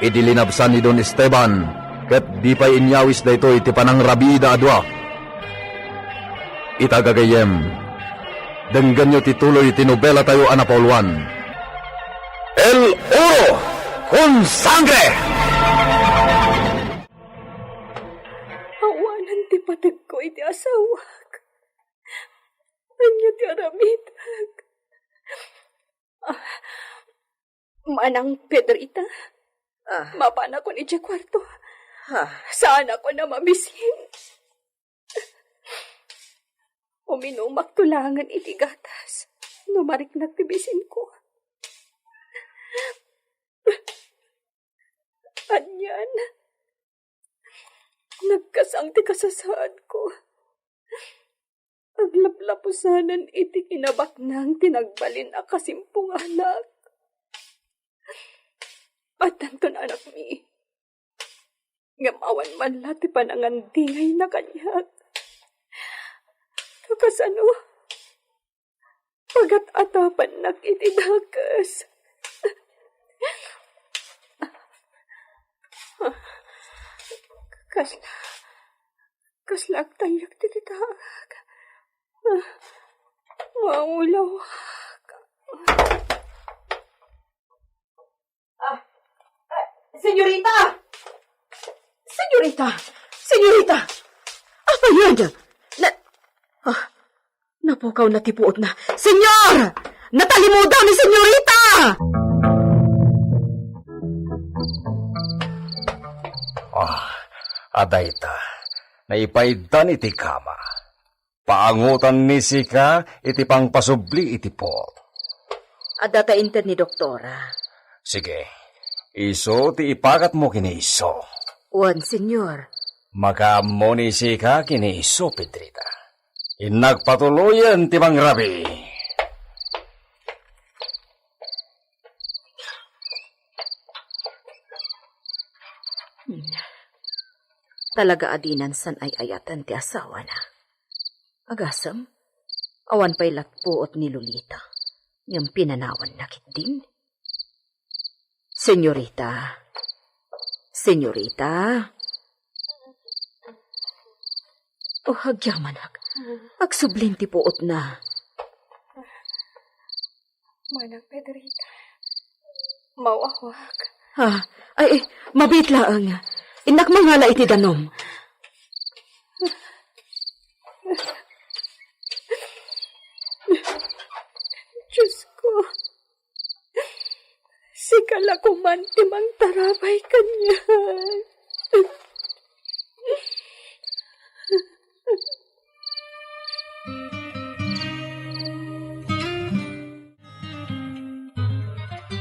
Idilinabsan ni Don Esteban, ket di pa'y inyawis da ito iti panangrabida adwa. Itagagayem, denggan nyo tituloy tinobela tayo anapauluan. El Oro con Sangre! Awanan ti patag ko iti asawak. Anya ti aramitag. Manang Pedrita, mapana ko ni kwarto. Saan ako na mabisin? Uminumak tulangan iti gatas. Numarik na tibisin ko. Anyan, nagkasang ti kasasaan ko. Aglaplapusanan iti kinabaknang tinagbalin a kasimpung anak. At tanton anak mi, ngamawan man lati panangandingay na kanyak. Kakasano, pagat atapan nak iti dakas. Kaslag tayak tititag. Maulaw. Senyorita! Senyorita! Senyorita! Apa yan? Napukaw na tipuot na. Senyor! Natalimudaw ni Senyorita! Adayta, na ipaidan iti kama. Paangutan ni Sika iti pangpasubli iti pot. Adata inter ni doktora. Sige, iso ti ipakat mo kini iso. Wan, senyor. Makaammo ni Sika kini iso, Pedrita. Inagpatuloyan ti mangrabi. Talaga adinan san ay ayatan ti asawa na. Agasam, awan pa'y latpuot ni Lolita. Ngam pinanawan nakit din. Senyorita. Oh, hagyaman agsublin ti puot na. Manang Pedrita, mawawak. Ay, mabit laang. Inak mangala iti danom. Diyos ko, sikala ko man timang tarapay kanya.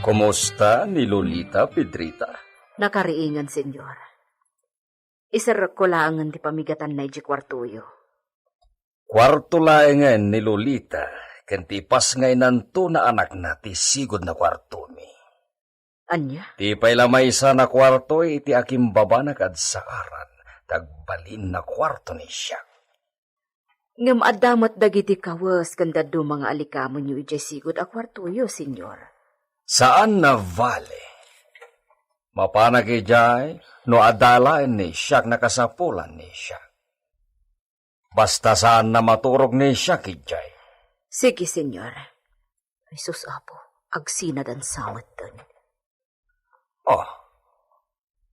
Kumusta ni Lolita, Pedrita? Nakariingan, senyor. Isarak ko laangan ti pamigatan na iti kwartuyo. Kwarto laengan ni Lolita, kantipas ngay nanto na anak na ti sigod na kwarto mi. Anya? Ti pailamay sa na kwarto iti akim babanak at saaran, tagbalin na kwarto ni siya. Ngam adamat dagiti kawas kanda do mga alikamon yu iti sigod a kwartuyo, senyor. Saan na vale? Mapanakijay, no adalain ni siya nakasapulan ni siya. Basta saan na maturog ni siya kijay. Sige, senyor. Ay sus apo, agsinad ang sawat dun. Oh,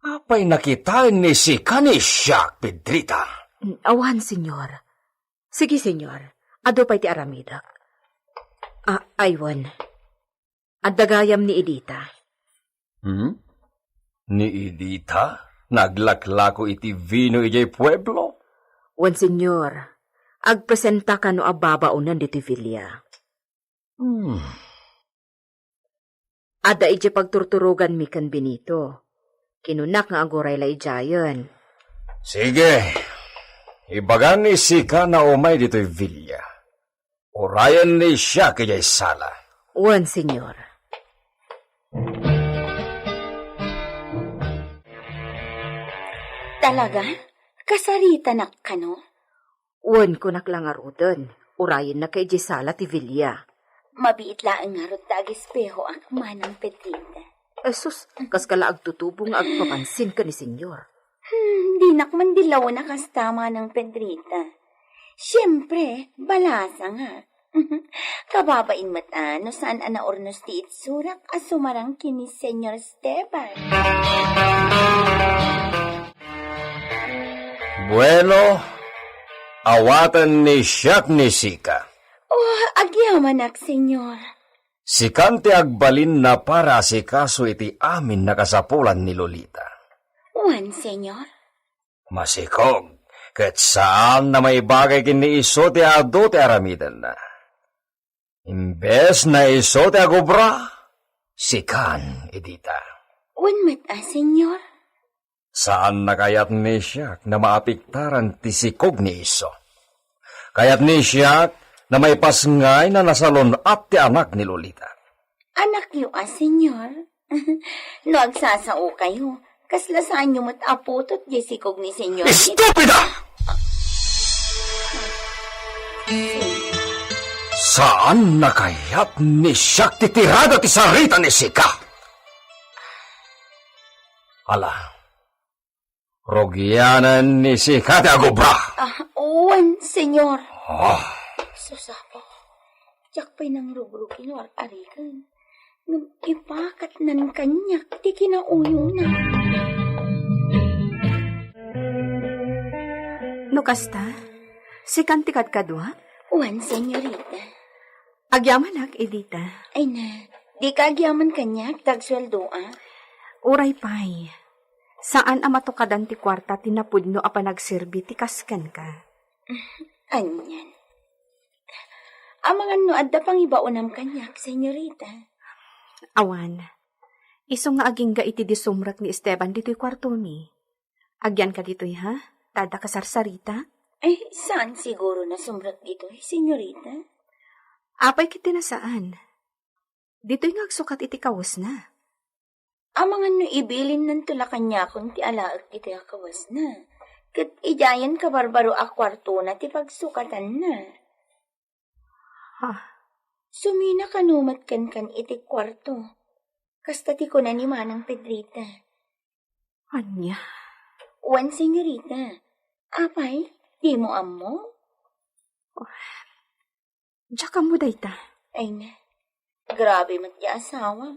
apay nakitain ni si siya, Pedrita. Awan, senyor. Sige, senyor. Ado pa'y ti aramidak. Aywan. Adagayam ni Edita. Ni Edita? Naglaklako iti vino ijay pueblo? Wan, senyor. Agpresenta ka no ababaunan diti Villa. Ada ije pagturturugan mi kan Benito. Kinunak nga aguray la ijayan. Sige. Ibagan ni Sika na umay dito'y Villa. Urayan ni siya kajay sala. Wan, senyor. Talaga? Kasarita na ka, no? Wan ko naklangarudan. Urayan na kay Gisala ti Villa. Mabiit laang nga rot dagi espeho ang manang Pedrita. Sus, kas kala agtutubong agpapansin ka ni senyor. Di nakman dilaw na kastama ng Pedrita. Siyempre, balasa nga. Kababain mata, no saan anaornos ti itsurak asumarang kini Senyor Esteban. Bueno, awatan ni siyak ni Sika. Oh, agyaman senyor. Sikante agbalin na para si kaso iti amin nakasapulan ni Lolita. Wan, senyor. Masikog, kat saan na may bagay kini iso ti ado ti aramidan na. Imbes na iso ti agubra, sikan, Edita. Wan mata, senyor. Saan na kayat ni siyak na maapiktaran ti sikog ni iso? Kayat ni siyak na may pasngay na nasalon at ti anak ni Lolita. Anak yu, senyor. No agsasao kayo, kaslasaan nyo mataputot jesikog ni senyor. Estupida! Saan na kayat ni siyak titirada ti sarita ni Sika? Ala, rogyanan ni Sika ti agubra. Wan, senyor. Susapo. Jak pa'y nang rugrukin war arikan. Ngam ipakat nan kanyak ti kinauyo na. No kasta, si kantikat kadwa? Wan, senyorita. Agyamanak, Edita. Ay na, di ka agyaman kanyak, tagsweldo ah. Uray pay. Saan ang matukadan ti kwarta tinapudno a panagserbi ti kaskan ka? Anyan. Amangan no adda pang ibaonam kanyak, senyorita. Awan, iso nga aging ga iti disumrak ni Esteban dito'y kwarto mi. Agyan ka dito'y ha? Tada kasarsarita? Saan siguro na sumrak dito, senyorita? Apay kiti na saan? Dito'y nga agsukat iti kawas na. Amangan no ibilin ng tulakanyakon ti alaag iti akawas na. Kat ijayan ka barbaro a kwarto na ti pagsukatan na. Ha? Sumina kanumat kan iti kwarto. Kasta ti ko na ni Manang Pedrita. Anya? Wan, senyorita. Apay, di mo ammo? Diyak ka mo dayta. Ay na, grabe mat di asawa.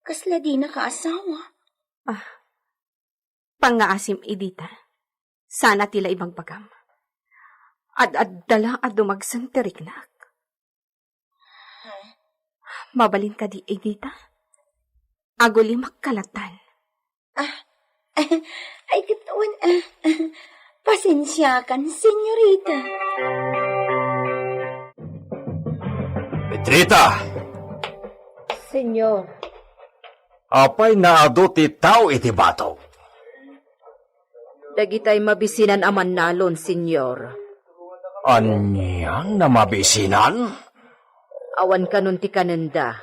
Kasla di nakaasawa. Pangaasim idita. Sana tila ibang pagam. Ad-dala at dumagsan teriknak. Mabalin ka di idita. Aguli magkalatan. Ay katawan, pasensya kan, senyorita. Petrita, Senyor, apay naado ti tao iti bato. dagitay mabisinan aman nalon, senyor. Anyang na mabisinan? Awan kanon ti kanenda.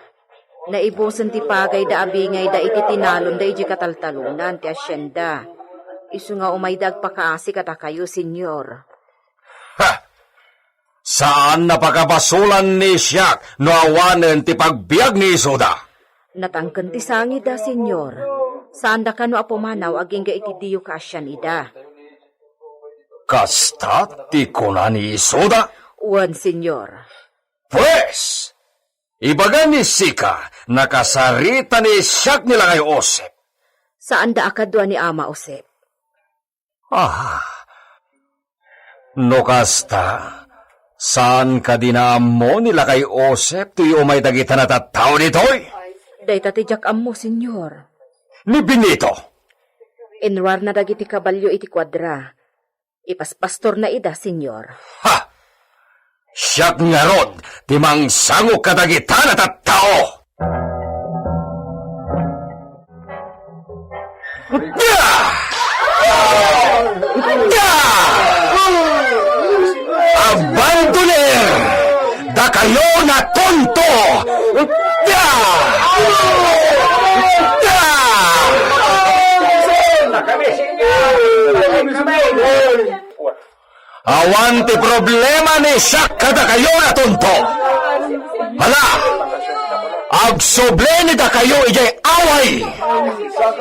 Naibusan ti pagay da abingay da iti tinalon da iti kataltalunan ti asyenda. Isu nga umaydag pakaasi kata kayo, senyor. Ha! Saan napakabasulan ni Siak no awanen ti pagbiag ni Isoda? Natangken ti sangi da, senyor. Saan da kano apumanaw aging ga iti diyo ka asyan ida. Kasta ti kuna ni Isoda? Uwan, senyor. Pues, ibaga ni Sika, nakasarita ni Siak nila kay Osep. Saan da akadwa ni Ama Osep? No kasta, saan ka dinamo nila kay Osep tuyo may dagita na tattao nito'y? Day tatijak mo, senyor. Ni Benito. Inwar na dagiti kabalyo iti kwadra. Ipaspastor na ida, senyor. Ha! Siyak nga rod, timang sangok kadagita na tattao! Abandoner! Da kayo na tonto! Awanti problema ni Siak kada kayo na tonto! Hala! Agsoble ni da kayo ijay away!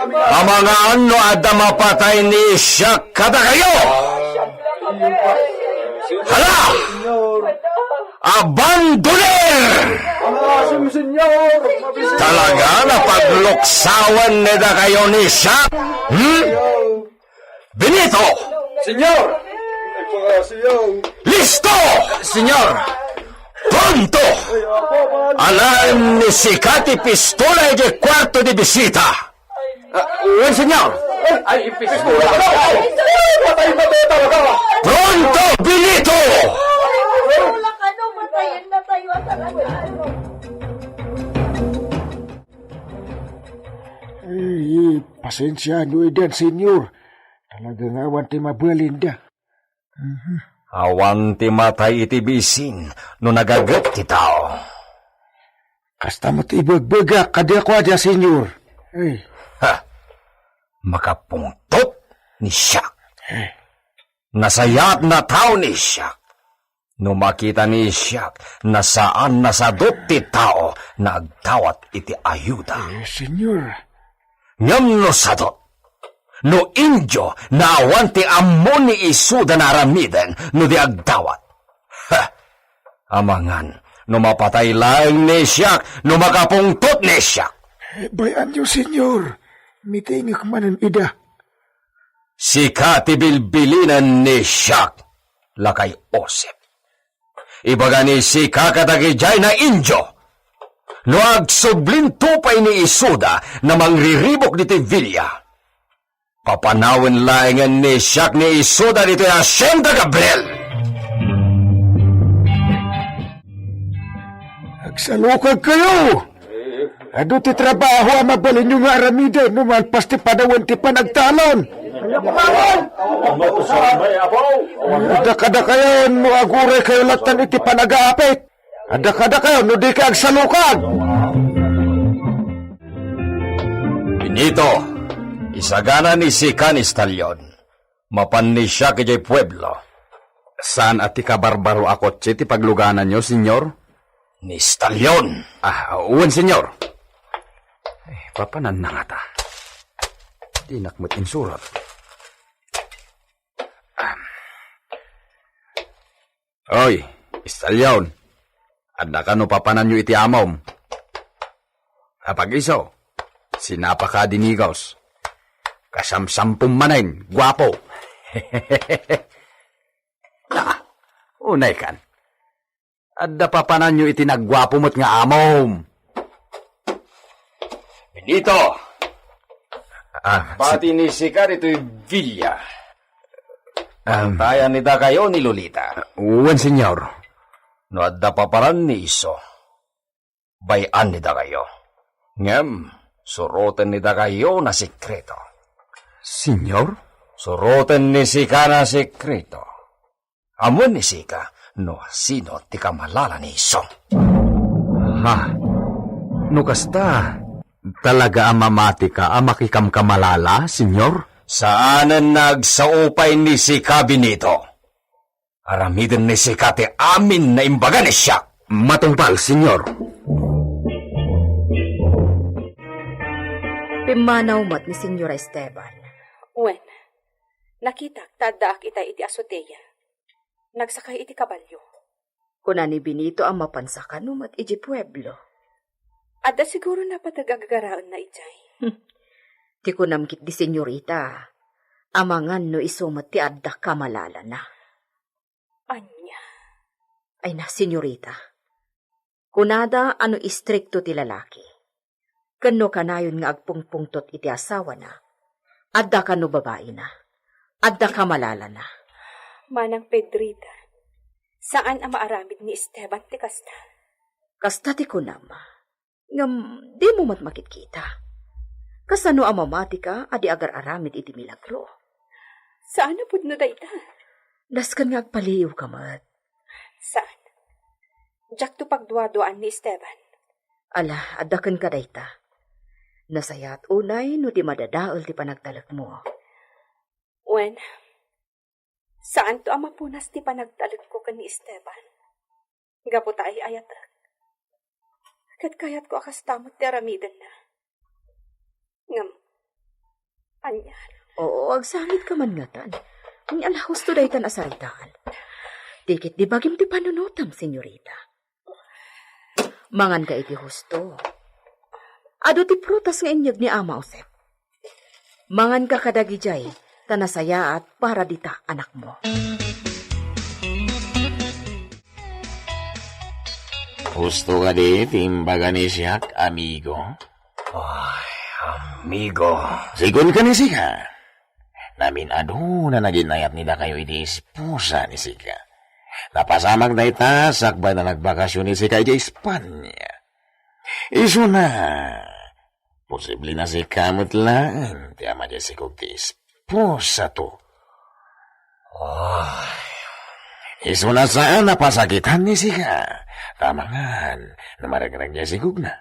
Ang mga ano ada mapatay ni Siak kada kayo! Hala! Abandoner! Talaga na pagluksawan ni da kayo ni Siak? Benito! Senyor! Listo! Senyor! Pronto! Alarm ni Sikati pistola de cuarto de visita. Un senyor! Ay, pistola! Patay ba tayo talaga? Pronto, Benito! Wala ka no, matayin na tayo at Pasensya nyo idan, senyor. Talagang awan ti mabalinda. Awan ti matay iti bisin no nagagat ti tao. Kasta mo ti ibagbaga, kadi ako adya, senyor. Ay, Ha! Makapungtot ni Siak. Nasayat na tao ni Siak. No makita ni Siak na saan nasadot ti tao na agtawat iti ayuda. senyor. Ngam no sadot. No injo na awan ti ammo ni Isuda na aramiden no di agdawat. Ha! Amangan, no mapatay lang ni Siak, no makapungtot ni Siak. Bayan nyo, senyor. Mitingak manan ida. Sika ti bilbilinan ni Siak, lakay Osep. Ibaga ni Sika kadagijay na injo. No agsublin tupay ni Isuda na mangriribok ni Villa. Papanawin laingan ni Siak ni Isoda dito yung Hacienda Gabriel. Agsalukag kayo! Ado ti trabaho ang mabalin nyo nga aramida, numan pas ti padawan ti panagtalon. Ada-kada kayo, no aguray kayo latan iti panag-aapit. Ada-kada kayo, no di ka agsalukag. Benito, isagana ni Sikan Istalyon. Mapan ni Siak ijay pueblo. Saan at ikabarbaro ako ti pagluganan nyo, senyor? Ni Istalyon. Uwan, senyor. Papanan na nga ta. Di nakmat insurat. Oy, Istalyon. Adda ka no papanan nyo iti amom. Kapag iso, sinapa ka dinigos. Kasamsampung manain, guwapo. Unay kan. Adda papanan nyo iti nagwapo mo't nga amom. Benito! Pati ni Sikan ito'y Villa. Tayan nita kayo ni Lolita. Uwan, senyor. No adda paparan ni Iso. Bayan nita kayo. Ngem, suroten nita kayo na sekreto. Senyor? Suroten ni Sika na sekreto. Amon ni Sika, no sino ti kamalala ni Iso. Ha? No kasta, talaga amamati ka, amakikam kamalala, senyor? Saanan nagsaupay ni Sika Benito? Aramidin ni Sika ti amin na imbaga ni siya. Matungpal, senyor. Pimanaw mat ni Senyora Esteban. Wen, nakita tadaak ita iti asoteya. Nagsakay iti kabalyo. Kuna ni Benito ang mapansakan mat iti pueblo. Adda siguro na patagagaraon na ijay. Ti kunamkit di senyorita. Amangan no isumat ti adda kamalala na. Anya. Ay na, senyorita. Kunada ano istrikto ti lalaki. Kano kanayon nga agpungpungtot iti asawa na. Adda kano babae na. Adda kamalala na. Manang Pedrita, saan ang maaramid ni Esteban ti kasta? Kasta ti kunam. Ngam, di mo mat makikita. Kasano ang mamati ka, adi agar aramid iti milagro. Saan na pud na dayta? Daskan nga agpaliw ka mat. Saan? Jak to pagduaduan ni Esteban. Ala, adakan ka dayta. Nasayat unay no di madadaol ti panagtalak mo. Wen, saan to ang mapunas ti panagtalak ko kan ni Esteban? Gapo tayo ayatak. Kat kayat ko akas tamot ti aramidan na. Ngam, anyar. Oo, agsangit ka man ngatan. Ang alahos to daytan asaritaan. Dikit di bagim ti panunutam, senyorita. Mangan ka iti husto. Ado ti prutas nga inyag ni Ama Josep. Mangan ka kadagi jay, tanasaya at para dita anak mo. Gusto ka di, timbaga ni Siak, amigo? Ay, amigo. Sigun ka ni Sika. Namin ado na naginayat nila kayo iti esposa ni Sika. Napasamag na ita, sakbay na nagbakasyon ni Sika iti Espanya. Iso na. Posible na si kamot lang. Ti ama dyan si kong ti esposa to. Iso na saan napasakitan ni Sika. Tamangan, namaragrag niya si Gugna.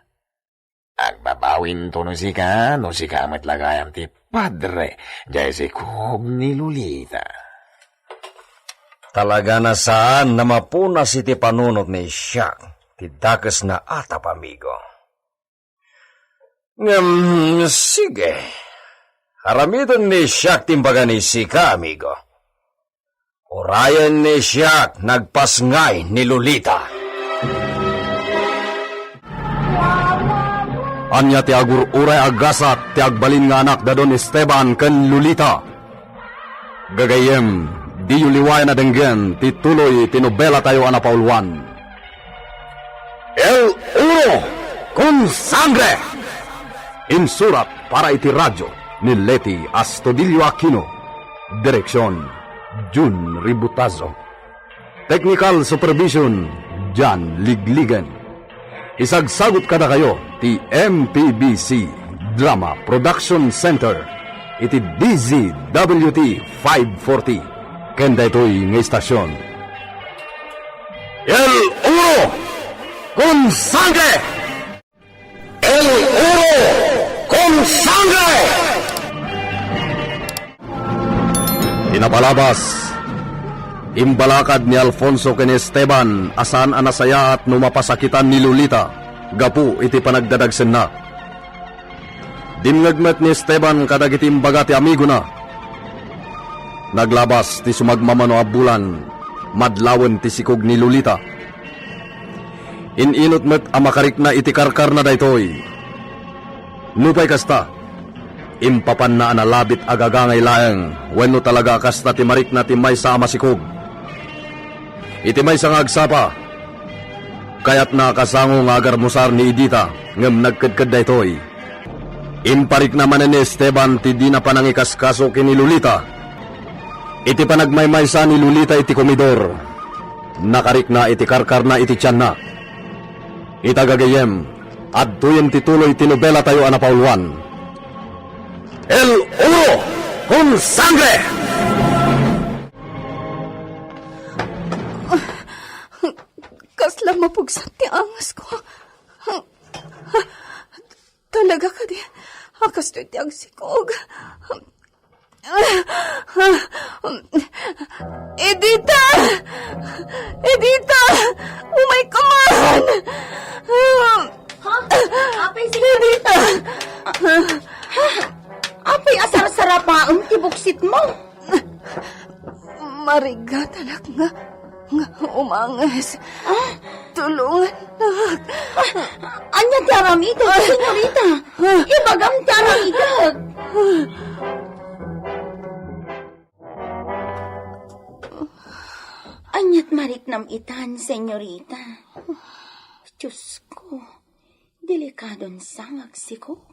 Agbabawin to no Sika, no si kamot lagayam ti padre. Dyan si Kug ni Lolita. Talaga na saan na mapunas iti panunot ni Siak. Tidakas na atap, amigo. Sige. Haramidan ni Siak timbaga ni Sika, amigo. Orayan ni Siak nagpasngay ni Lolita. Anya ti agur uray agasat ti agbalin nga anak dadon Esteban ken Lolita. Gagayem, di yuliway na denggen ti tuloy tinobela tayo anapaulwan. El Uro con Sangre! Insurat para iti radyo ni Leti Astudillo Aquino. Direksyon, Jun Ributazo. Technical Supervision, Jan Ligligan. Isagsagot kada kayo, ti MPBC Drama Production Center. Iti DZWT 540. Kenda ito'y ng istasyon. El Uro con sangre! El Uro con sangre! Pinapalabas, imbalakad ni Alfonso ken Esteban asan anasaya at numapasakitan ni Lolita, gapu iti panagdadagsen na. Dimngagmet ni Esteban kadag iti imbaga ti amigo na. Naglabas ti sumagmamano a bulan, madlawen ti sikog ni Lolita. Ininot met a makarik na iti karkar na daytoy. Nupay kasta, impapan na analabit agagangay laeng, wenno talaga kasta ti marik na ti maysa a masikog. Iti maysa nga agsapa, kayat nakasango nga agarmusar ni Edita, ngem nagkadkad daytoy. Imparik naman ni Esteban ti di na panangikaskaso kini Lolita. Iti panagmaymaysa ni Lolita iti komidor. Nakarik na iti karkar na iti tiyan na. Itagagayem, adtuyen ti tuloy ti nobela tayo anapauluan. El Uro con sangre! Kasla mapugsan ti angas ko. Talaga ka di. Akas to iti agsikog. Edita! Edita! Umay ka man! Ha? Apay si Edita! Apay asar-sarapaang tibuksit mo. Mariga talag nga umangas. Tulungan na. Anya ti aramidag, senyorita. Ibagam ti aramidag. Anyat maritnam itan, senyorita. Diyos ko, delikadon sangag siko.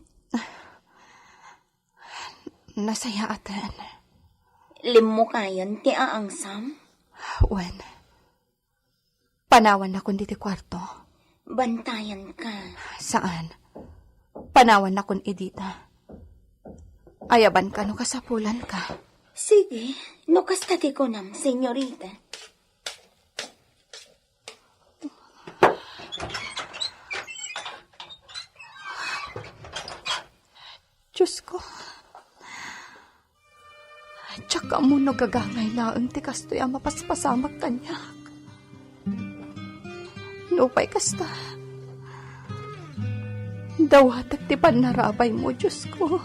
Nasaya atan. Limmo kayan ti aangsam. Wen, panawan na kun diti kwarto. Bantayan ka. Saan? Panawan na kun Edita. Ayaban ka no kasapulan ka. Sige, no kastati ko nam, senyorita. Diyos ko. Tsaka mo no gagangay laang ti kastoy ang mapaspasamak kanyak. Lupay kasta. Dawatag ti panarabay mo, Diyos ko.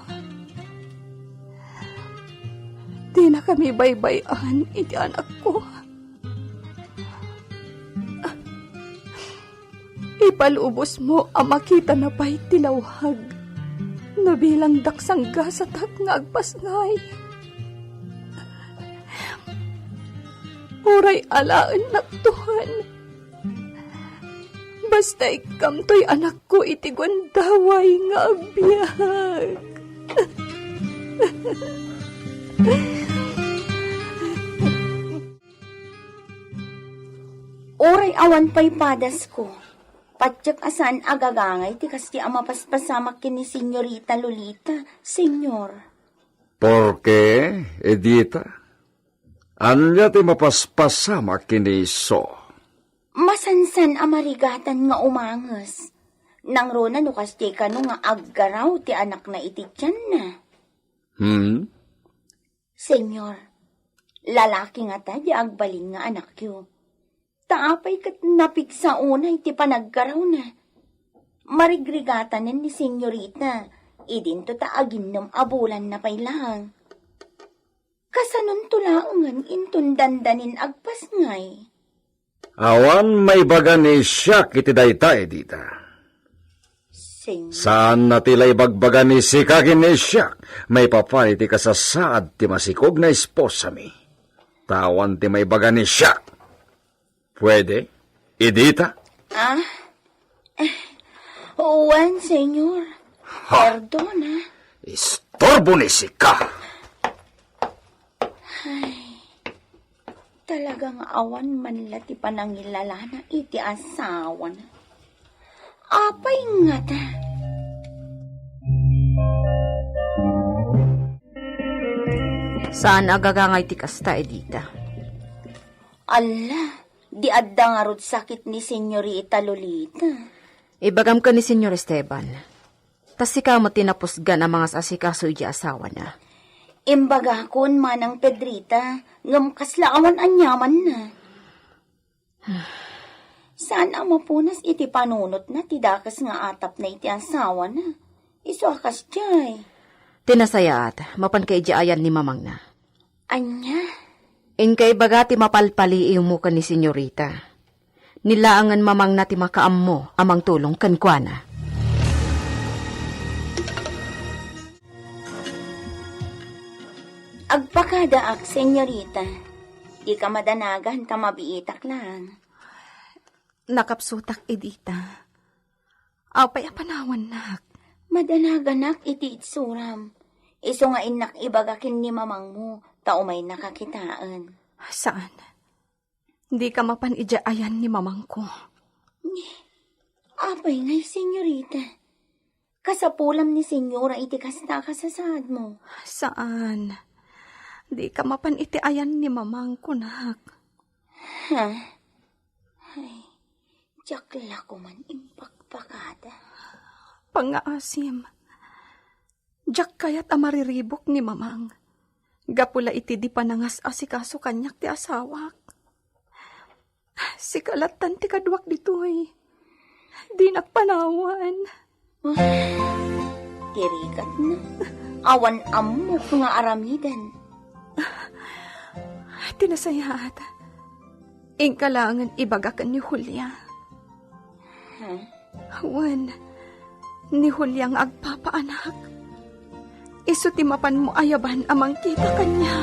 Di na kami baybayan, iti anak ko. Ipalubos mo ang makita na ba'y tilawhag. Nabilang daksang gasatak nga agpasngay. Uray alaan naktuhan. Basta ikamtoy anak ko iti gwandaway nga abiyag. Uray awan pa'y padas ko. Patyak asan agagangay ti kasi ang mapaspasamak kini senyorita Lolita, senyor. Porque, Edita, anya ti mapaspasamak kini iso. Masansan amarigatan nga umangas. Nang rona no kasi ka no nga aggaraw ti anak na iti tiyan na. Senyor, lalaki nga ta di agbalin nga anak yo. Taapay kat napig sa unay ti panaggaraw na. Marigrigatan ni senyorita, idin to taaginom abulan na pailang. Kasanon tulaangan intun dandanin agpas ngay. Awan may baga ni siyak iti dayta, Edita. Saan na tila'y bagbaga ni sikakin ni siyak, may papan iti kasasaad ti masikog na esposa mi. Tawan ti may baga ni siyak. Pwede? Edita? Uwan, senyor. Perdona. Istorbo ni Sika. Talagang awan man lati panangilala na iti asawa na. Apay nga ta. Saan agagangay ti kasta, Edita? Ala, di adda nga rod sakit ni Senyorita Lolita. Ibagam ka ni Senyor Esteban. Tas ikaw mo tinapusgan ang mga asikaso iti asawa na. Imbaga kon manang Pedrita, ngam kaslaawan anyaman na. Saan ang mapunas iti panunot na tidakas nga atap na iti asawa na? Iso akas jay. Tinasayaat, mapan kay ayan ni mamang na. Anya? Inkay baga ti mapalpali mo ka ni Senyorita. Nilaangan mamang na ti makaam mo amang tulong kankwana. Agpakadaak, Senyorita. Di ka madanagan, ka mabiitak lang. Nakapsutak, Edita. Apay apanawan nak. Madanaganak iti itsuram. Iso nga inak ibagakin ni mamang mo, tao may nakakitaan. Saan? Di ka mapanidjaayan ni mamang ko. Apay ngay, Senyorita. Kasapulam ni Senyora iti kasta kasasad mo. Saan? Di ka mapanitiayan ni mamang ko, nak. Ha? Ay, jakla ko man impakpakada. Pangaasim. Jak kayat amariribok ni mamang. Gapula iti di panangas asikaso kanyak ti asawak. Sikalatan ti kadwak ditoy. Di nakpanawan. Tirikat na. Awan amok nga aramidan. Tinasayat. Ingkalangan ibagakan ni Julia. Wan, ni Julia ang agpapaanak. Isu ti mapan mo ayaban amang kita kanya.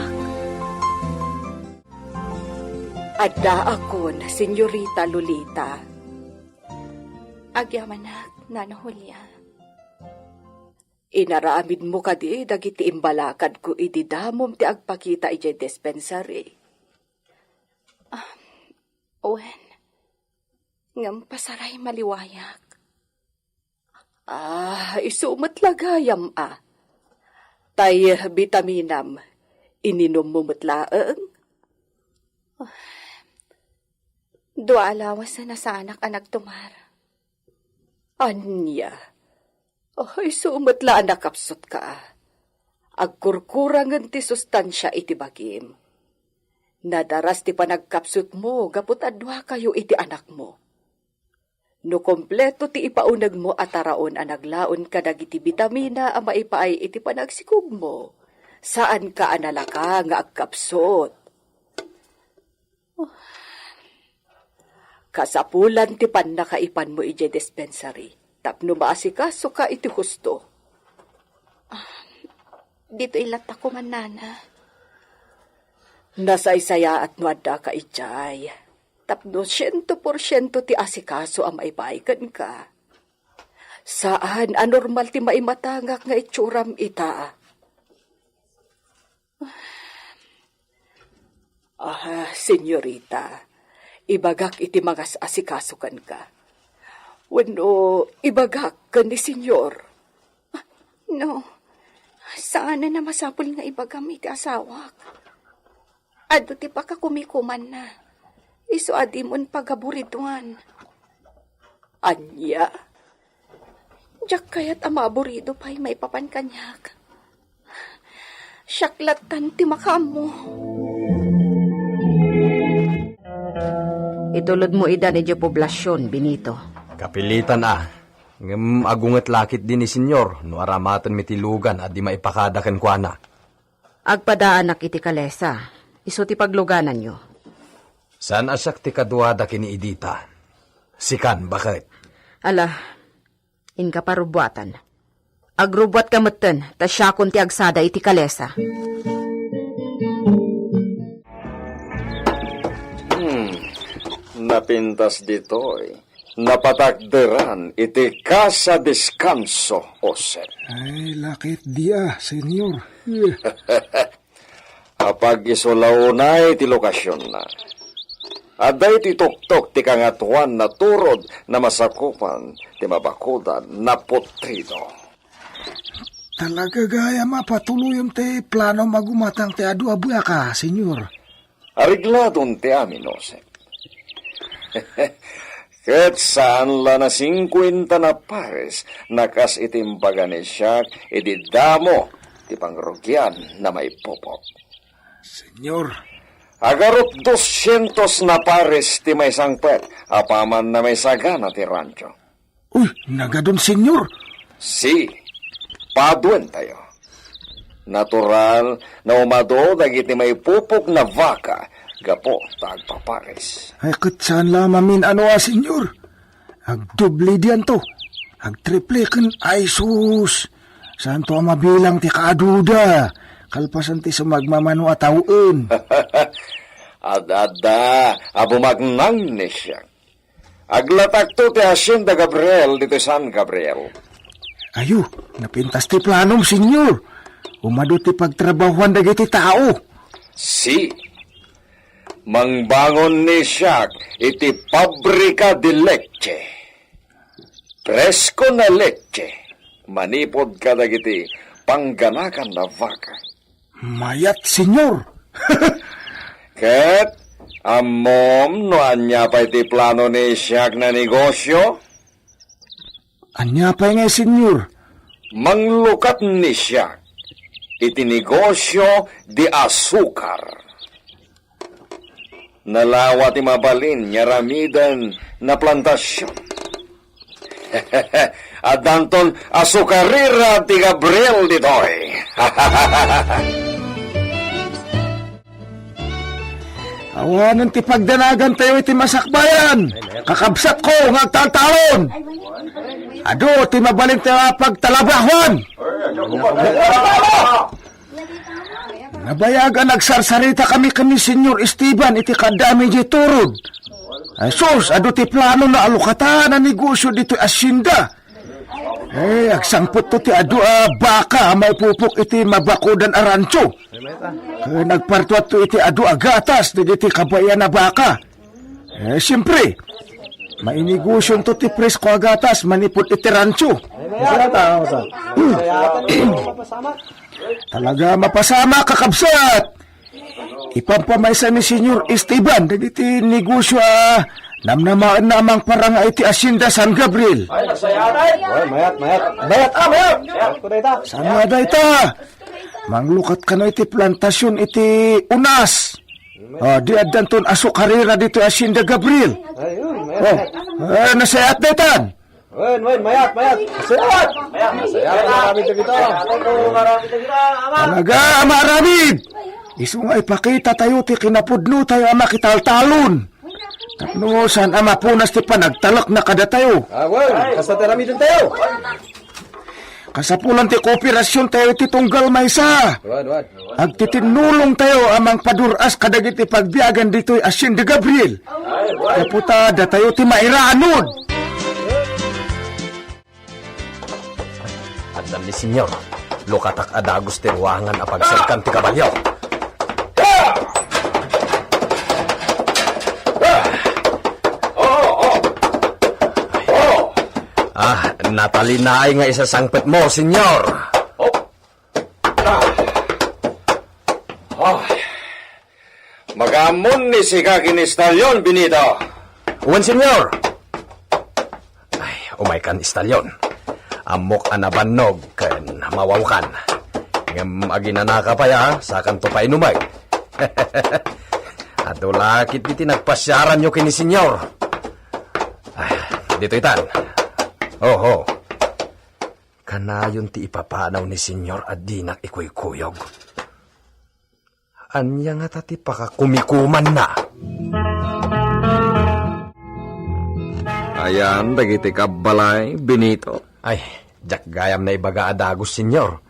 Adda akon, Senyorita Lolita. Agyamanak, Nana Julia. Inaramid mo kadi dagiti imbalakad ko ididamom ti agpakita iti dispensary. Owen, ngam pasaray maliwayak. Isumat lagayam Tay bitaminam, ininom mo matlaang? Dua alawas na sa anak tumar. Anya? Isumat la nakapsot ka. Agkurkurangan ti sustansya iti bagim. Nadaras ti panagkapsot mo, gapot adwa kayo iti anak mo. No kompleto ti ipaunag mo at araon ang naglaon ka dagiti bitamina ang maipaay iti panagsikog mo. Saan ka analaka nga agkapsot? Kasapulan ti nakaipan mo iti dispensary. Tapno maasikaso ka iti husto. Dito ilat ako man, Nana. Nasaysaya at nuada ka itjay. Tapno 100% ti asikaso ang maipaikan ka. Saan anormal ti maimatangak nga itsuram ita? Senyorita, ibagak iti magas asikasukan ka. Wano, ibagak ka ni senyor. No, saan na masapul nga ibagam iti asawak? Ado ti pakakumikuman na. Iso adimon pagaburituan. Anya? Jak kayat amaburido pa'y may papan kanyak. Syaklatan ti makamo. Itulod mo ida ni poblasyon, Benito. Kapilitan ngem agunget lakit din ni senyor, no aramatan mitilugan at di maipakada ken kuana. Agpadaanak iti kalesa, iso ti pagluganan nyo. Saan asak ti kaduada kini Edita? Sikan, bakit? Ala, inka parubuatan. Agrubuat ka matan, ta siya kun ti agsada iti kalesa. Napintas dito Napatakderan iti Casa Descanso, Josep. Ay, lakit dia, senyor. Apag isulaunay ti lokasyon na. Aday ti tuktok ti kangatuan na turod na masakupan ti mabakudan na putrido. Talaga gaya mapatuloy ti plano magumatang ti adu abuya ka, senyor. Arigladon ti amin, Josep. Ket saan la na 50 na pares nakas itimbaga ni siya ididamo ti pangrugyan na may popok. Senyor. Agarot 200 na pares ti may sangpet apaman na may sagana ti rancho. Uy, nagadon, senyor. Si, paduen tayo. Natural na umado dagiti may pupok na vaka gapo tagpapares. Ay, saan lamamin senyor? Agdubli diyan to. Agtriple kan ay sus. Saan to mabilang ti kaaduda? Kalpasan ti sumagmamano atawin. Adada, abumagnang ni siya. Aglatak to ti Hacienda Gabriel dito San Gabriel. Ayo, napintas ti planom, senyor. Umado ti pagtrabahuan dagiti tao. Si, mangbangon ni siya iti pabrika de leche. Presko na leche. Manipod ka dagiti pangganakan na vaka. Mayat, senyor. Ket, amom no anya pa iti plano ni siya na negosyo? Anya pa nga, senyor? Manglukat ni siya iti negosyo di asukar. Nalawa ti mabalin nyaramidan na plantasyon. At danton asukarira ti Gabriel ditoy. Awanan ti pagdanagan tayo iti masakbayan. Kakabsat ko ngagtaltalon. Ado ti mabalin tayo pagtalabahon. Nabayagan nagsarsarita kami Senyor Esteban iti kadami di turod. Ay sus, ado ti plano na alukatan na negosyo dito asyenda. Agsangpot to ti ado baka may pupok iti mabakudan arancho. Nagpartuat to iti ado agatas iti kabayan na baka. Siyempre, may negosyo to ti presko agatas manipot iti rancho. Talaga mapasama kakabsat. Ipampamaysa ni Senyor Esteban dagiti negosyo namnamaan namang parang iti Hacienda San Gabriel. Ay, mayat. Sama dayta. Manglukat ka na iti plantasyon iti unas. Di adanton asok harira dito Hacienda Gabriel. Nasayat daytan. Mayat. Sayat. Marami dito. Talaga, maramid. Isungay pakita tayo ti kinapudno tayo makitaltalon. Tapno saan mapunas ti panagtalak na kada tayo. Kasta terami din tayo. Kasapulan ti kooperasyon tayo ti tunggal maysa. Agtitinulong tayo amang paduras kadagiti pagbiagan dito'y Hacienda Gabriel. Kaputa da tayo ti mairanod. Addan ni Senyor, lukatak adagos ti ruangan apagsalkan ti kabalyo. Natalinaay nga isa sangpet mo, Senyor. Magamon ni si Kakinistalyon, Benito. Uwan, Senyor. Umaykan, Istalyon. Amok anabannog, kan mawawkan. Ngam aginanaka pa ya, sakan to pa inumay. Adulakit biti nagpasyaran nyo kini Senyor. Dito itan. Kanayon ti ipapanaw ni Senyor at dinak ikuy-kuyog. Anya nga tati pakakumikuman na. Ayan, dagiti kabalay, Benito. Ay, jak gayam na ibaga adagos, Senyor.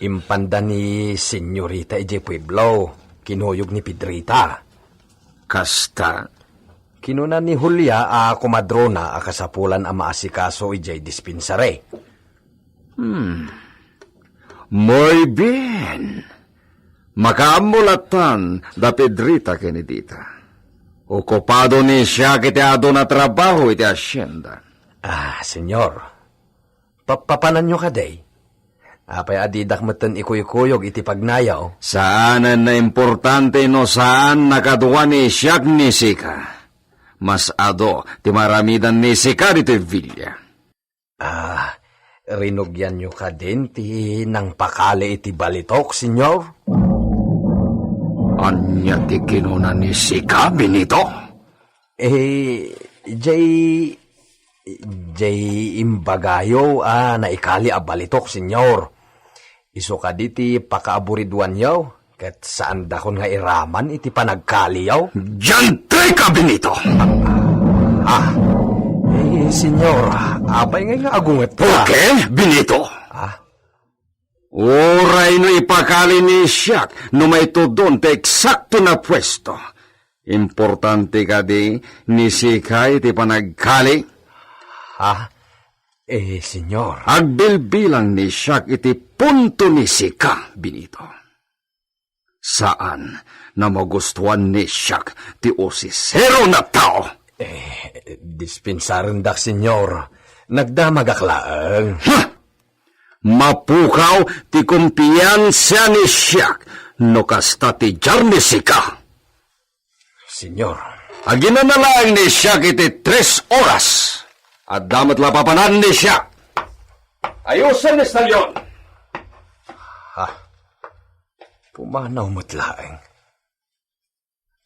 Impanda ni Senyorita ije Pueblo, kinuyog ni Pedrita. Kasta, kinuna ni Julia a kumadrona a kasapulan a maasikaso ijay dispensary. Muy bien. Makaamulatan da Pedrita Kenedita. Okupado ni siya kiti ado na trabaho iti asyenda. Senyor, papanan nyo ka day? Apay adidak matan ikuyukuyog iti pagnayaw. Saan na importante no saan nakaduwa ni siyak ni Sika. Mas ado ti maramidan ni Sika dito Villa. Rinugyan nyo ka din ti nang pakali iti balitok, senyor? Anya ti kinuna ni Sika, Benito? Jay imbagayo naikali a balitok, senyor. Iso ka diti pakaaburidwan yaw, kat saan dakon nga iraman iti panagkali yaw. Diyantre ka, Benito! Senyor, abay nga agunget ka. Okay, Benito? Oray no ipakali ni siyak no may tudon te eksakto na pwesto. Importante ka di ni Sika iti panagkali. Senyor. Agbilbilang ni siyak iti punto ni Sika, Benito. Saan na magustuhan ni siyak ti osisero na tao? Dispensaren dak, senyor. Nagdamagaklaan. Mapukaw ti kumpiyansa ni siyak no kasta ti jar ni Sika. Senyor. Aginanalang ni siyak iti 3 oras. At damat lapapanan ni siyak. Ayusan ni Stalyon. Pumanaw matlaeng.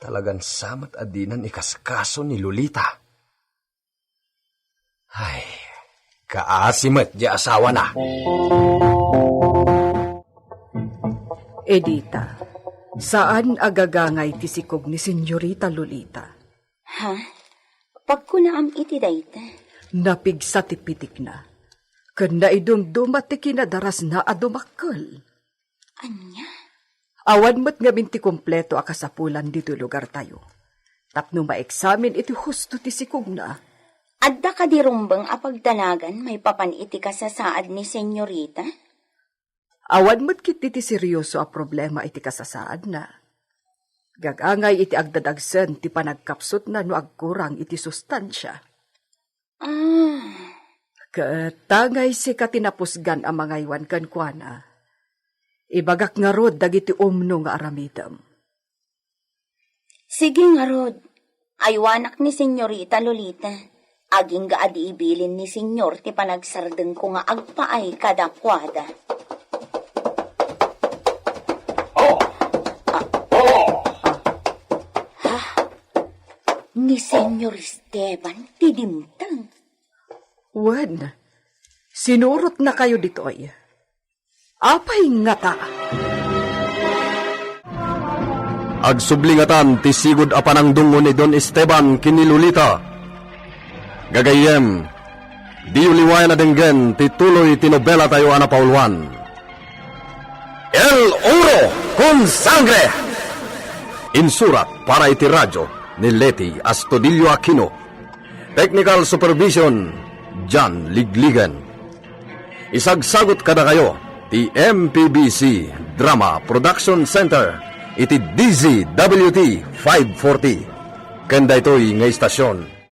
Talagang samat adinan ikaskaso ni Lolita. Ay, kaasimat di asawa na. Edita, saan agagangay ti sikog ni Senyorita Lolita? Pagkunaam iti dayta. Napigsa ti pitik na. Kanda idumdumat ti kinadaras na adumakkel. Anya? Awan mo't ngamin ti kompleto akasapulan dito lugar tayo. Tapno ma-examine iti husto ti sikog na. Adda ka di rumbang apagdanagan may papan iti kasasaad ni Senyorita? Awan mo't kiti ti seryoso a problema iti kasasaad na. Gagangay iti agdadagsen ti panagkapsot na no agkurang iti sustansya. Katangay si katinapusgan ang mga iwan kankwana. Ibagak nga rod dagiti umno nga aramidam. Sige nga rod. Aywanak ni Senyorita Lolita. Aging gaadi ibilin ni Senyor ti panagsardeng ko nga agpaay kadakwada. Ni Senyor Esteban ti dimtang. Wen, sinurot na kayo ditoy. Apay nga ta. Agsublingatan ti sigud a panangdungo ni Don Esteban kini Lolita. Gagayem, di uliwayan na denggen ti tuloy ti nobela tayo ana Pauluan. El Oro con Sangre! Insurat para iti radyo ni Leti Astudillo Aquino. Technical Supervision, John Ligligan. Isagsagot kada kayo ti MPBC Drama Production Center iti DZWT 540. Kanda ito'y nga istasyon